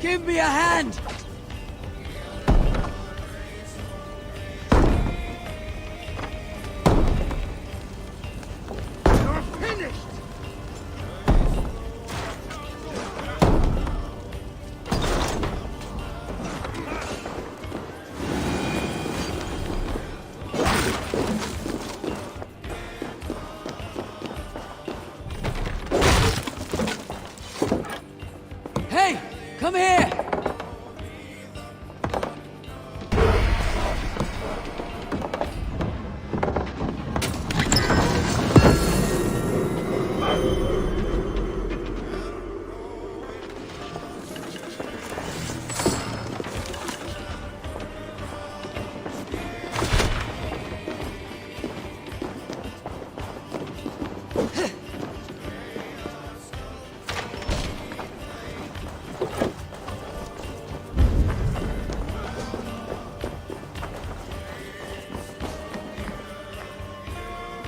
Give me a hand! You're finished! Come here!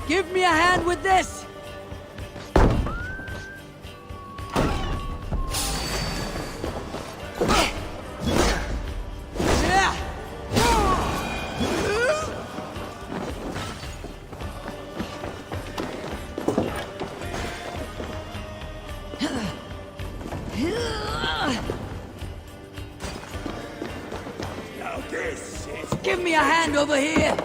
Give me a hand with this! Now this is... Give me a hand over here!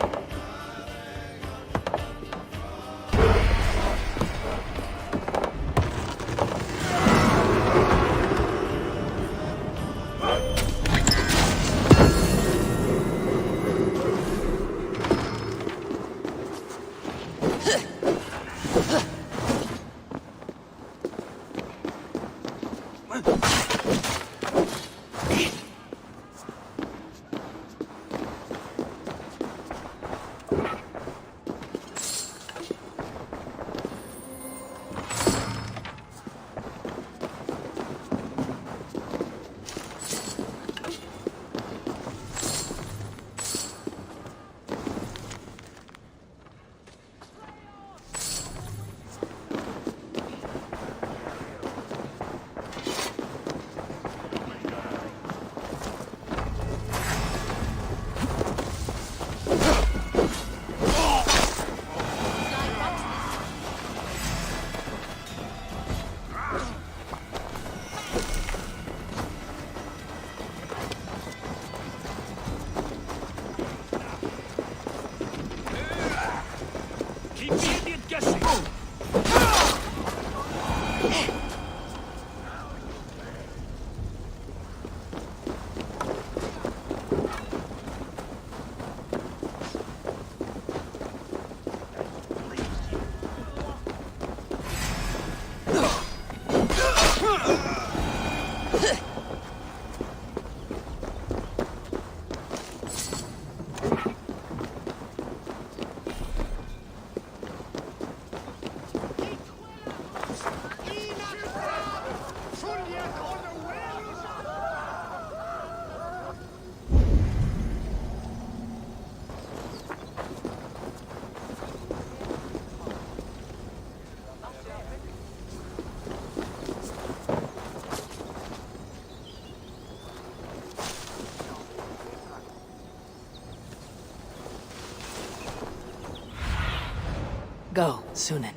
Go, Sunan.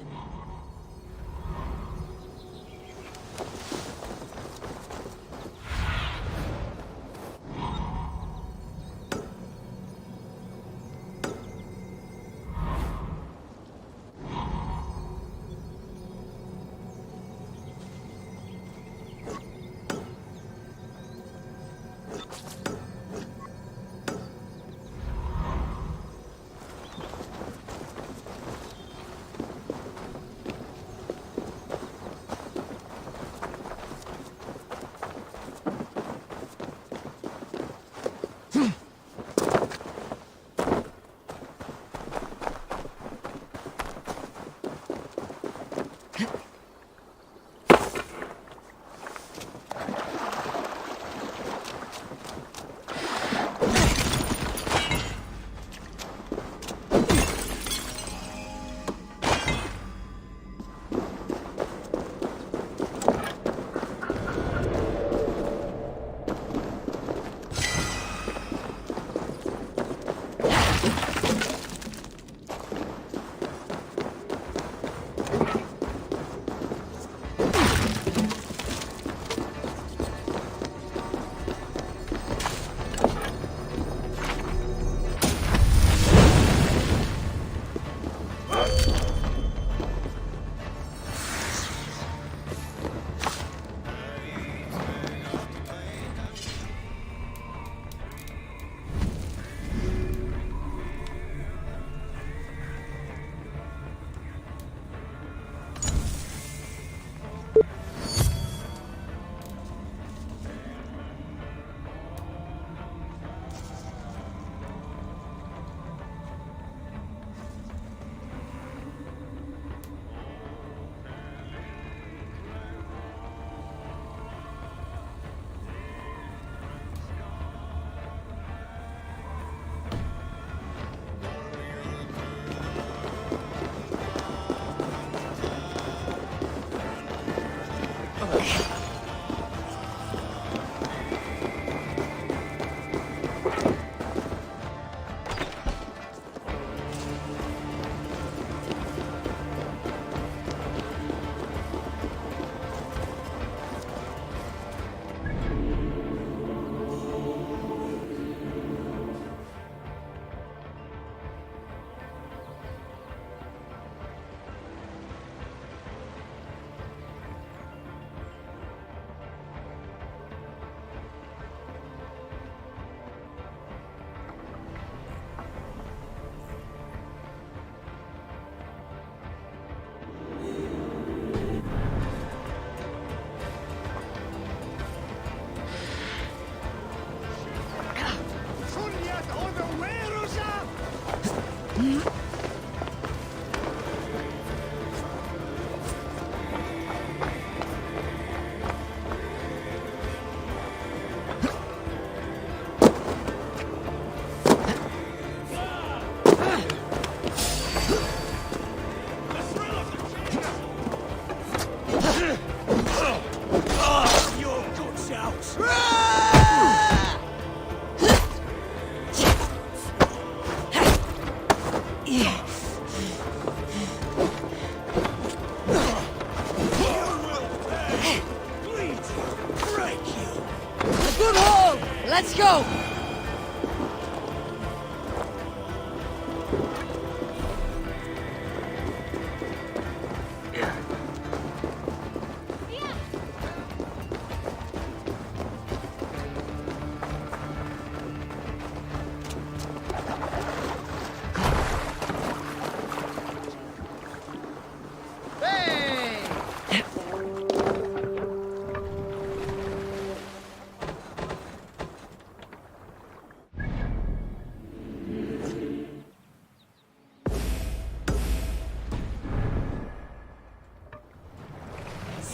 Let's go!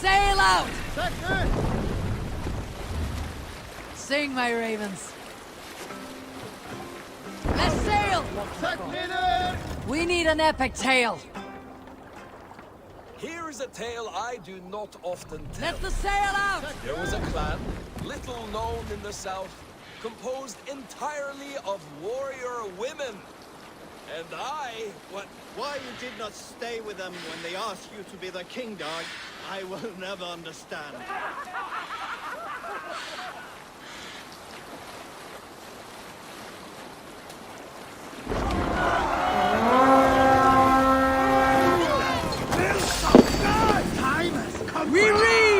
Sail out! Sing, my ravens. Let's sail! We need an epic tale. Here is a tale I do not often tell. Let the sail out! There was a clan, little known in the south, composed entirely of warrior women. And Why you did not stay with them when they asked you to be the king dog, I will never understand. Time has come. We read!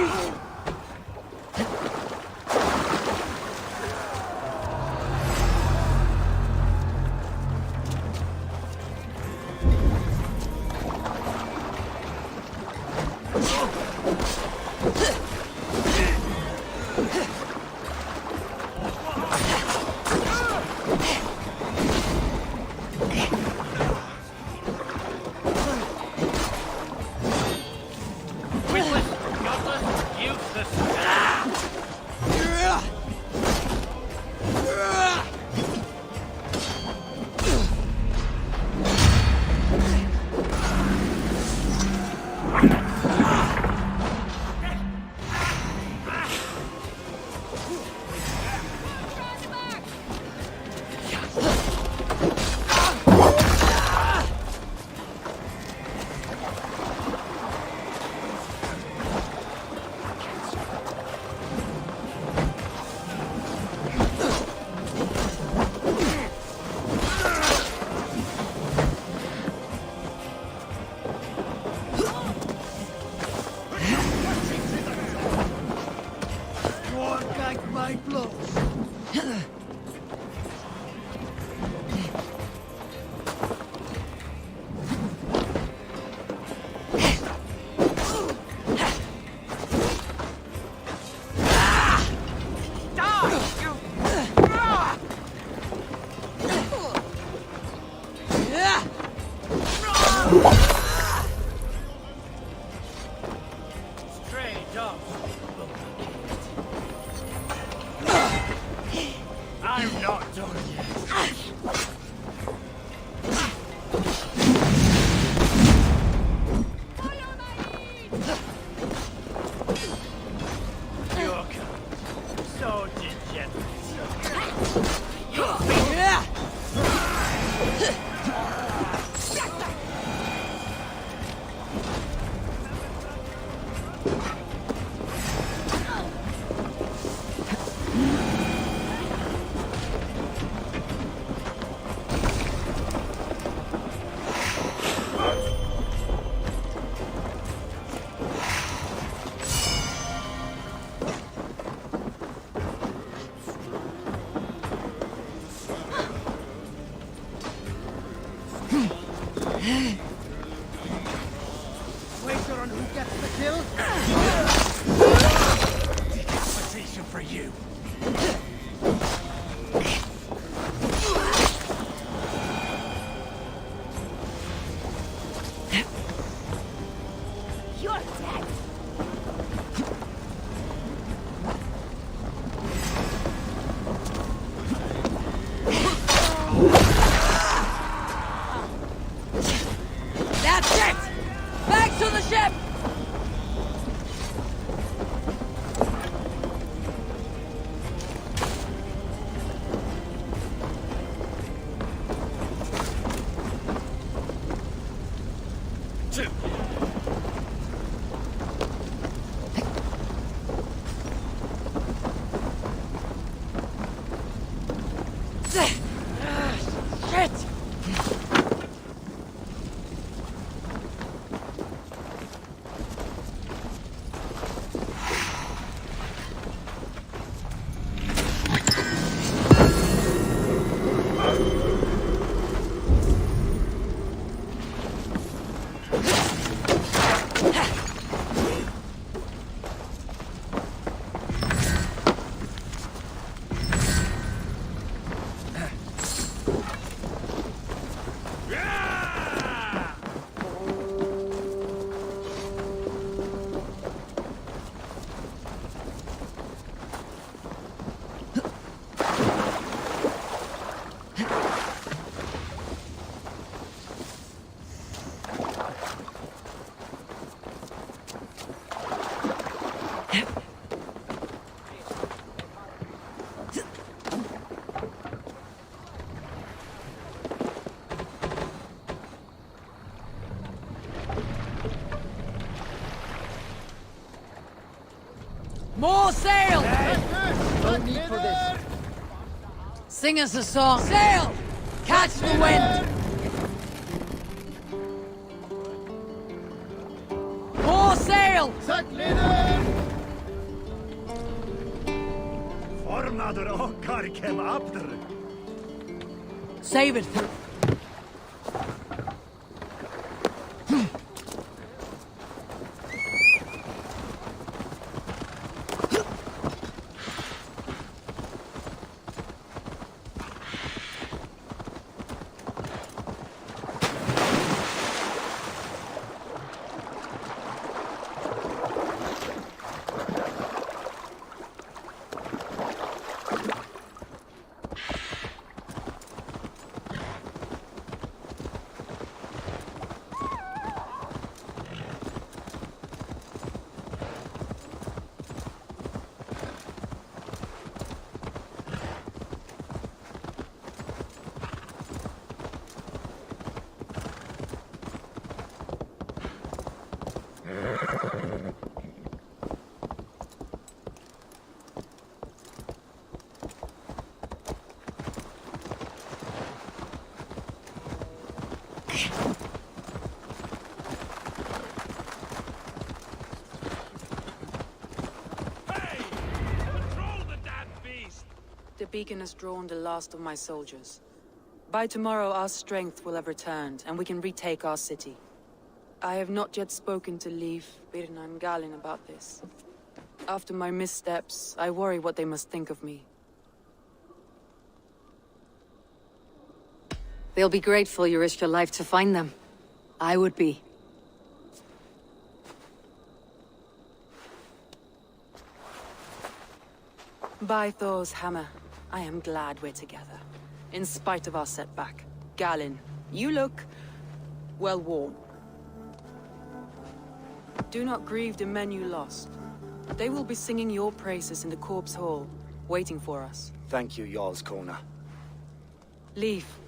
More sail! No need for this. Sing us a song. Sail! Catch the wind! More sail! Fornader okkar kem after. Save it. The beacon has drawn the last of my soldiers. By tomorrow, our strength will have returned, and we can retake our city. I have not yet spoken to Leif, Birna, and Galin about this. After my missteps, I worry what they must think of me. They'll be grateful you risked your life to find them. I would be. By Thor's hammer, I am glad we're together. In spite of our setback. Galin, you look well worn. Do not grieve the men you lost. They will be singing your praises in the Corpse Hall, waiting for us. Thank you, Jarl's Kona. Leif,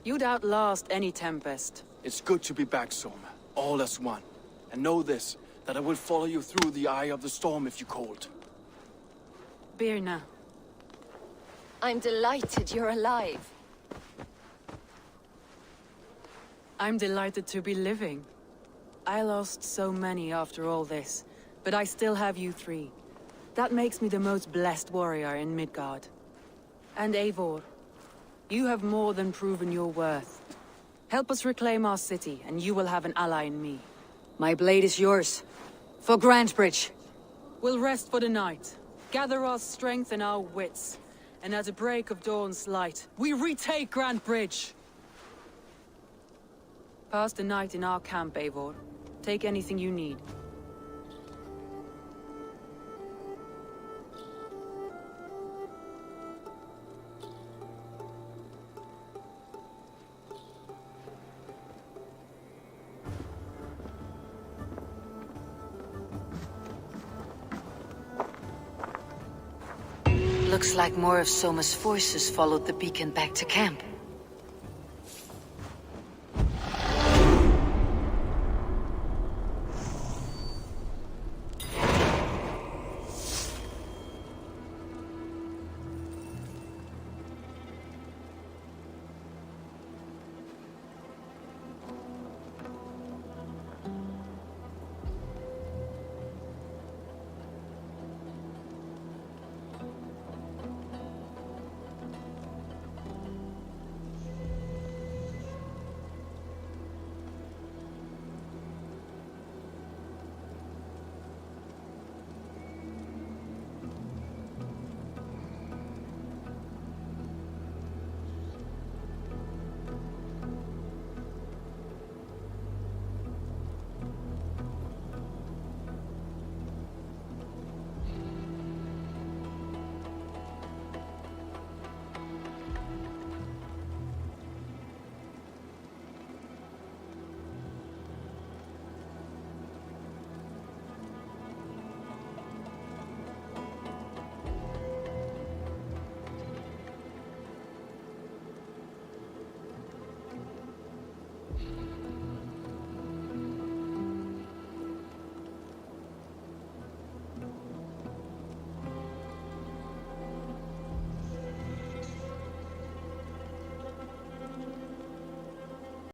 you'd outlast any tempest. It's good to be back, Soma. All as one. And know this, that I will follow you through the eye of the storm if you called. Birna. I'm delighted you're alive. I'm delighted to be living. I lost so many after all this, but I still have you three. That makes me the most blessed warrior in Midgard. And Eivor, you have more than proven your worth. Help us reclaim our city, and you will have an ally in me. My blade is yours. For Grantebridge. We'll rest for the night, gather our strength and our wits, and at the break of dawn's light, we retake Grantebridge! Pass the night in our camp, Eivor. Take anything you need. Looks like more of Soma's forces followed the beacon back to camp.